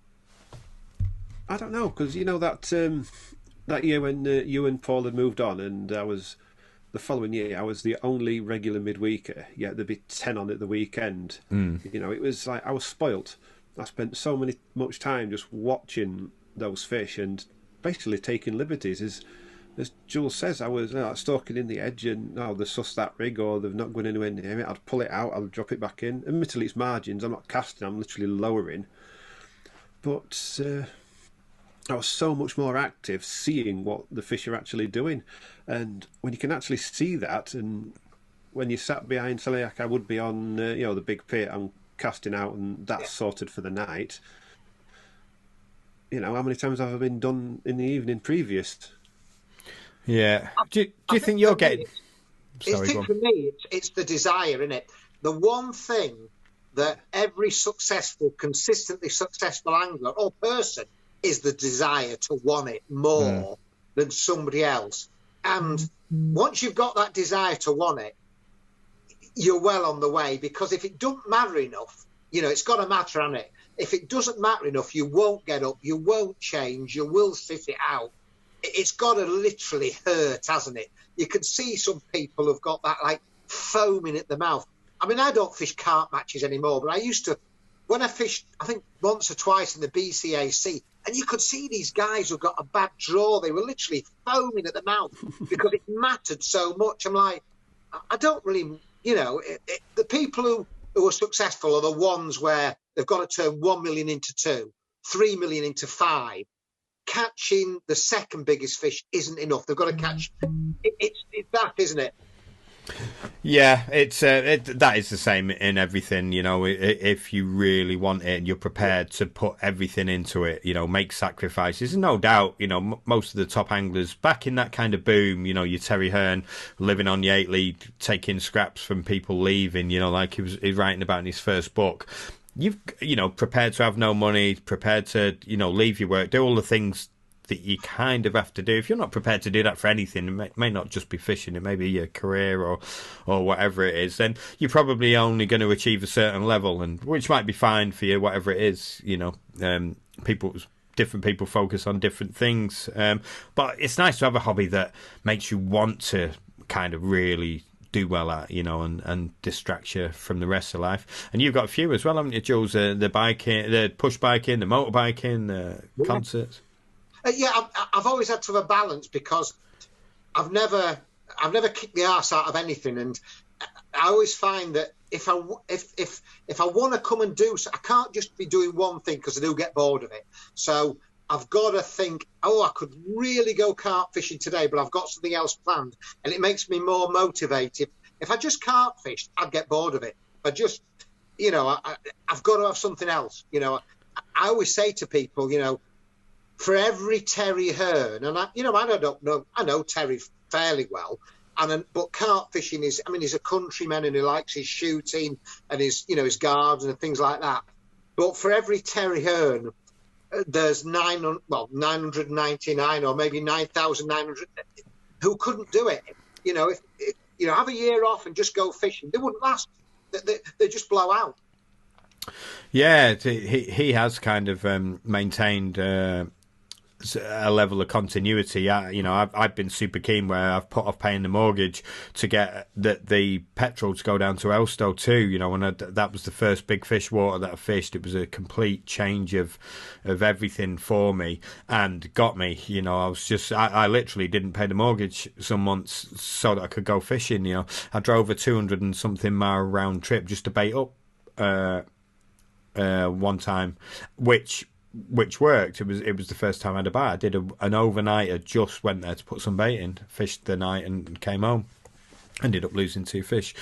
I don't know, because that year when you and Paul had moved on, and the following year I was the only regular midweeker, yet there'd be 10 on at the weekend. It was like I was spoilt. I spent so much time just watching those fish and basically taking liberties. As Jules says, I was stalking in the edge and they sussed that rig or they've not gone anywhere near it. I'd pull it out, I'd drop it back in. Admittedly, it's margins. I'm not casting, I'm literally lowering. But I was so much more active seeing what the fish are actually doing. And when you can actually see that, and when you sat behind, say, like I would be on the big pit, I'm casting out and that's sorted for the night. How many times have I been done in the evening previous? Yeah. Do you think you're getting... I think for me, it's the desire, isn't it? The one thing that every consistently successful angler or person is the desire to want it more than somebody else. And once you've got that desire to want it, you're well on the way, because if it doesn't matter enough, it's got to matter, hasn't it? If it doesn't matter enough, you won't get up, you won't change, you will sit it out. It's got to literally hurt, hasn't it? You can see some people have got that like foaming at the mouth. I mean, I don't fish carp matches anymore, but I used to, when I fished, I think once or twice in the BCAC, and you could see these guys who got a bad draw. They were literally foaming at the mouth because it mattered so much. I'm like, I don't really, the people who are successful are the ones where they've got to turn 1 million into 2, 3 million into 5. Catching the second biggest fish isn't enough. They've got to catch. It's that, isn't it? Yeah, that is the same in everything. If you really want it and you're prepared to put everything into it, make sacrifices. And no doubt, most of the top anglers back in that kind of boom, your Terry Hearn living on Yateley, taking scraps from people leaving, like he was writing about in his first book. You've prepared to have no money, prepared to leave your work, do all the things that you kind of have to do. If you're not prepared to do that for anything, it may not just be fishing, it may be your career or whatever it is, then you're probably only going to achieve a certain level, and which might be fine for you, whatever it is. Different people focus on different things, but it's nice to have a hobby that makes you want to kind of really do well at, and distract you from the rest of life. And you've got a few as well, haven't you, Jules? The biking, the push biking, the motorbiking, the concerts. I've always had to have a balance, because I've never kicked the arse out of anything, and I always find that if I want to come and do so, I can't just be doing one thing because I do get bored of it. So I've got to think, oh, I could really go carp fishing today, but I've got something else planned, and it makes me more motivated. If I just carp fished, I'd get bored of it. I just, I've got to have something else. I always say to people, for every Terry Hearn, and I know Terry fairly well. But carp fishing is, he's a countryman and he likes his shooting and his guards and things like that. But for every Terry Hearn, there's 999 or maybe 9,900 who couldn't do it. If have a year off and just go fishing, they wouldn't last. They just blow out. Yeah, he has kind of maintained a level of continuity. I've been super keen where I've put off paying the mortgage to get the petrol to go down to Elstow too. When that was the first big fish water that I fished, it was a complete change of everything for me and got me. I literally didn't pay the mortgage some months so that I could go fishing. I drove a 200 and something mile round trip just to bait up one time, which worked. It was the first time I had a bite. I did an overnighter, just went there to put some bait in, fished the night and came home. Ended up losing 2 fish.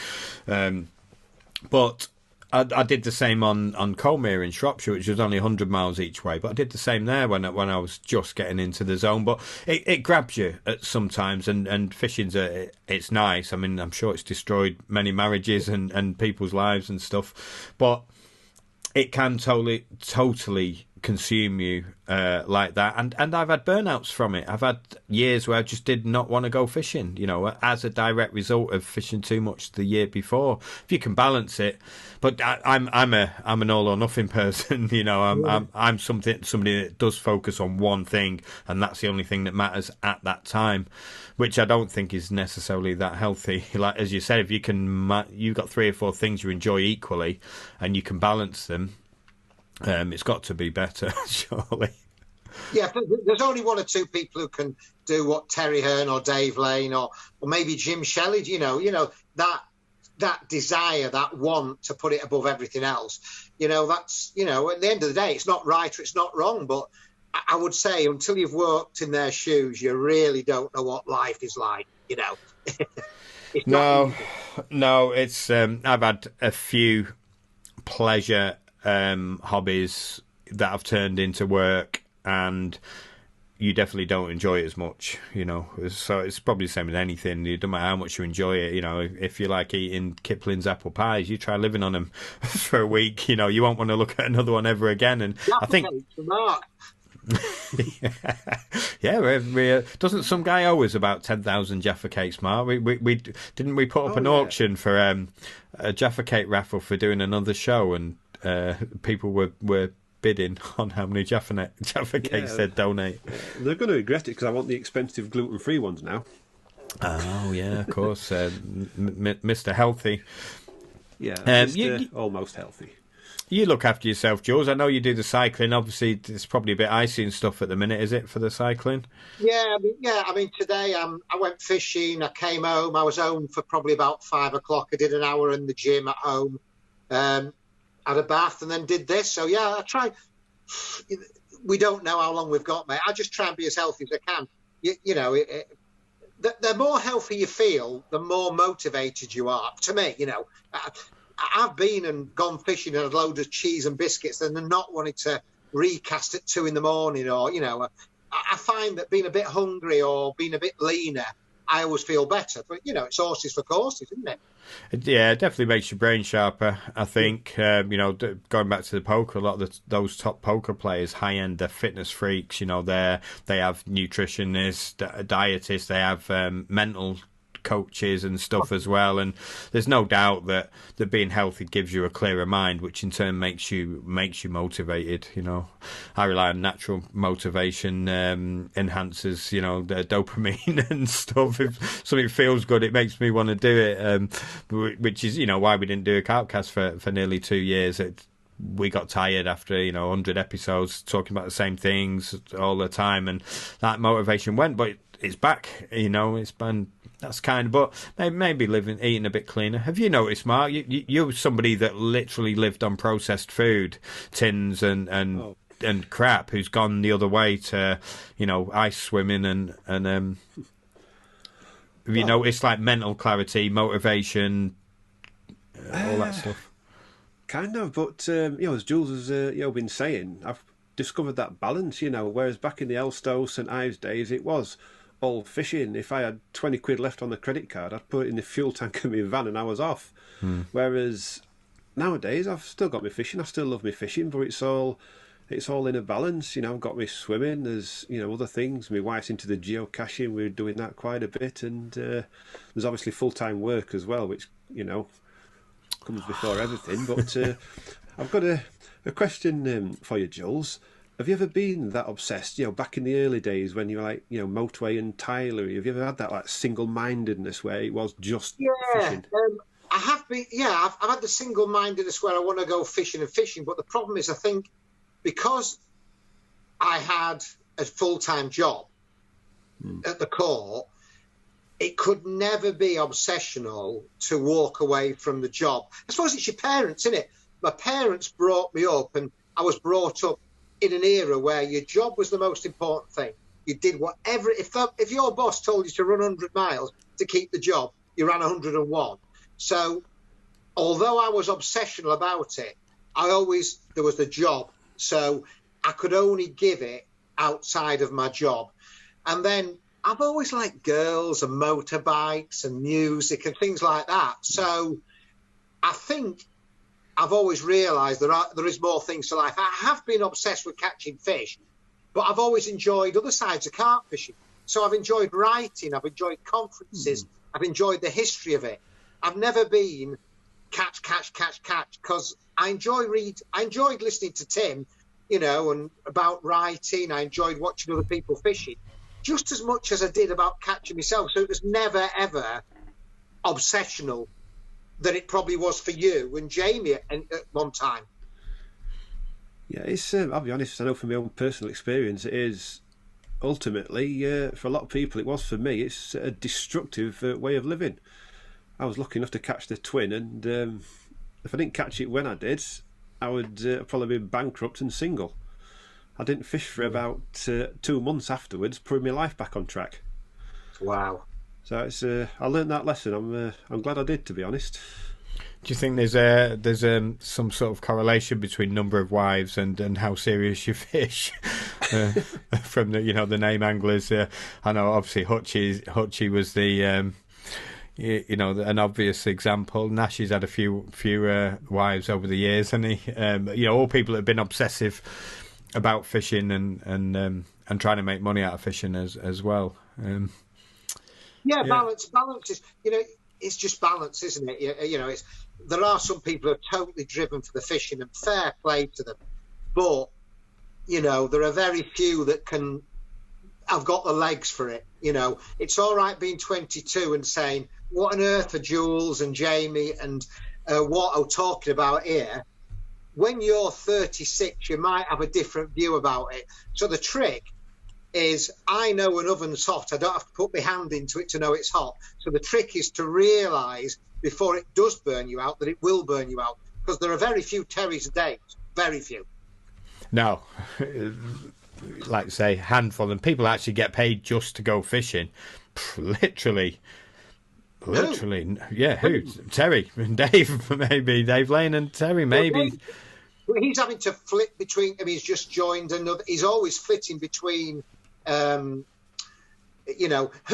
But I did the same on Colmere in Shropshire, which was only 100 miles each way. But I did the same there when I was just getting into the zone. But it grabs you at sometimes, and fishing's it's nice. I'm sure it's destroyed many marriages and people's lives and stuff. But it can totally consume you like that, and I've had burnouts from it. I've had years where I just did not want to go fishing, as a direct result of fishing too much the year before. If you can balance it, but I'm an all or nothing person. I'm somebody that does focus on one thing, and that's the only thing that matters at that time, which I don't think is necessarily that healthy. Like as you said, if you've got 3 or 4 things you enjoy equally, and you can balance them. It's got to be better, surely. Yeah, there's only 1 or 2 people who can do what Terry Hearn or Dave Lane or maybe Jim Shelley. That desire, that want to put it above everything else. That's at the end of the day, it's not right or it's not wrong. But I would say until you've worked in their shoes, you really don't know what life is like. No, it's I've had a few pleasure hobbies that I've turned into work, and you definitely don't enjoy it as much, so it's probably the same with anything. It doesn't matter how much you enjoy it. If you like eating Kipling's apple pies, you try living on them for a week, you won't want to look at another one ever again. And I think yeah, doesn't some guy owe us about 10,000 Jaffa cakes, Mark? We didn't we put up an auction for a Jaffa cake raffle for doing another show, and people were bidding on how many Jaffa cakes they'd donate. They're going to regret it because I want the expensive gluten-free ones now. Oh yeah, of course, Mr. Healthy. Yeah, Mr. Almost Healthy. You look after yourself, Jules. I know you do the cycling. Obviously, it's probably a bit icy and stuff at the minute, is it, for the cycling? Yeah, today I went fishing. I came home. I was home for probably about 5 o'clock. I did an hour in the gym at home. Had a bath and then did this. So yeah, I try. We don't know how long we've got, mate. I just try and be as healthy as I can. The more healthy you feel, the more motivated you are. To me, I've been and gone fishing and had a load of cheese and biscuits and then not wanting to recast at 2 a.m. or, I find that being a bit hungry or being a bit leaner, I always feel better. But, it's horses for courses, isn't it? Yeah, it definitely makes your brain sharper, I think. Going back to the poker, a lot of those top poker players, high-end, they're fitness freaks. They have nutritionists, dietists, they have mental coaches and stuff as well, and there's no doubt that being healthy gives you a clearer mind, which in turn makes you motivated. I rely on natural motivation enhancers, the dopamine and stuff. If something feels good, it makes me want to do it, which is why we didn't do a Carp Cast for nearly 2 years. We got tired after 100 episodes talking about the same things all the time, and that motivation went, but it's back. It's been That's kind, but maybe eating a bit cleaner. Have you noticed, Mark? You're somebody that literally lived on processed food, tins and crap, who's gone the other way to, ice swimming and have you noticed like mental clarity, motivation, all that stuff? Kind of, but as Jules has been saying, I've discovered that balance. Whereas back in the Elstow, St Ives days, it was all fishing. If I had 20 quid left on the credit card, I'd put it in the fuel tank of my van and I was off. Whereas nowadays, I've still got my fishing. I still love my fishing, but it's all in a balance. I've got my swimming. There's other things. My wife's into the geocaching. We're doing that quite a bit, and there's obviously full-time work as well, which comes before everything. But I've got a question for you, Jules. Have you ever been that obsessed, back in the early days when you were like, Motorway and Tyler? Have you ever had that like single-mindedness where it was just fishing? I have been. Yeah, I've had the single-mindedness where I want to go fishing, but the problem is, I think because I had a full-time job at the core, it could never be obsessional to walk away from the job. I suppose it's your parents, isn't it? My parents brought me up, and I was brought up in an era where your job was the most important thing. You did whatever. If your boss told you to run 100 miles to keep the job, you ran 101. So although I was obsessional about it, there was the job. So I could only give it outside of my job. And then I've always liked girls and motorbikes and music and things like that. So I think I've always realised there is more things to life. I have been obsessed with catching fish, but I've always enjoyed other sides of carp fishing. So I've enjoyed writing, I've enjoyed conferences, I've enjoyed the history of it. I've never been catch, because I enjoyed listening to Tim, and about writing. I enjoyed watching other people fishing just as much as I did about catching myself. So it was never, ever obsessional that it probably was for you and Jamie at one time. Yeah, it's. I'll be honest. I know from my own personal experience, it is ultimately for a lot of people. It was for me. It's a destructive way of living. I was lucky enough to catch the twin, and if I didn't catch it when I did, I would probably be bankrupt and single. I didn't fish for about 2 months afterwards, putting my life back on track. Wow. So it's I learned that lesson. I'm glad I did, to be honest. Do you think there's some sort of correlation between number of wives and how serious you fish? From the name anglers, I know obviously Hutchie was the an obvious example. Nashy's had a few wives over the years, hasn't he? All people that have been obsessive about fishing and trying to make money out of fishing as well. Balance is, it's just balance, isn't it? There are some people who are totally driven for the fishing, and fair play to them. But, there are very few that have got the legs for it. It's all right being 22 and saying, what on earth are Jules and Jamie and what are talking about here? When you're 36, you might have a different view about it. So the trick is, I know an oven's hot. I don't have to put my hand into it to know it's hot. So the trick is to realise before it does burn you out that it will burn you out, because there are very few Terrys a day. Very few. No, like say, handful, and people actually get paid just to go fishing. Literally, yeah. Who? Terry and Dave, maybe Dave Lane and Terry, maybe. Well, he's having to flip between. I mean, he's just joined another. He's always flitting between. Who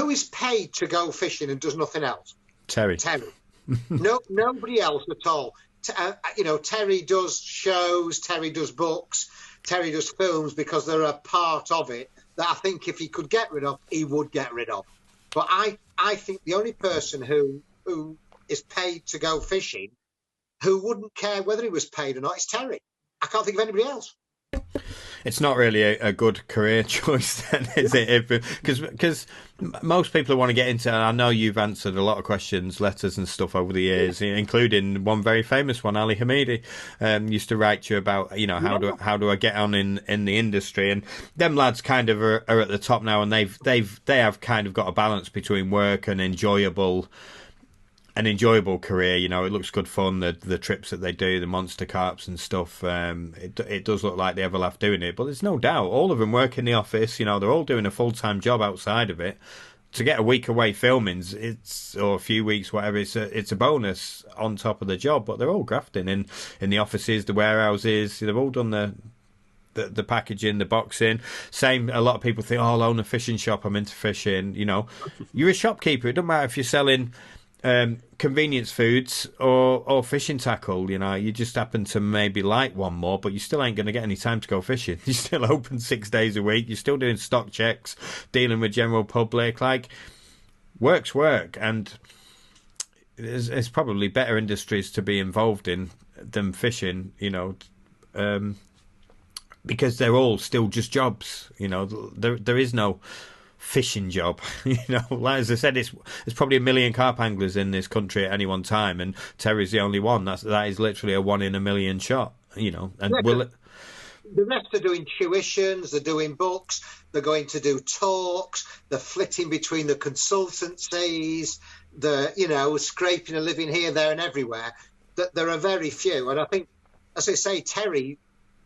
is paid to go fishing and does nothing else? Terry. No, nobody else at all. Terry does shows, Terry does books, Terry does films, because they're a part of it that I think if he could get rid of, he would get rid of. But I think the only person who is paid to go fishing, who wouldn't care whether he was paid or not, is Terry. I can't think of anybody else. It's not really a good career choice, then, is it? Because most people who want to get into, and I know you've answered a lot of questions, letters and stuff over the years, including one very famous one, Ali Hamidi, used to write to you about, how do I get on in the industry? And them lads kind of are at the top now, and they have kind of got a balance between work and enjoyable career. It looks good fun, the trips that they do, the monster carps and stuff. It does look like they have a laugh doing it, but there's no doubt all of them work in the office. They're all doing a full-time job outside of it. To get a week away filming, or a few weeks, whatever, it's a bonus on top of the job. But they're all grafting in the offices, the warehouses. They've all done the packaging, the boxing. Same, a lot of people think, I'll own a fishing shop, I'm into fishing. You're a shopkeeper. It doesn't matter if you're selling convenience foods or fishing tackle. You just happen to maybe like one more, but you still ain't going to get any time to go fishing. You're still open 6 days a week. You're still doing stock checks, dealing with general public. Like, work's work, and there's probably better industries to be involved in than fishing. Because they're all still just jobs. There is no fishing job. Like as I said, there's probably 1 million carp anglers in this country at any one time, and Terry's the only one. That is literally a 1 in a million shot. And the rest are doing tuitions, they're doing books, they're going to do talks, they're flitting between the consultancies, they're scraping a living here, there, and everywhere. That there are very few, and I think, as I say, Terry,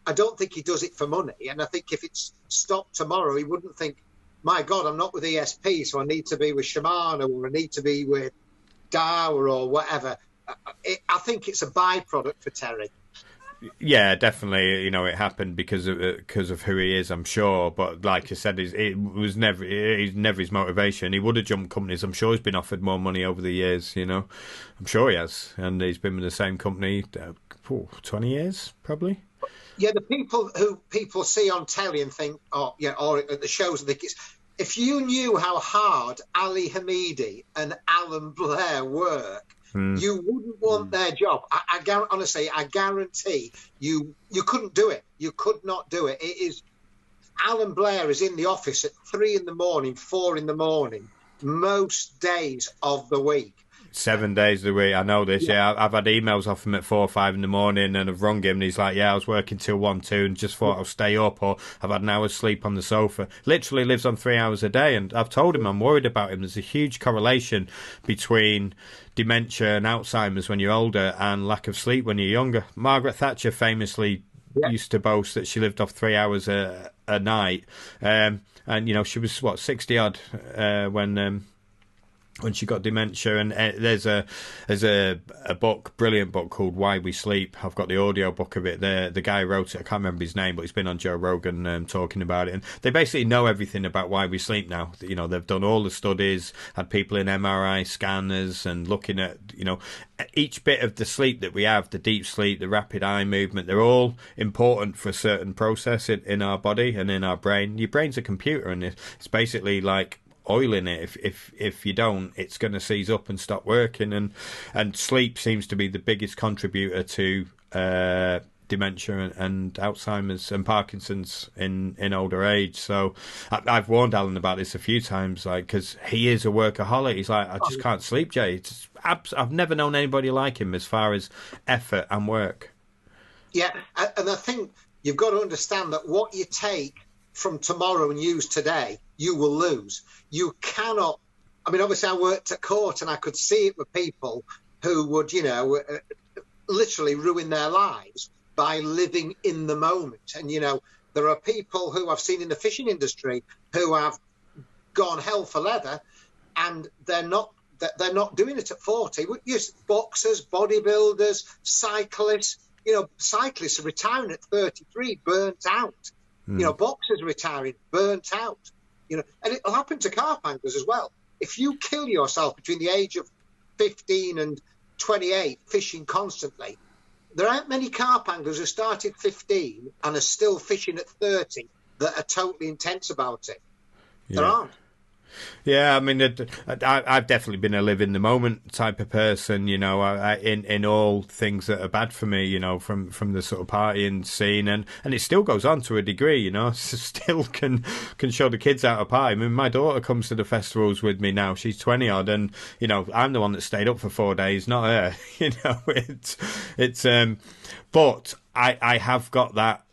I don't think he does it for money, and I think if it's stopped tomorrow, he wouldn't think, my God, I'm not with ESP, so I need to be with Shimano, or I need to be with Dower or whatever. I think it's a byproduct for Terry. Yeah, definitely. It happened because of who he is, I'm sure. But like I said, it's never his motivation. He would have jumped companies. I'm sure he's been offered more money over the years. I'm sure he has, and he's been with the same company 20 years probably. Yeah, the people see on telly and think, or at the shows, and think if you knew how hard Ali Hamidi and Alan Blair work, you wouldn't want their job. Honestly, I guarantee you couldn't do it. You could not do it. It is, Alan Blair is in the office at 3 a.m, 4 a.m, most days of the week. 7 days a week. I know this. Yeah, I've had emails off him at 4 or 5 in the morning, and I've rung him, and he's like, "Yeah, I was working till 1, 2, and just thought I'll stay up, or I've had an hour's sleep on the sofa." Literally lives on 3 hours a day, and I've told him I'm worried about him. There's a huge correlation between dementia and Alzheimer's when you're older, and lack of sleep when you're younger. Margaret Thatcher famously used to boast that she lived off 3 hours a night, and she was 60 odd when she got dementia. And there's a book, brilliant book called Why We Sleep. I've got the audio book of it. The guy who wrote it, I can't remember his name, but he's been on Joe Rogan talking about it. And they basically know everything about why we sleep now. They've done all the studies, had people in MRI scanners, and looking at each bit of the sleep that we have, the deep sleep, the rapid eye movement. They're all important for a certain process in our body and in our brain. Your brain's a computer, and it's basically like oil in it. If you don't, it's going to seize up and stop working, and sleep seems to be the biggest contributor to dementia and Alzheimer's and Parkinson's in older age. So I've warned Alan about this a few times, because he is a workaholic. He's like, I just can't sleep, Jay. I've never known anybody like him as far as effort and work. Yeah, and I think you've got to understand that what you take from tomorrow and use today, you will lose. You cannot. I mean, obviously, I worked at court, and I could see it with people who would, literally ruin their lives by living in the moment. And there are people who I've seen in the fishing industry who have gone hell for leather, and they're not doing it at 40. Yes, boxers, bodybuilders, cyclists. Cyclists are retiring at 33, burnt out. Boxers retiring, burnt out. And it'll happen to carp anglers as well. If you kill yourself between the age of 15 and 28 fishing constantly, there aren't many carp anglers who started 15 and are still fishing at 30 that are totally intense about it. There aren't. Yeah, I mean, I've definitely been a live in the moment type of person, you know, in all things that are bad for me, you know, from the sort of partying scene, and it still goes on to a degree, you know, still can show the kids how to party. I mean, my daughter comes to the festivals with me now; she's 20 odd, and you know, I'm the one that stayed up for 4 days, not her. You know, but I have got that.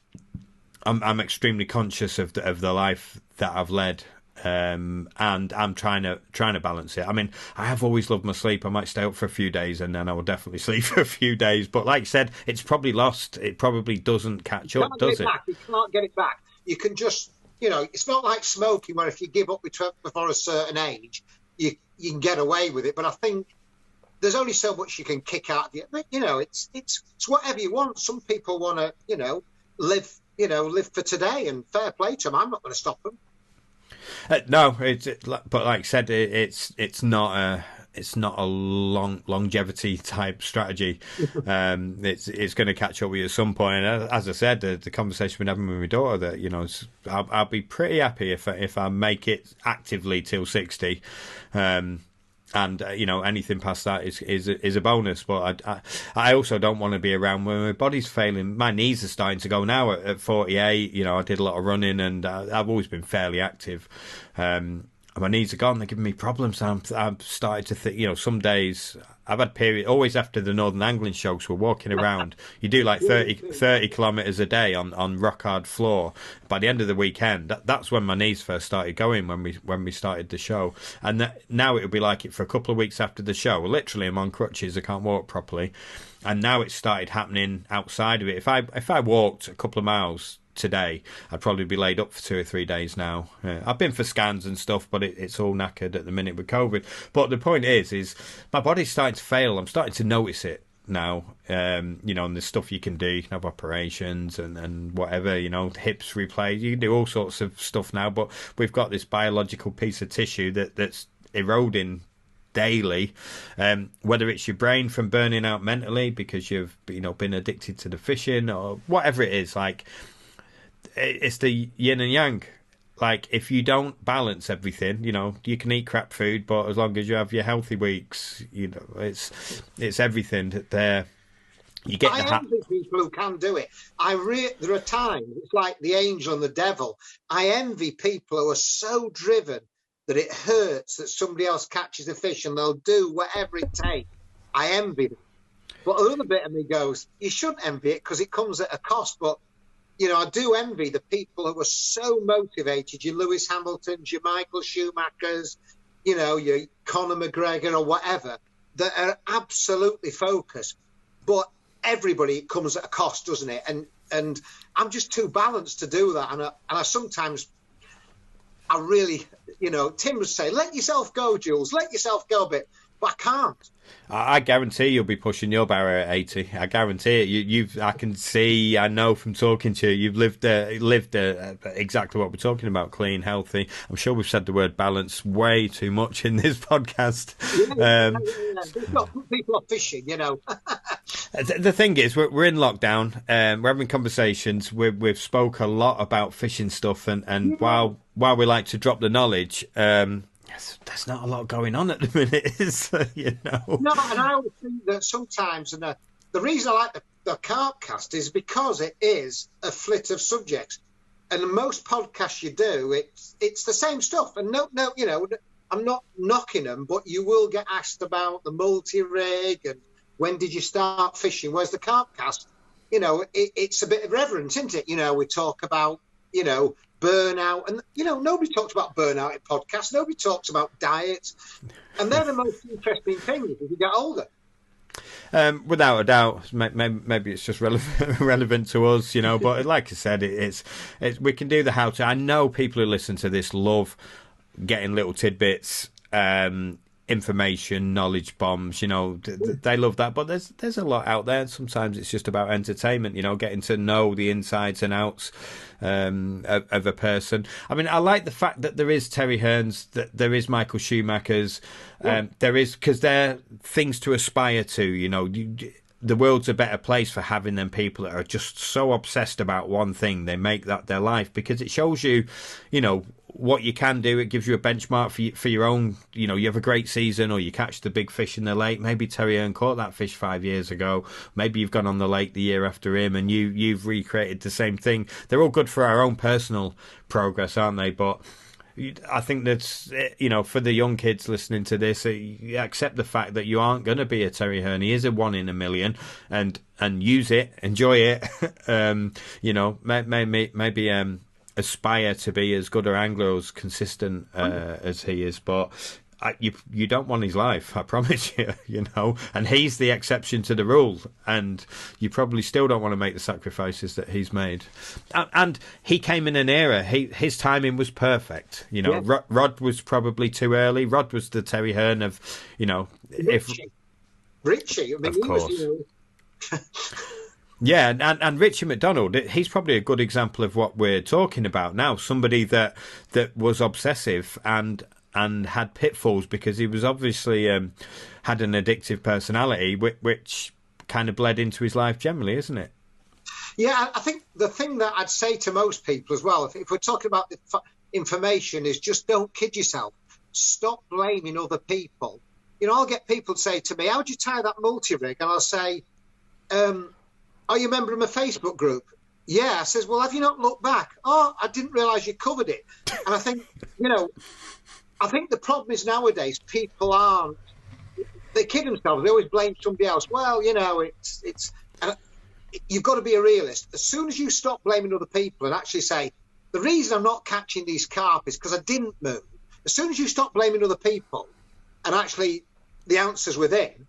I'm extremely conscious of the life that I've led. And I'm trying to balance it. I mean, I have always loved my sleep. I might stay up for a few days and then I will definitely sleep for a few days. But like I said, it's probably lost. It probably doesn't catch up, does it? You can't get it back. You can just, you know, it's not like smoking where if you give up before a certain age, you can get away with it. But I think there's only so much you can kick out of you. You know, it's whatever you want. Some people want to, live for today, and fair play to them. I'm not going to stop them. No, but like I said, it's not a longevity type strategy. It's going to catch up with you at some point. And as I said, the conversation we're having with my daughter, that you know, I'll be pretty happy if I make it actively till 60. And you know, anything past that is a bonus. But I also don't want to be around when my body's failing. My knees are starting to go now at 48. You know, I did a lot of running, and I've always been fairly active. And my knees are gone. They're giving me problems. I've started to think. You know, some days I've had periods. Always after the Northern Angling shows, we're walking around. You do like 30 kilometres a day on rock hard floor. By the end of the weekend, that's when my knees first started going. When we started the show, and now it'll be like it for a couple of weeks after the show. Literally, I'm on crutches. I can't walk properly, and now it's started happening outside of it. If I walked a couple of miles today, I'd probably be laid up for 2 or 3 days now. I've been for scans and stuff, but it's all knackered at the minute with COVID. But the point is my body's starting to fail. I'm starting to notice it now. You know, and there's stuff you can do. You can have operations and whatever, you know, hips replaced. You can do all sorts of stuff now, but we've got this biological piece of tissue that's eroding daily, whether it's your brain from burning out mentally because you've been addicted to the fishing or whatever it is. Like, it's the yin and yang. Like, if you don't balance everything, you know, you can eat crap food, but as long as you have your healthy weeks, you know, it's everything that there. You get. I envy people who can do it. There are times it's like the angel and the devil. I envy people who are so driven that it hurts that somebody else catches a fish and they'll do whatever it takes. I envy them. But another bit of me goes, you shouldn't envy it because it comes at a cost. But you know, I do envy the people who are so motivated, your Lewis Hamiltons, your Michael Schumachers, you know, your Conor McGregor or whatever, that are absolutely focused. But everybody, it comes at a cost, doesn't it? And I'm just too balanced to do that. And I sometimes, I really, you know, Tim would say, let yourself go, Jules, let yourself go a bit. But I can't. I guarantee you'll be pushing your barrier at 80. I guarantee it. I can see. I know from talking to you, you've lived exactly what we're talking about: clean, healthy. I'm sure we've said the word balance way too much in this podcast. People are fishing, you know. The thing is, we're in lockdown. We're having conversations. We've spoke a lot about fishing stuff, and while we like to drop the knowledge. There's not a lot going on at the minute, is there, you know? No, and I always think that sometimes, and the reason I like the Carp Cast is because it is a flit of subjects. And most podcasts you do, it's the same stuff. And no, you know, I'm not knocking them, but you will get asked about the multi-rig and when did you start fishing? Whereas the Carp Cast, you know, it's a bit of reverence, isn't it? You know, we talk about, you know, burnout, and you know, nobody talks about burnout in podcasts. Nobody talks about diets, and they're the most interesting things as you get older. Without a doubt, maybe it's just relevant to us, you know. But like I said, it's we can do the how to. I know people who listen to this love getting little tidbits, information, knowledge bombs, you know, they love that. But there's a lot out there, and sometimes it's just about entertainment, you know, getting to know the insides and outs of a person. I mean, I like the fact that there is Terry Hearns, that there is Michael Schumacher's, there is, because they're things to aspire to, you know. the world's a better place for having them people that are just so obsessed about one thing. They make that their life, because it shows you, you know, what you can do. It gives you a benchmark for your own, you know, you have a great season, or you catch the big fish in the lake. Maybe Terry Hearn caught that fish 5 years ago. Maybe you've gone on the lake the year after him, and you've recreated the same thing. They're all good for our own personal progress, aren't they? But I think that's, you know, for the young kids listening to this, you accept the fact that you aren't going to be a Terry Hearn. He is a 1 in a million, and use it, enjoy it. You know, maybe aspire to be as good an angler or as consistent as he is, but you don't want his life, I promise you. You know, and he's the exception to the rule, and you probably still don't want to make the sacrifices that he's made. And he came in an era, his timing was perfect. You know, yeah. Rod was probably too early. Rod was the Terry Hearn of, you know, Richie. I mean, of course. Yeah, and Richie McDonald, he's probably a good example of what we're talking about now. Somebody that was obsessive and had pitfalls, because he was obviously had an addictive personality, which kind of bled into his life generally, isn't it? Yeah, I think the thing that I'd say to most people as well, if we're talking about the information, is just don't kid yourself. Stop blaming other people. You know, I'll get people say to me, how'd you tie that multi-rig? And I'll say, are you a member of my Facebook group? Yeah. I says, well, have you not looked back? Oh, I didn't realise you covered it. And I think, you know, I think the problem is nowadays people they kid themselves. They always blame somebody else. Well, you know, it's you've got to be a realist. As soon as you stop blaming other people and actually say, the reason I'm not catching these carp is because I didn't move. As soon as you stop blaming other people and actually the answer's within,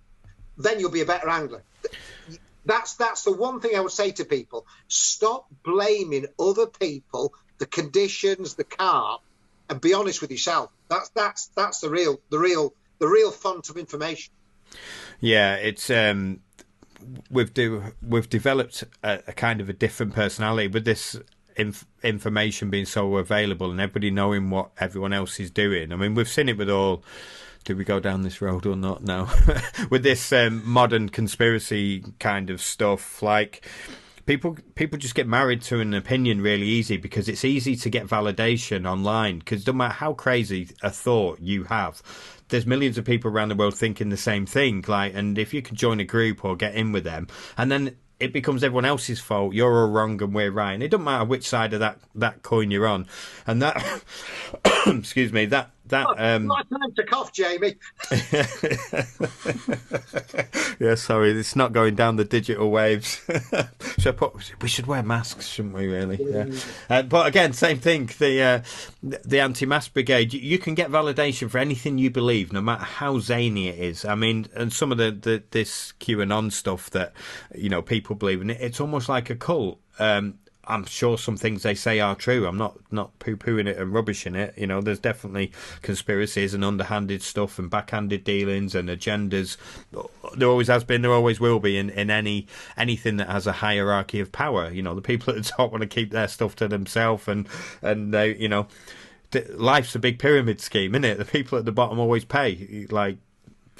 then you'll be a better angler. That's the one thing I would say to people. Stop blaming other people, the conditions, the carp, and be honest with yourself. That's the real font of information. Yeah, it's we've developed a kind of a different personality with this information being so available and everybody knowing what everyone else is doing. I mean, we've seen it with all. Do we go down this road or not? No. With this modern conspiracy kind of stuff, like people just get married to an opinion really easy, because it's easy to get validation online, because no matter how crazy a thought you have, there's millions of people around the world thinking the same thing. Like, and if you can join a group or get in with them, and then it becomes everyone else's fault. You're all wrong and we're right. And it doesn't matter which side of that coin you're on. And that, excuse me, that. Not time to cough, Jamie. Yeah, sorry, it's not going down the digital waves. We should wear masks, shouldn't we? Really? Yeah. But again, same thing. The anti-mask brigade. You can get validation for anything you believe, no matter how zany it is. I mean, and some of this QAnon stuff that, you know, people believe in, it's almost like a cult. I'm sure some things they say are true. I'm not poo-pooing it and rubbishing it. You know, there's definitely conspiracies and underhanded stuff and backhanded dealings and agendas. There always has been, there always will be in anything that has a hierarchy of power. You know, the people at the top want to keep their stuff to themselves, and they, you know, life's a big pyramid scheme, isn't it? The people at the bottom always pay. Like,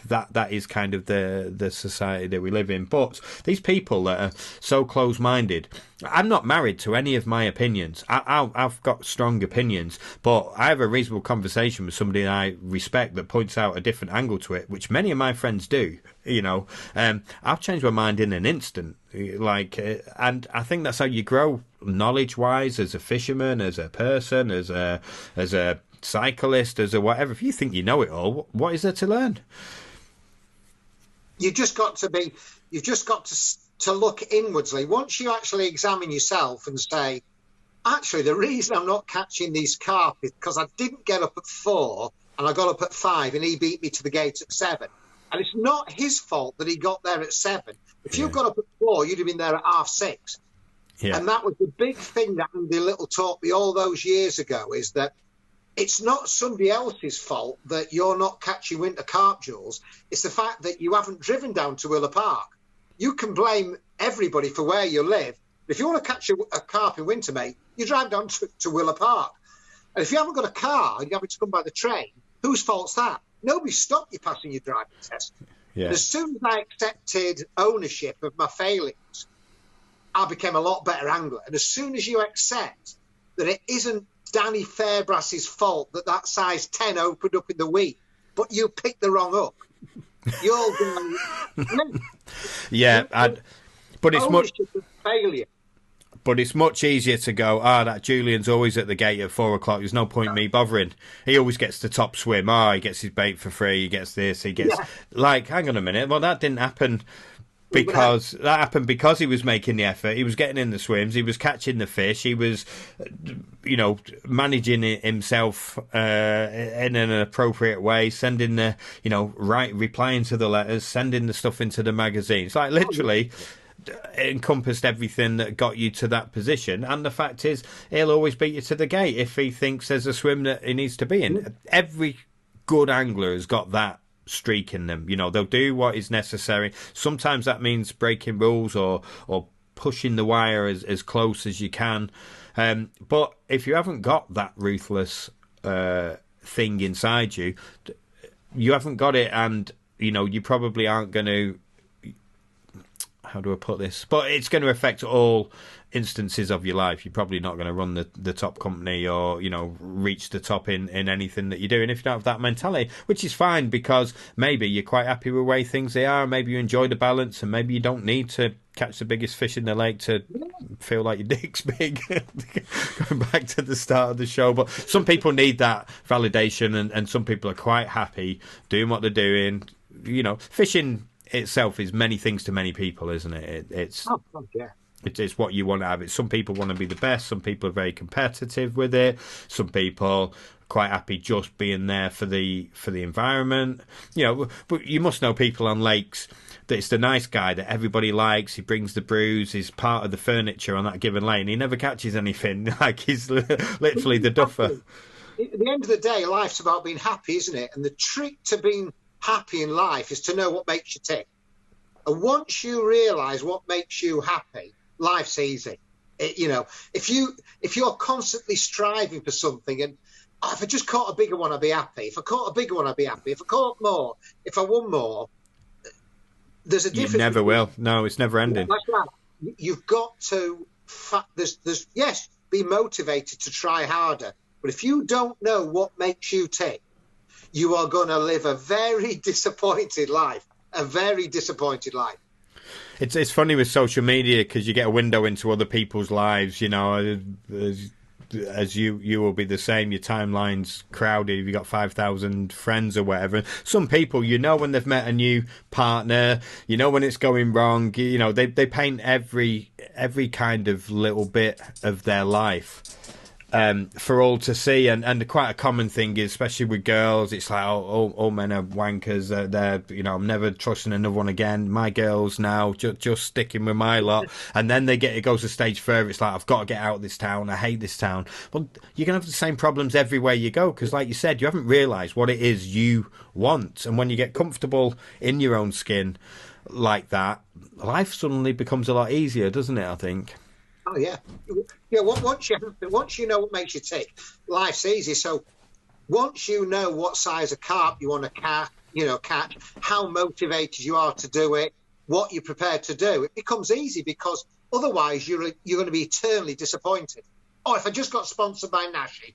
that is kind of the society that we live in. But these people that are so close-minded, I'm not married to any of my opinions. I've got strong opinions, but I have a reasonable conversation with somebody I respect that points out a different angle to it, which many of my friends do. You know, I've changed my mind in an instant. Like, and I think that's how you grow knowledge-wise, as a fisherman, as a person, as a cyclist, as a whatever. If you think you know it all, what is there to learn? You've just got to look inwardly. Once you actually examine yourself and say, actually, the reason I'm not catching these carp is because I didn't get up at 4 and I got up at 5 and he beat me to the gate at 7. And it's not his fault that he got there at 7. If you'd got up at 4, you'd have been there at 6:30. Yeah. And that was the big thing that Andy Little taught me all those years ago, is that it's not somebody else's fault that you're not catching winter carp, Jules. It's the fact that you haven't driven down to Willer Park. You can blame everybody for where you live. If you want to catch a carp in winter, mate, you drive down to Willer Park. And if you haven't got a car and you're having to come by the train, whose fault's that? Nobody stopped you passing your driving test. Yeah. And as soon as I accepted ownership of my failings, I became a lot better angler. And as soon as you accept that it isn't Danny Fairbrass's fault that size 10 opened up in the week, but you picked the wrong hook, you're going to... but it's much... failure. But it's much easier to go, that Julian's always at the gate at 4 o'clock. There's no point in me bothering. He always gets the top swim. He gets his bait for free. He gets this. He gets... Like, hang on a minute. Well, that didn't happen because he was making the effort. He was getting in the swims. He was catching the fish. He was, managing it himself in an appropriate way, sending the, replying to the letters, sending the stuff into the magazines. Like, literally... It encompassed everything that got you to that position, and the fact is he'll always beat you to the gate if he thinks there's a swim that he needs to be in. Every good angler has got that streak in them. They'll do what is necessary. Sometimes that means breaking rules or pushing the wire as close as you can, but if you haven't got that ruthless thing inside you, you haven't got it, and you probably aren't going to... How do I put this? But it's going to affect all instances of your life. You're probably not going to run the top company or, reach the top in anything that you do. And if you don't have that mentality, which is fine, because maybe you're quite happy with the way things are, maybe you enjoy the balance, and maybe you don't need to catch the biggest fish in the lake to feel like your dick's big. Going back to the start of the show. But some people need that validation, and some people are quite happy doing what they're doing. Fishing itself is many things to many people, isn't it? It's what you want to have. Some people want to be the best. Some people are very competitive with it. Some people are quite happy just being there for the environment. But you must know people on lakes that it's the nice guy that everybody likes. He brings the brews. He's part of the furniture on that given lane. He never catches anything. Like, he's literally the duffer. At the end of the day, life's about being happy, isn't it? And the trick to being happy in life is to know what makes you tick. And once you realise what makes you happy, life's easy. If you're constantly striving for something, and if I just caught a bigger one, I'd be happy. If I caught a bigger one, I'd be happy. If I caught more, if I won more, there's a difference. You never will. No, it's never ending. That's right. You've got to. Yes, be motivated to try harder. But if you don't know what makes you tick, you are going to live a very disappointed life. A very disappointed life. It's funny with social media, because you get a window into other people's lives. As you will be the same. Your timeline's crowded. You've got 5,000 friends or whatever. Some people, when they've met a new partner, when it's going wrong. They paint every kind of little bit of their life for all to see, and quite a common thing is, especially with girls, it's like all men are wankers. They're I'm never trusting another one again. My girls now just sticking with my lot, and then it goes a stage further. It's like, I've got to get out of this town. I hate this town. Well, you're gonna have the same problems everywhere you go, because, like you said, you haven't realised what it is you want, and when you get comfortable in your own skin like that, life suddenly becomes a lot easier, doesn't it? I think. Oh yeah. Once you know what makes you tick, life's easy. So once you know what size of carp you want to catch, how motivated you are to do it, what you're prepared to do, it becomes easy, because otherwise you're going to be eternally disappointed. If I just got sponsored by Nashi.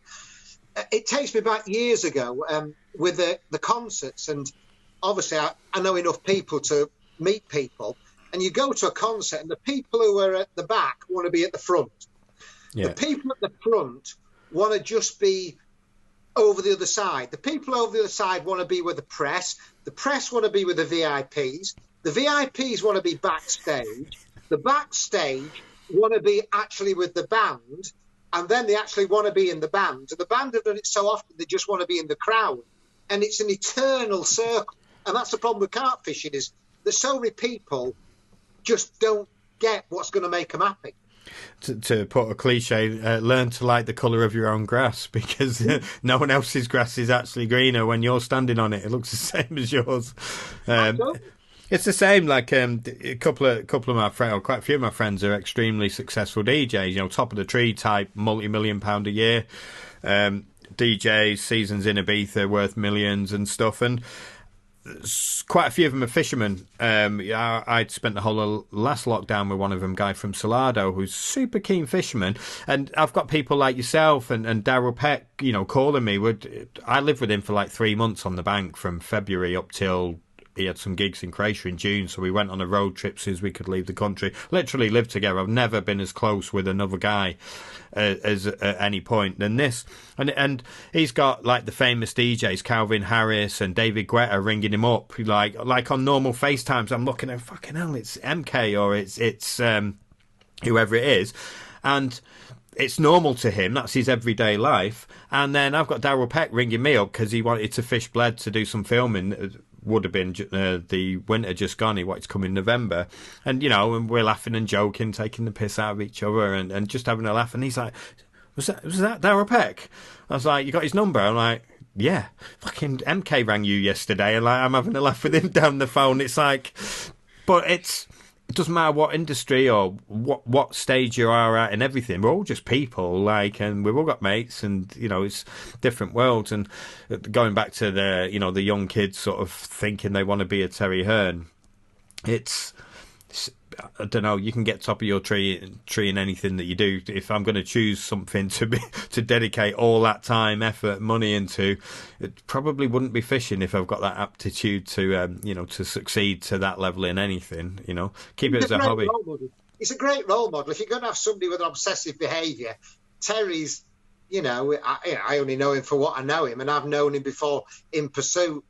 It takes me back years ago with the concerts, and obviously I know enough people to meet people. And you go to a concert, and the people who are at the back want to be at the front. Yeah. The people at the front want to just be over the other side. The people over the other side want to be with the press. The press want to be with the VIPs. The VIPs want to be backstage. The backstage want to be actually with the band. And then they actually want to be in the band. And the band have done it so often, they just want to be in the crowd. And it's an eternal circle. And that's the problem with carp fishing, is that so many people just don't get what's going to make them happy. To put a cliche, learn to like the colour of your own grass, because no one else's grass is actually greener when you're standing on it. It looks the same as yours. It's the same. Like a couple of my friends, or quite a few of my friends, are extremely successful DJs. Top of the tree type, multi-million-pound a year DJs, seasons in Ibiza worth millions and stuff. And quite a few of them are fishermen. I'd spent the whole of last lockdown with one of them, guy from Salado, who's super keen fisherman. And I've got people like yourself and Daryl Peck, you know, calling me. I lived with him for like 3 months on the bank from February up till he had some gigs in Croatia in June. So we went on a road trip as soon as we could leave the country. Literally lived together. I've never been as close with another guy as at any point than this. And he's got like the famous DJs, Calvin Harris and David Guetta, ringing him up like on normal FaceTimes. I'm looking at, fucking hell, it's MK or it's whoever it is, and it's normal to him. That's his everyday life. And then I've got Daryl Peck ringing me up because he wanted to fish Bled to do some filming. Would have been the winter just gone. He wanted to come in November, and you know, and we're laughing and joking, taking the piss out of each other, and just having a laugh. And he's like, "Was that Daryl Peck?" I was like, "You got his number?" I'm like, "Yeah, fucking MK rang you yesterday," and like I'm having a laugh with him down the phone. It's like, but it doesn't matter what industry or what stage you are at and everything. We're all just people, like, and we've all got mates, and you know, it's different worlds. And going back to the young kids sort of thinking they want to be a Terry Hearn, it's I don't know. You can get top of your tree in anything that you do. If I'm going to choose something to dedicate all that time, effort, money into, it probably wouldn't be fishing if I've got that aptitude to to succeed to that level in anything. You know, keep it as a hobby. It's a great role model. If you're going to have somebody with an obsessive behaviour, Terry's. You know, I only know him for what I know him, and I've known him before in Pursuit,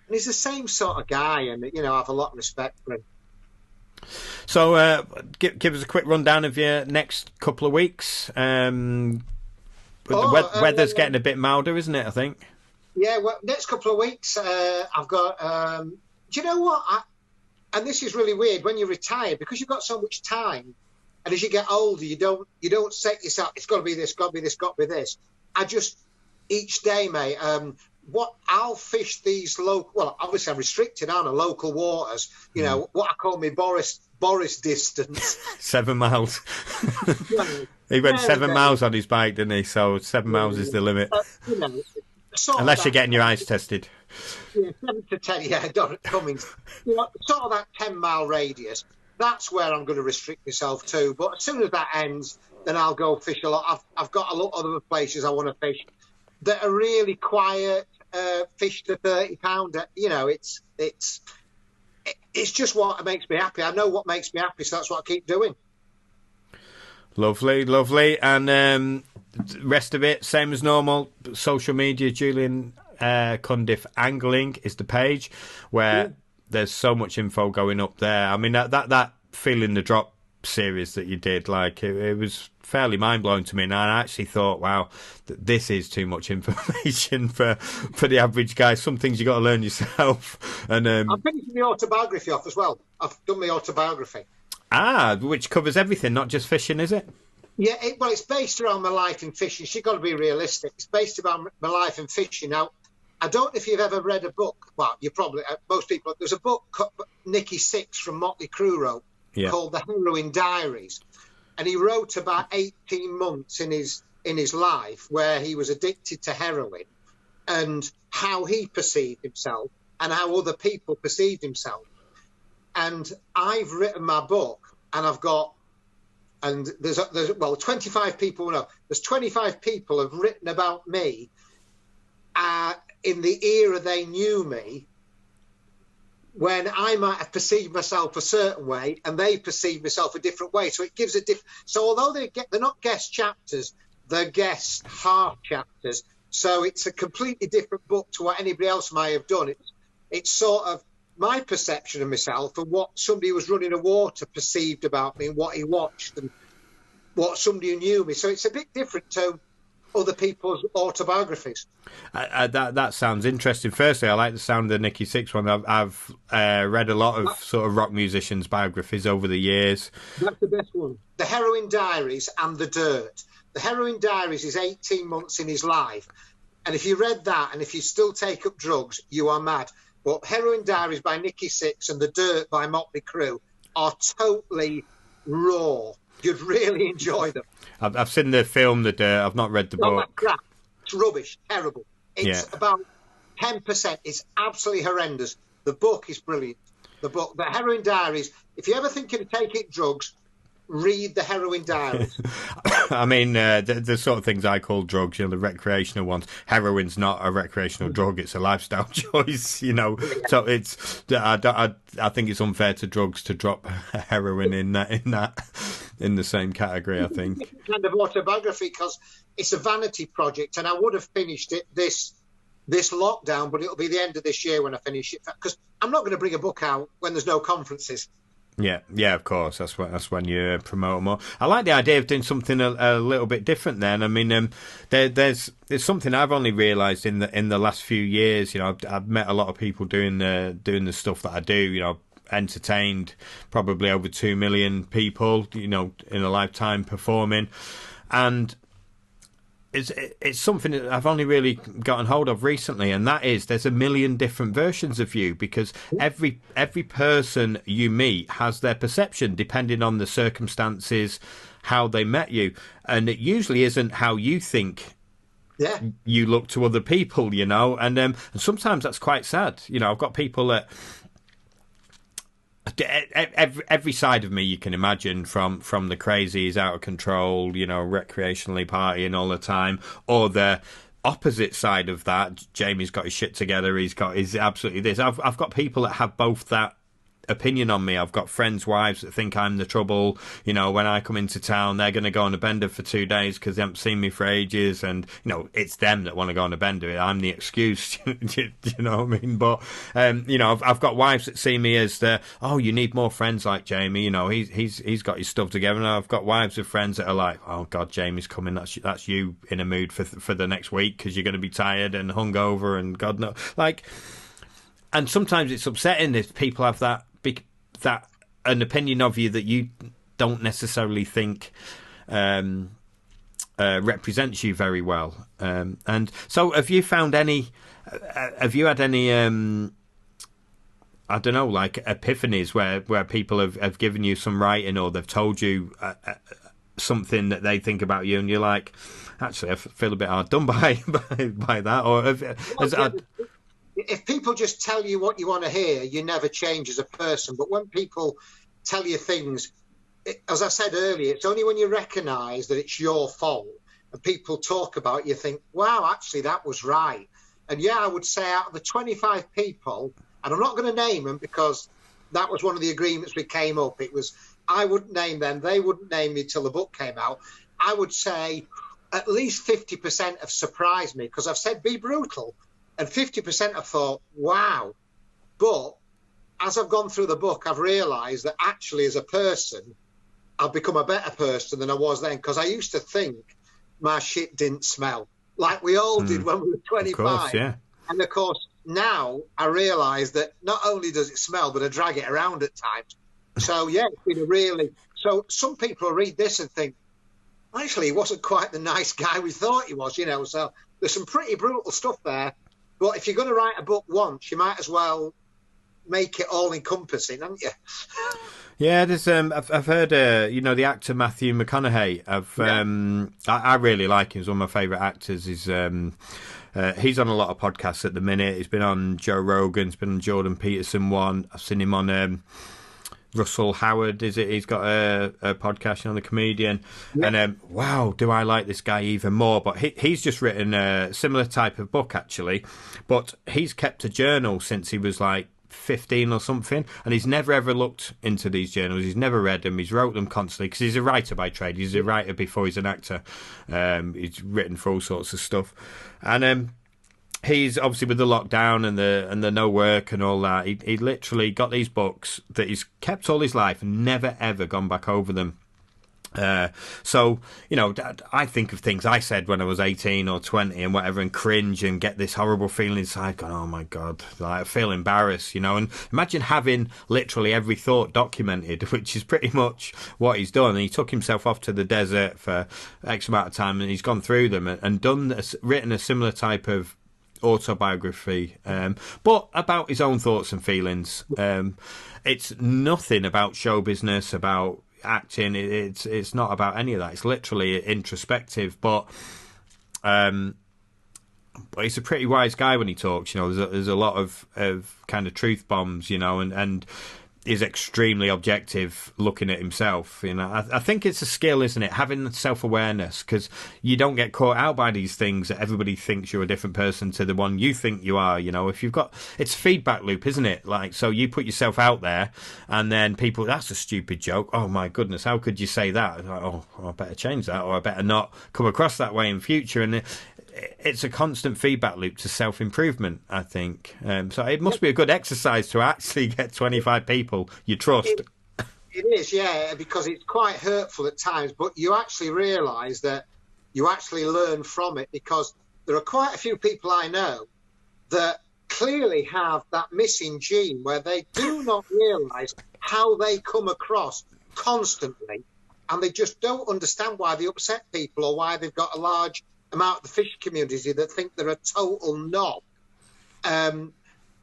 and he's the same sort of guy, and I have a lot of respect for him. So, give us a quick rundown of your next couple of weeks. The weather's getting a bit milder, isn't it, I think? Yeah, well, next couple of weeks, I've got... do you know what? And this is really weird, when you retire, because you've got so much time, and as you get older, you don't set yourself, it's got to be this, got to be this, got to be this. I just, each day, mate... I'll fish these local. Well, obviously I'm restricted, aren't I? Local waters. You know what I call my Boris distance. 7 miles. He went 7 miles on his bike, didn't he? So 7 miles is the limit. Unless you're getting your eyes tested. Yeah, 7 to 10. Yeah, Cummings. Sort of that 10-mile radius. That's where I'm going to restrict myself to. But as soon as that ends, then I'll go fish a lot. I've got a lot of other places I want to fish that are really quiet, fish to 30 pounder. You know, it's just what makes me happy. I know what makes me happy, so that's what I keep doing. Lovely. And rest of it, same as normal. Social media, Julian Cundiff Angling is the page where there's so much info going up there. I mean, that Feeling the Drop series that you did, like it was fairly mind-blowing to me, and I actually thought, wow, this is too much information for the average guy. Some things you got to learn yourself. And I'm finishing the autobiography off as well. I've done my autobiography, which covers everything, not just fishing, is it? Yeah, it's based around my life in fishing. She's got to be realistic. It's based around my life in fishing. Now, I don't know if you've ever read a book. Well, you probably, most people. There's a book Nicky Six from Motley Crue wrote called The Heroin Diaries. And he wrote about 18 months in his life where he was addicted to heroin and how he perceived himself and how other people perceived himself. And I've written my book, and I've got, and there's 25 people. No, there's 25 people have written about me in the era they knew me, when I might have perceived myself a certain way and they perceive myself a different way. So it gives a different... So although they're not guest chapters, they're guest half chapters. So it's a completely different book to what anybody else may have done. It's sort of my perception of myself and what somebody who was running a water perceived about me and what he watched and what somebody who knew me. So it's a bit different to other people's autobiographies. That sounds interesting. Firstly, I like the sound of the Nicky Six one. I've read a lot of sort of rock musicians' biographies over the years. That's the best one. The Heroin Diaries and The Dirt. The Heroin Diaries is 18 months in his life. And if you read that and if you still take up drugs, you are mad. But Heroin Diaries by Nicky Six and The Dirt by Motley Crue are totally raw. You'd really enjoy them. I've seen the film The Dirt. I've not read the book. Crap. It's rubbish, terrible. It's about 10%. It's absolutely horrendous. The book is brilliant. The book, The Heroin Diaries. If you're ever thinking of taking drugs, read The Heroin Diaries. I mean, the sort of things I call drugs, the recreational ones. Heroin's not a recreational drug; it's a lifestyle choice. So it's. I think it's unfair to drugs to drop heroin in the same category. I think It's kind of autobiography because it's a vanity project, and I would have finished it this lockdown, but it'll be the end of this year when I finish it because I'm not going to bring a book out when there's no conferences. Yeah, of course. That's when you promote more. I like the idea of doing something a little bit different. Then, I mean, there's something I've only realised in the last few years. I've met a lot of people doing the stuff that I do. Entertained probably over 2 million people. In a lifetime performing, and it's something that I've only really gotten hold of recently, and that is there's a million different versions of you because every person you meet has their perception depending on the circumstances, how they met you, and it usually isn't how you think you look to other people, and sometimes that's quite sad. I've got people that every side of me you can imagine, from the crazies out of control, recreationally partying all the time, or the opposite side of that. Jamie's got his shit together. He's absolutely this. I've got people that have both that opinion on me. I've got friends' wives that think I'm the trouble. When I come into town, they're going to go on a bender for 2 days because they haven't seen me for ages, and it's them that want to go on a bender. I'm the excuse. You know what I mean? But I've got wives that see me as you need more friends like Jamie. He's got his stuff together. And I've got wives of friends that are like, oh God, Jamie's coming. That's you in a mood for the next week because you're going to be tired and hungover and God knows. And sometimes it's upsetting if people have that an opinion of you that you don't necessarily think represents you very well. And so, have you found any? Have you had any? I don't know, like epiphanies where people have given you some writing, or they've told you something that they think about you, and you're like, actually, I feel a bit hard done by that, or if people just tell you what you want to hear, you never change as a person. But when people tell you things, as I said earlier, it's only when you recognise that it's your fault and people talk about it, you think, wow, actually, that was right. And I would say out of the 25 people, and I'm not going to name them because that was one of the agreements we came up. It was, I wouldn't name them. They wouldn't name me till the book came out. I would say at least 50% have surprised me because I've said be brutal. And 50% have thought, wow. But as I've gone through the book, I've realised that actually as a person, I've become a better person than I was then. Because I used to think my shit didn't smell like we all did when we were 25. Of course, yeah. And of course, now I realise that not only does it smell, but I drag it around at times. So, it's been a really... So some people read this and think, actually, he wasn't quite the nice guy we thought he was, So there's some pretty brutal stuff there. But if you're going to write a book once, you might as well make it all encompassing, haven't you? Yeah, there's. I've heard. The actor Matthew McConaughey. I really like him. He's one of my favourite actors. He's on a lot of podcasts at the minute. He's been on Joe Rogan. He's been on Jordan Peterson one. I've seen him on Russell Howard, is it? He's got a podcast on, the comedian. Yeah. And wow, do I like this guy even more. But he's just written a similar type of book, actually. But he's kept a journal since he was like 15 or something. And he's never, ever looked into these journals. He's never read them. He's wrote them constantly because he's a writer by trade. He's a writer before he's an actor. He's written for all sorts of stuff. And he's obviously with the lockdown and the no work and all that. He literally got these books that he's kept all his life and never ever gone back over them. So I think of things I said when I was 18 or 20 and whatever, and cringe and get this horrible feeling inside, going, oh my God, I feel embarrassed, And imagine having literally every thought documented, which is pretty much what he's done. And he took himself off to the desert for X amount of time, and he's gone through them and written a similar type of autobiography, but about his own thoughts and feelings. It's nothing about show business, about acting. It's not about any of that. It's literally introspective. But but he's a pretty wise guy when he talks. You know, there's a lot of kind of truth bombs. You know, and is extremely objective looking at himself. You know, I think it's a skill, isn't it? Having self-awareness, because you don't get caught out by these things that everybody thinks you're a different person to the one you think you are. You know, if you've got, it's feedback loop, isn't it? Like, so you put yourself out there and then people, that's a stupid joke. Oh my goodness, how could you say that? Like, oh, I better change that, or I better not come across that way in future. And it's a constant feedback loop to self-improvement, I think. So it must be a good exercise to actually get 25 people you trust. It is, yeah, because it's quite hurtful at times, but you actually realise that you actually learn from it, because there are quite a few people I know that clearly have that missing gene where they do not realise how they come across constantly, and they just don't understand why they upset people, or why they've got a large amount of the fish community that think they're a total knob.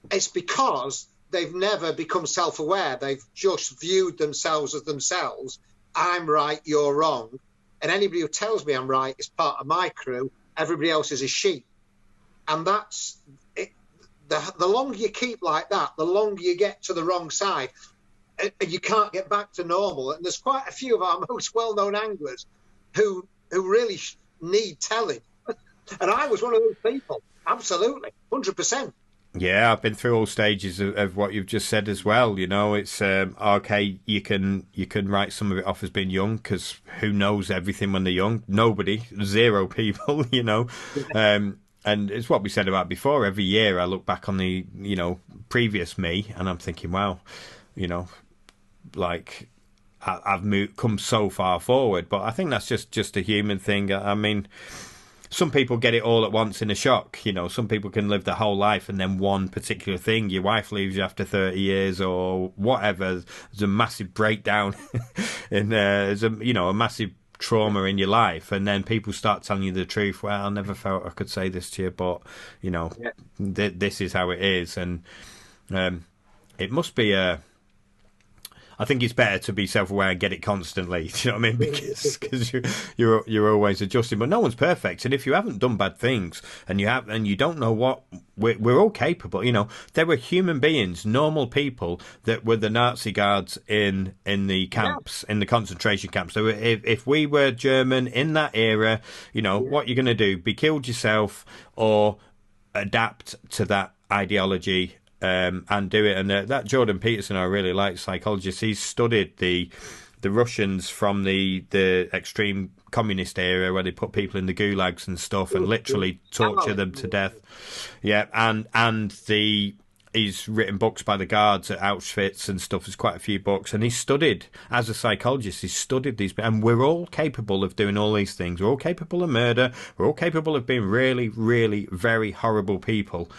It's because they've never become self-aware. They've just viewed themselves as themselves. I'm right, you're wrong. And anybody who tells me I'm right is part of my crew. Everybody else is a sheep. And that's it. The longer you keep like that, the longer you get to the wrong side. And you can't get back to normal. And there's quite a few of our most well-known anglers who really need telling. And I was one of those people. Absolutely. 100%. Yeah, I've been through all stages of what you've just said as well. You know, it's okay. You can write some of it off as being young, because who knows everything when they're young? Nobody, zero people. You know, and it's what we said about before. Every year I look back on the previous me, and I'm thinking, wow, like I've come so far forward. But I think that's just a human thing. I mean, some people get it all at once in a shock. You know, some people can live their whole life and then one particular thing, your wife leaves you after 30 years or whatever. There's a massive breakdown and there's a massive trauma in your life, and then people start telling you the truth. Well, I never felt I could say this to you, but this is how it is. And it must be I think it's better to be self-aware and get it constantly. Do you know what I mean? Because you're always adjusting. But no one's perfect, and if you haven't done bad things and you don't know what we're all capable. You know, there were human beings, normal people that were the Nazi guards in the camps, in the concentration camps. So if we were German in that era, what you're going to do? Be killed yourself or adapt to that ideology. And do it. And that Jordan Peterson, I really like, psychologist. He's studied the Russians from the extreme communist era, where they put people in the gulags and stuff and literally torture them to death. Yeah, and he's written books by the guards at Auschwitz and stuff. There's quite a few books, and he's studied, as a psychologist, he's studied these, and we're all capable of doing all these things. We're all capable of murder. We're all capable of being really, really very horrible people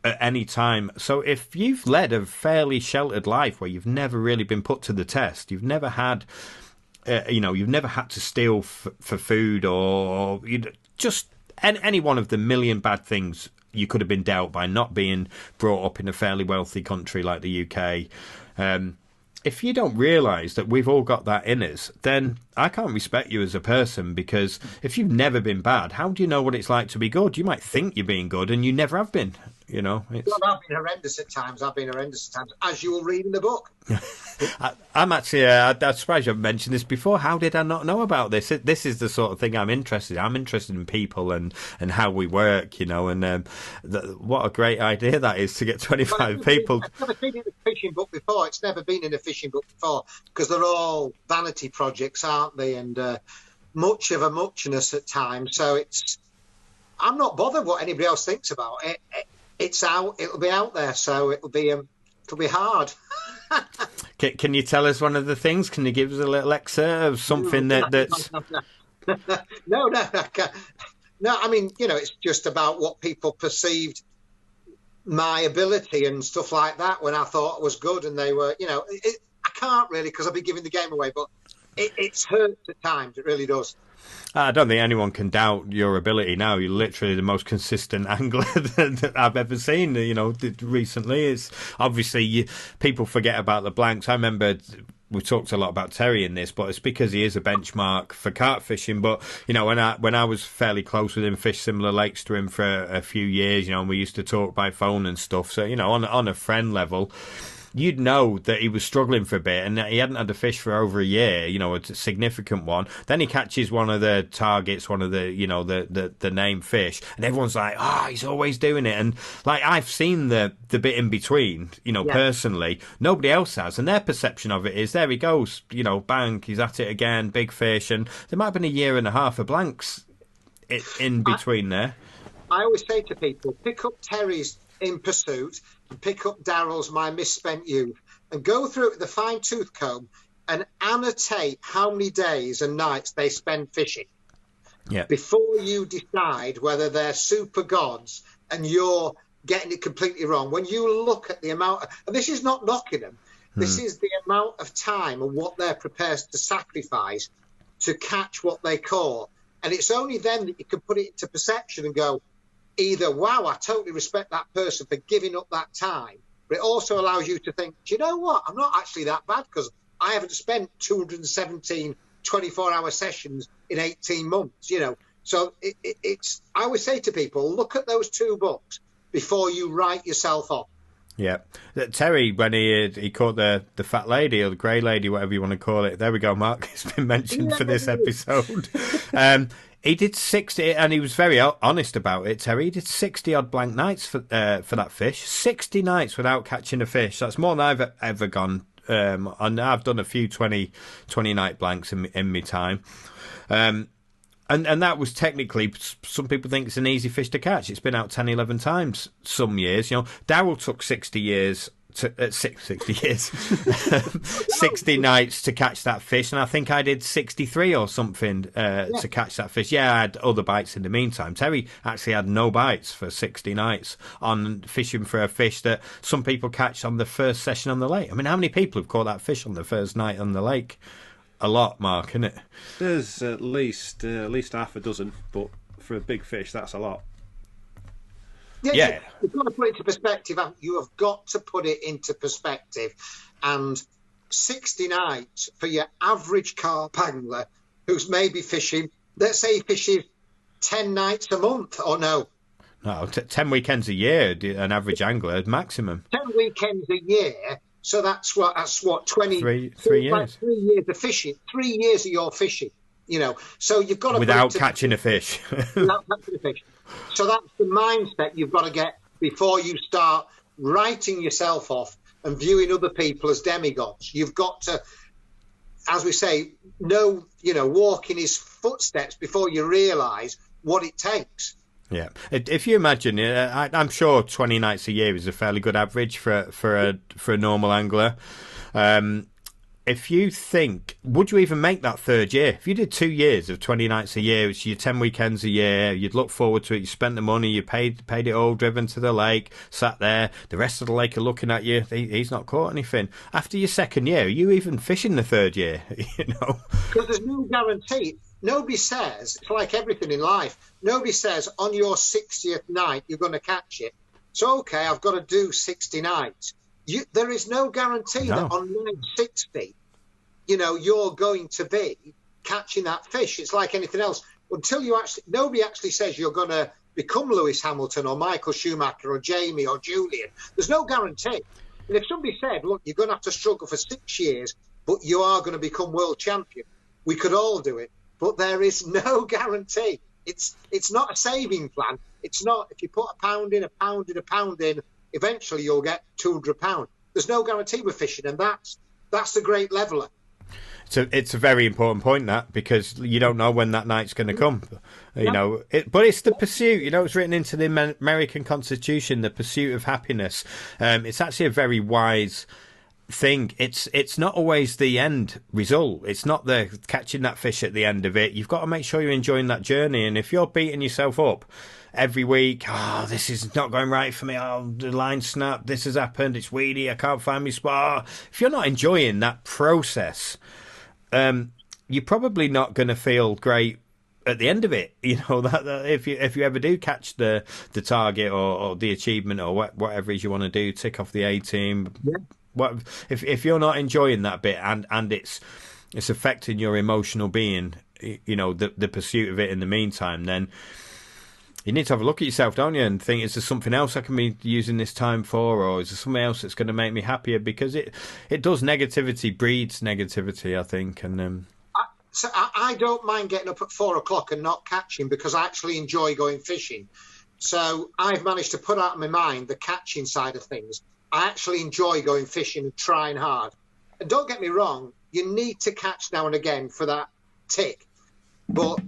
at any time. So if you've led a fairly sheltered life where you've never really been put to the test, you've never had you've never had to steal for food, or just any one of the million bad things you could have been dealt by not being brought up in a fairly wealthy country like the UK, if you don't realise that we've all got that in us, then I can't respect you as a person, because if you've never been bad, how do you know what it's like to be good? You might think you're being good and you never have been. Well, I've been horrendous at times. As you will read in the book. I'm actually, I'm surprised you haven't mentioned this before. How did I not know about this? This is the sort of thing I'm interested in. I'm interested in people and how we work, and what a great idea that is, to get 25 people. I've never been in a fishing book before. It's never been in a fishing book before, because they're all vanity projects, aren't they? And much of a muchness at times. So I'm not bothered what anybody else thinks about it. It's out. It'll be out there. So it'll be hard. Can you tell us one of the things? Can you give us a little excerpt of something that's... No, I can't. No, I mean, it's just about what people perceived my ability and stuff like that when I thought it was good, and they were, I can't really, because I've been giving the game away, but it's hurt at times. It really does. I don't think anyone can doubt your ability now. You're literally the most consistent angler that I've ever seen, recently. It's obviously people forget about the blanks. I remember we've talked a lot about Terry in this, but it's because he is a benchmark for carp fishing. But you know, when I was fairly close with him, fished similar lakes to him for a few years, you know, and we used to talk by phone and stuff. So you know, on a friend level, you'd know that he was struggling for a bit and that he hadn't had a fish for over a year, you know, a significant one. Then he catches one of the targets, one of the, you know, the named fish, and everyone's like, he's always doing it. And like, I've seen the bit in between, you know, personally, nobody else has. And their perception of it is, there he goes, you know, bang, he's at it again, big fish. And there might have been a year and a half of blanks in between there. I always say to people, pick up Terry's In Pursuit and pick up Daryl's My Misspent Youth and go through it with a fine-tooth comb and annotate how many days and nights they spend fishing before you decide whether they're super gods and you're getting it completely wrong. When you look at the amount and this is not knocking them, this is the amount of time and what they're prepared to sacrifice to catch what they caught. And it's only then that you can put it into perception and go, either, wow, I totally respect that person for giving up that time, but it also allows you to think, do you know what? I'm not actually that bad because I haven't spent 217 24-hour sessions in 18 months, you know. So it's, I always say to people, look at those two books before you write yourself off. Yeah. Terry, when he caught the fat lady or the grey lady, whatever you want to call it. There we go, Mark. It's been mentioned for this episode. He did 60, and he was very honest about it, Terry. He did 60-odd blank nights for that fish. 60 nights without catching a fish. That's more than I've ever gone. And I've done a few 20-night blanks in my time. And that was technically, some people think it's an easy fish to catch. It's been out 10, 11 times some years. You know, Darryl took 60 years... 60 years 60 nights to catch that fish, and I think I did 63 or something to catch that fish. I had other bites in the meantime. Terry actually had no bites for 60 nights on fishing for a fish that some people catch on the first session on the lake. I mean, how many people have caught that fish on the first night on the lake? A lot, Mark, isn't it? There's at least half a dozen, but for a big fish, that's a lot. Yeah, you've got to put it into perspective. You have got to put it into perspective. And 60 nights for your average carp angler who's maybe fishing, let's say he fishes 10 nights a month, or no? No, 10 weekends a year, an average angler, maximum. 10 weekends a year, so that's what 20... Three years. Like 3 years of fishing, 3 years of your fishing, you know. So you've got to... Without catching a fish. Without catching a fish. So that's the mindset you've got to get before you start writing yourself off and viewing other people as demigods. You've got to, as we say, walk in his footsteps before you realise what it takes. Yeah, if you imagine, I'm sure 20 nights a year is a fairly good average for a normal angler. If you think, would you even make that third year? If you did 2 years of 20 nights a year, which is your 10 weekends a year, you'd look forward to it, you spent the money, you paid it all, driven to the lake, sat there, the rest of the lake are looking at you, he's not caught anything. After your second year, are you even fishing the third year? You know? Because there's no guarantee. Nobody says, it's like everything in life, nobody says on your 60th night you're going to catch it. So, okay, I've got to do 60 nights. There is no guarantee that on night 60, you're going to be catching that fish. It's like anything else. Until nobody actually says you're going to become Lewis Hamilton or Michael Schumacher or Jamie or Julian. There's no guarantee. And if somebody said, look, you're going to have to struggle for 6 years, but you are going to become world champion, we could all do it. But there is no guarantee. It's not a saving plan. It's not, if you put a pound in, eventually you'll get £200. There's no guarantee with fishing, and that's the great leveller. So it's a very important point, that, because you don't know when that night's going to come. But it's the pursuit. It's written into the American Constitution, the pursuit of happiness. It's actually a very wise thing. It's not always the end result. It's not the catching that fish at the end of it. You've got to make sure you're enjoying that journey. And if you're beating yourself up every week, this is not going right for me, the line snapped, this has happened, it's weedy, I can't find my spot. If you're not enjoying that process, you're probably not going to feel great at the end of it. That if you ever do catch the target or the achievement or whatever it is you want to do, tick off the A team, what if you're not enjoying that bit and it's affecting your emotional being, you know, the pursuit of it in the meantime, then you need to have a look at yourself, don't you, and think, is there something else I can be using this time for, or is there something else that's going to make me happier? Because it does, negativity breeds negativity, I think. And so I don't mind getting up at 4 o'clock and not catching, because I actually enjoy going fishing. So I've managed to put out of my mind the catching side of things. I actually enjoy going fishing and trying hard. And don't get me wrong, you need to catch now and again for that tick, but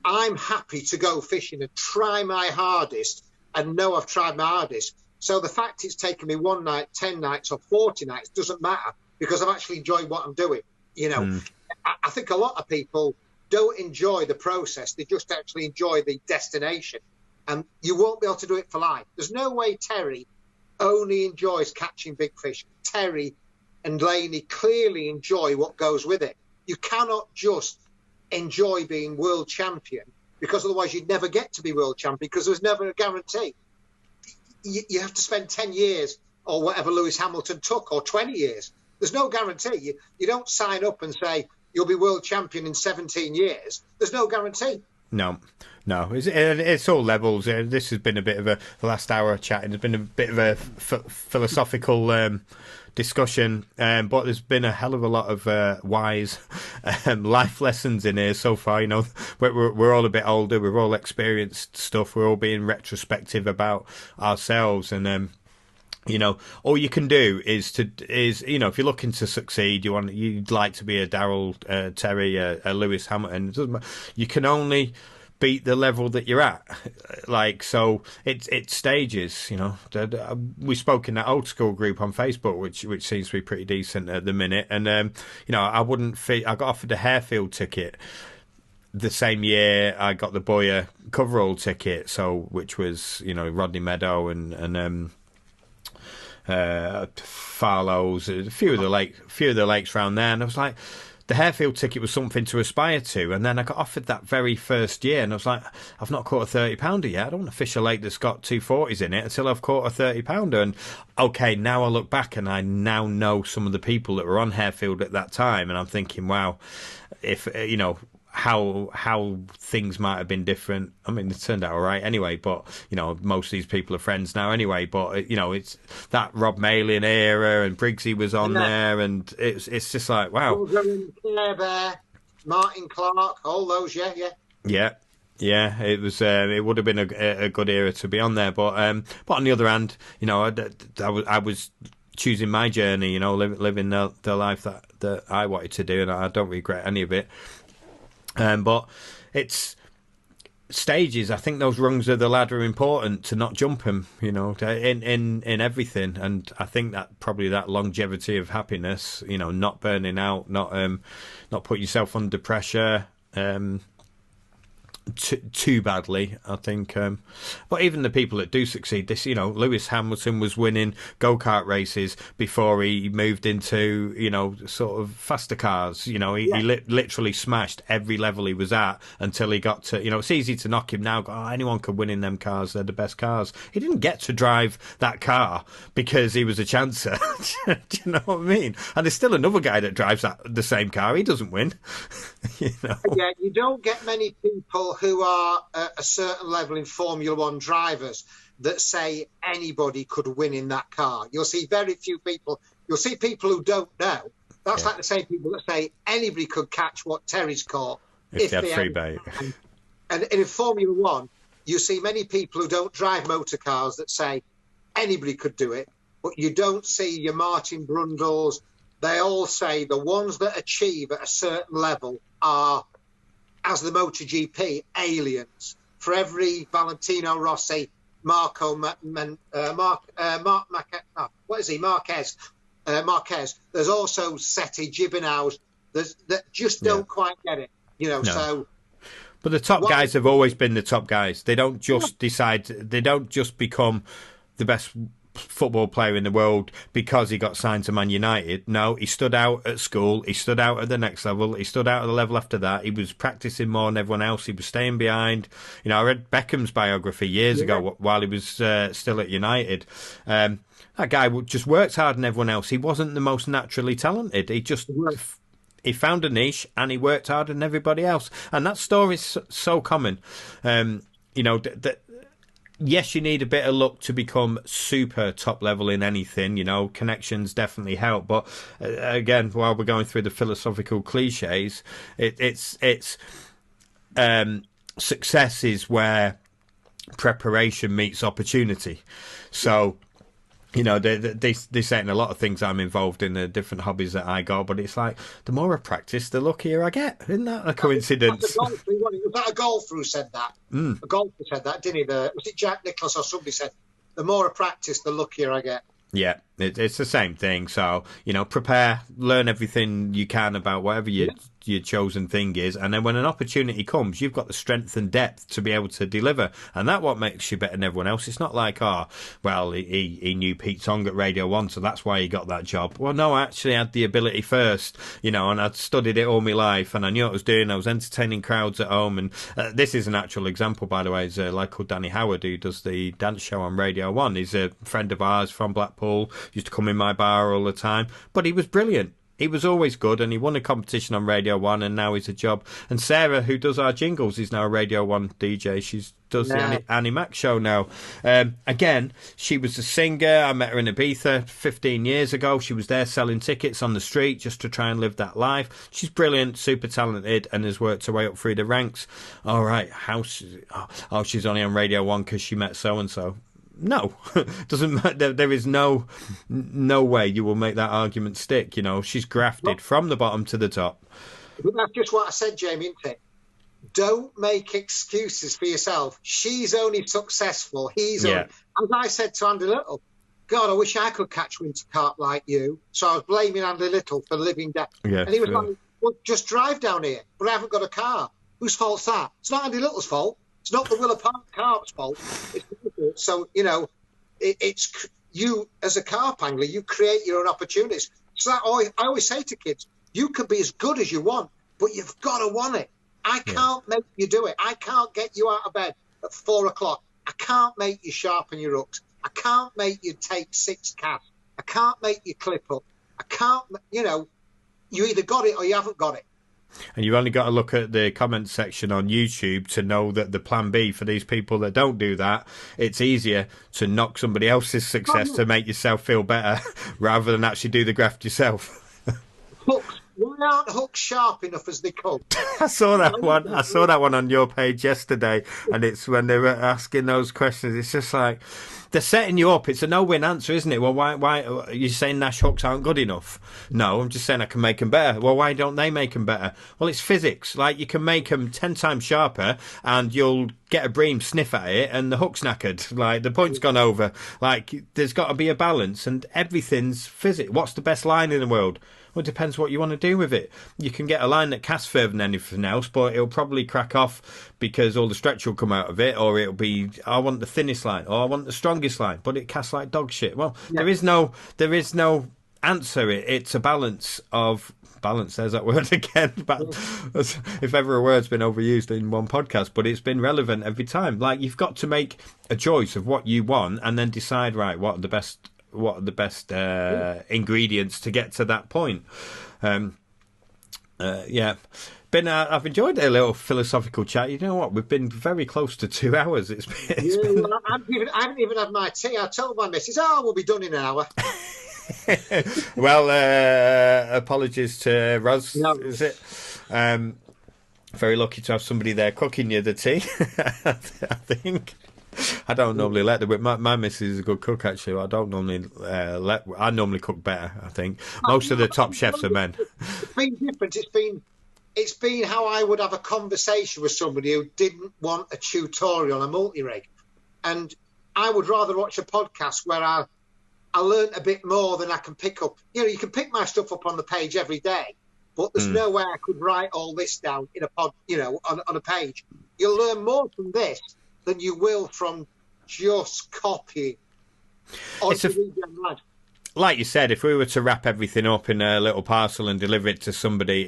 I'm happy to go fishing and try my hardest and know I've tried my hardest. So the fact it's taken me 1 night, 10 nights or 40 nights doesn't matter, because I've actually enjoyed what I'm doing. You know, I think a lot of people don't enjoy the process. They just actually enjoy the destination, and you won't be able to do it for life. There's no way Terry only enjoys catching big fish. Terry and Laney clearly enjoy what goes with it. You cannot just enjoy being world champion, because otherwise you'd never get to be world champion, because there's never a guarantee. You have to spend 10 years or whatever Lewis Hamilton took, or 20 years. There's no guarantee. You don't sign up and say you'll be world champion in 17 years. There's no guarantee. No, it's all levels. This has been a bit of the last hour chatting. There's been a bit of a philosophical discussion, but there's been a hell of a lot of wise life lessons in here so far. You know, we're all a bit older. We've all experienced stuff. We're all being retrospective about ourselves, and you know, all you can do is you know, if you're looking to succeed, you'd like to be a Darrell, Terry, a Lewis Hamilton. It doesn't matter. You can only beat the level that you're at. Like, so it's stages. You know, we spoke in that old school group on Facebook, which seems to be pretty decent at the minute. And you know, I got offered a Harefield ticket the same year I got the Boyer coverall ticket. So, which was, you know, Rodney Meadow and Farlow's, a few of the lakes around there, and I was like, the Harefield ticket was something to aspire to. And then I got offered that very first year, and I was like, I've not caught a 30-pounder yet. I don't want to fish a lake that's got 240s in it until I've caught a 30-pounder. And okay, now I look back and I now know some of the people that were on Harefield at that time, and I'm thinking, wow, if you know, how things might have been different. I mean, it turned out all right anyway, but, you know, most of these people are friends now anyway, but, you know, it's that Rob Malin era, and Briggsy was on there, and it's just like, wow. Claire Bear, Martin Clark, all those, yeah. It was. It would have been a good era to be on there, but on the other hand, you know, I was choosing my journey, you know, living the life that I wanted to do, and I don't regret any of it. But it's stages. I think those rungs of the ladder are important to not jump them, you know, in everything. And I think that probably that longevity of happiness, you know, not burning out, not putting yourself under pressure too badly, I think. But even the people that do succeed, this, you know, Lewis Hamilton was winning go-kart races before he moved into, you know, sort of faster cars. You know, he literally smashed every level he was at until he got to, you know, it's easy to knock him now. Anyone could win in them cars. They're the best cars. He didn't get to drive that car because he was a chancer. Do you know what I mean? And there's still another guy that drives the same car. He doesn't win. You know? Yeah, you don't get many people who are at a certain level in Formula One drivers that say anybody could win in that car. You'll see very few people. You'll see people who don't know. That's like the same people that say anybody could catch what Terry's caught if they had free bait. And in Formula One, you see many people who don't drive motor cars that say anybody could do it, but you don't see your Martin Brundles. They all say the ones that achieve at a certain level are, as the MotoGP, aliens. For every Valentino Rossi, Marquez, there's also Seti Gibinaus that just don't quite get it, you know. No. So, but the top guys have always been the top guys. They don't just decide. They don't just become the best football player in the world because he got signed to Man United. No, he stood out at school. He stood out at the next level. He stood out at the level after that. He was practicing more than everyone else. He was staying behind. You know, I read Beckham's biography years ago while he was still at United. That guy just worked harder than everyone else. He wasn't the most naturally talented. He just... He found a niche and he worked harder than everybody else. And that story's so common. You know, yes, you need a bit of luck to become super top level in anything. You know, connections definitely help. But again, while we're going through the philosophical cliches, it's success is where preparation meets opportunity. So, you know, they say in a lot of things I'm involved in, the different hobbies that I go, but it's like, the more I practice, the luckier I get. Isn't that a coincidence? Was that a golfer who said that? A golfer said that, didn't he? Was it Jack Nicklaus or somebody said, the more I practice, the luckier I get? Yeah, it's the same thing. So, you know, prepare, learn everything you can about whatever your chosen thing is, and then when an opportunity comes, you've got the strength and depth to be able to deliver, and that's what makes you better than everyone else. It's not like, he knew Pete Tong at Radio 1, so that's why he got that job. Well, no, I actually had the ability first, you know, and I'd studied it all my life, and I knew what I was doing. I was entertaining crowds at home, and this is an actual example, by the way. Is a lad called Danny Howard who does the dance show on Radio 1. He's a friend of ours from Blackpool, used to come in my bar all the time, but he was brilliant. He was always good, and he won a competition on Radio 1, and now he's a job. And Sarah, who does our jingles, is now a Radio 1 DJ. She does the Annie Mac show now. Again, she was a singer. I met her in Ibiza 15 years ago. She was there selling tickets on the street just to try and live that life. She's brilliant, super talented, and has worked her way up through the ranks. All right, she's only on Radio 1 because she met so-and-so. No, doesn't matter. There is no way you will make that argument stick. You know, she's grafted from the bottom to the top. But that's just what I said, Jamie, isn't it? Don't make excuses for yourself. She's only successful. He's only... As I said to Andy Little, God, I wish I could catch winter carp like you. So I was blaming Andy Little for living down. Yeah, and he was like, well, just drive down here. But I haven't got a car. Whose fault's that? It's not Andy Little's fault. It's not the Willow Park Carp's fault. So, you know, it's you as a carp angler, you create your own opportunities. So I always say to kids, you can be as good as you want, but you've got to want it. I can't make you do it. I can't get you out of bed at 4 o'clock. I can't make you sharpen your hooks. I can't make you take 6 casts. I can't make you clip up. I can't, you know, you either got it or you haven't got it. And you've only got to look at the comments section on YouTube to know that the plan B for these people that don't do that, it's easier to knock somebody else's success to make yourself feel better rather than actually do the graft yourself. Hooks. Why aren't hooks sharp enough as they come? I saw that one. I saw that one on your page yesterday, and it's when they were asking those questions. It's just like they're setting you up. It's a no-win answer, isn't it? Well, why are you saying Nash hooks aren't good enough? No, I'm just saying I can make them better. Well, why don't they make them better? Well, it's physics. Like, you can make them 10 times sharper, and you'll get a bream, sniff at it, and the hook's knackered. Like, the point's gone over. Like, there's got to be a balance, and everything's physics. What's the best line in the world? Well, it depends what you want to do with it. You can get a line that casts further than anything else, but it'll probably crack off because all the stretch will come out of it, or it'll be, I want the thinnest line, or I want the strongest line, but it casts like dog shit. Well, there is no answer. It's a balance of... Balance, there's that word again. But if ever a word's been overused in one podcast, but it's been relevant every time. Like, you've got to make a choice of what you want and then decide, right, what are the best ingredients to get to that point. I've enjoyed a little philosophical chat. You know what? We've been very close to 2 hours. It's been... I haven't even had my tea. I told my missus, we'll be done in an hour. Well, apologies to Roz. No. Is it? Very lucky to have somebody there cooking you the tea. I think. I don't normally let them. My missus is a good cook, actually. I don't normally I normally cook better, I think. Most of the top chefs are men. It's been different. It's been how I would have a conversation with somebody who didn't want a tutorial on a multi-rig. And I would rather watch a podcast where I learned a bit more than I can pick up. You know, you can pick my stuff up on the page every day, but there's no way I could write all this down in a pod, you know, on a page. You'll learn more from this than you will from just copying. Or It's do you read them online? like you said, if we were to wrap everything up in a little parcel and deliver it to somebody,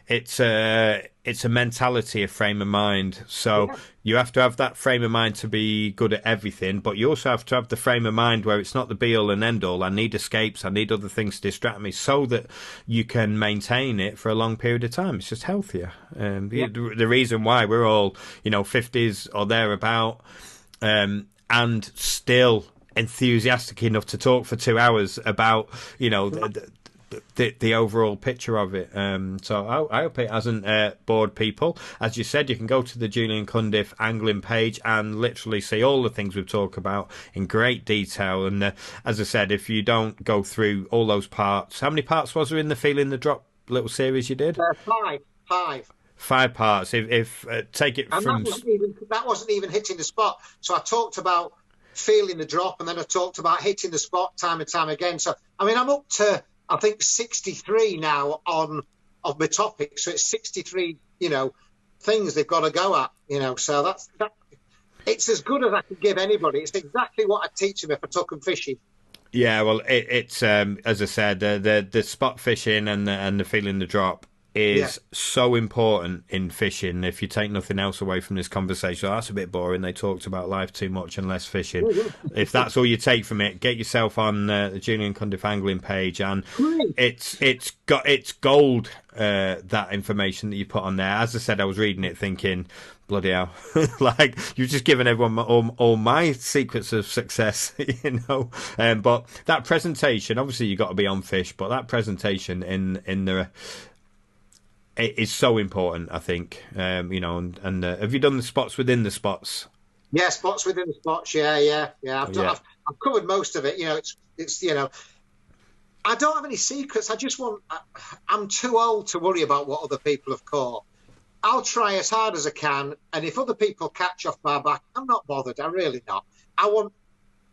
it's a mentality, a frame of mind. So you have to have that frame of mind to be good at everything, but you also have to have the frame of mind where it's not the be all and end all. I need escapes, I need other things to distract me, so that you can maintain it for a long period of time. It's just healthier. The reason why we're all 50s or thereabout, and still enthusiastic enough to talk for 2 hours about the overall picture of it. So I hope it hasn't bored people. As you said, you can go to the Julian Cundiff angling page and literally see all the things we've talked about in great detail. And as I said, if you don't go through all those parts, how many parts was there in the Feeling the Drop little series you did? 5. 5 parts. If take it and from that wasn't even hitting the spot. So I talked about feeling the drop, and then I talked about hitting the spot time and time again. So I mean, I'm up to, I think, 63 now of my topics. So it's 63, things they've got to go at. So that. It's as good as I could give anybody. It's exactly what I'd teach them if I took them fishing. Yeah, well, it's as I said, the spot fishing and the feeling the drop is so important in fishing. If you take nothing else away from this conversation, that's a bit boring. They talked about life too much and less fishing. If that's all you take from it, get yourself on the Julian Cundiff angling page, and it's gold. That information that you put on there. As I said, I was reading it thinking, bloody hell, like you've just given everyone all my secrets of success, But that presentation, obviously, you got to be on fish, but that presentation in the it is so important, I think. And have you done the spots within the spots? Yeah, spots within the spots. Yeah. I've covered most of it. It's I don't have any secrets. I'm too old to worry about what other people have caught. I'll try as hard as I can, and if other people catch off my back, I'm not bothered. I'm really not.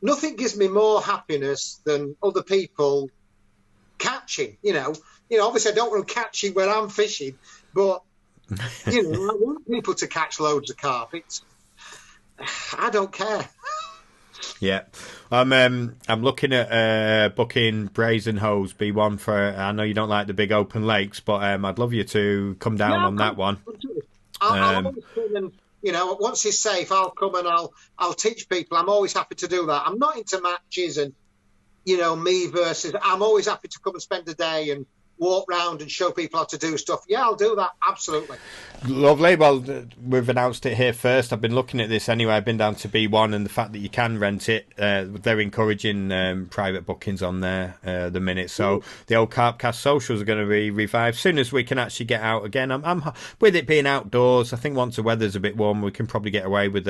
Nothing gives me more happiness than other people catching. Obviously I don't want them catching where I'm fishing, but I want people to catch loads of carp. I don't care. Yeah, I'm looking at booking Brazen Hose B1 for. I know you don't like the big open lakes, but I'd love you to come down on that one. I'll always come and once it's safe, I'll come and I'll teach people. I'm always happy to do that. I'm not into matches and me versus. I'm always happy to come and spend a day and walk round and show people how to do stuff. Yeah, I'll do that. Absolutely. Lovely. Well, we've announced it here first. I've been looking at this anyway. I've been down to B1, and the fact that you can rent it, they're encouraging private bookings on there the minute. So the old Carp Cast socials are going to be revived as soon as we can actually get out again. I'm with it being outdoors. I think once the weather's a bit warm, we can probably get away with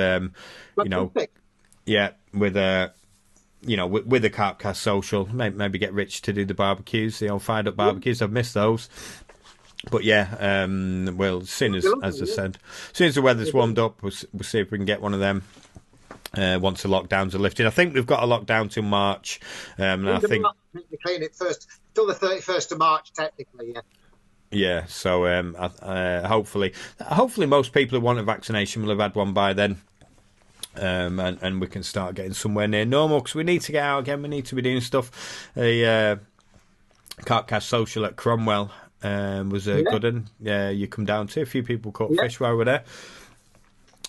with the Carp Cast social, maybe get Rich to do the barbecues, the old fired up barbecues. I've missed those. But yeah, well, as soon as I said, as soon as the weather's warmed up, we'll see if we can get one of them once the lockdowns are lifted. I think we've got a lockdown till March. And I think technically it first till the 31st of March, technically, yeah. Yeah, so hopefully most people who want a vaccination will have had one by then. And we can start getting somewhere near normal, because we need to get out again. We need to be doing stuff. A Carp Cast social at Cromwell was a good one. Yeah, you come down to. A few people caught fish while we were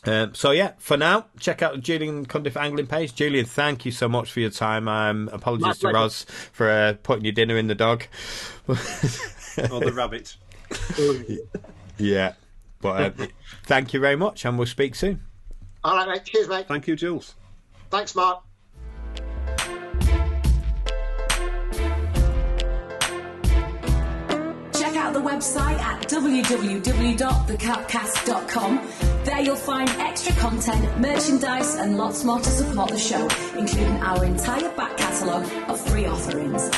there. So yeah, for now, check out the Julian Cundiff angling page. Julian, thank you so much for your time. Apologies to Roz for putting your dinner in the dog. Or the rabbit. Yeah, but thank you very much, and we'll speak soon. All right, mate. Cheers, mate. Thank you, Jules. Thanks, Mark. Check out the website at www.thecarpcast.com. There you'll find extra content, merchandise and lots more to support the show, including our entire back catalogue of free offerings.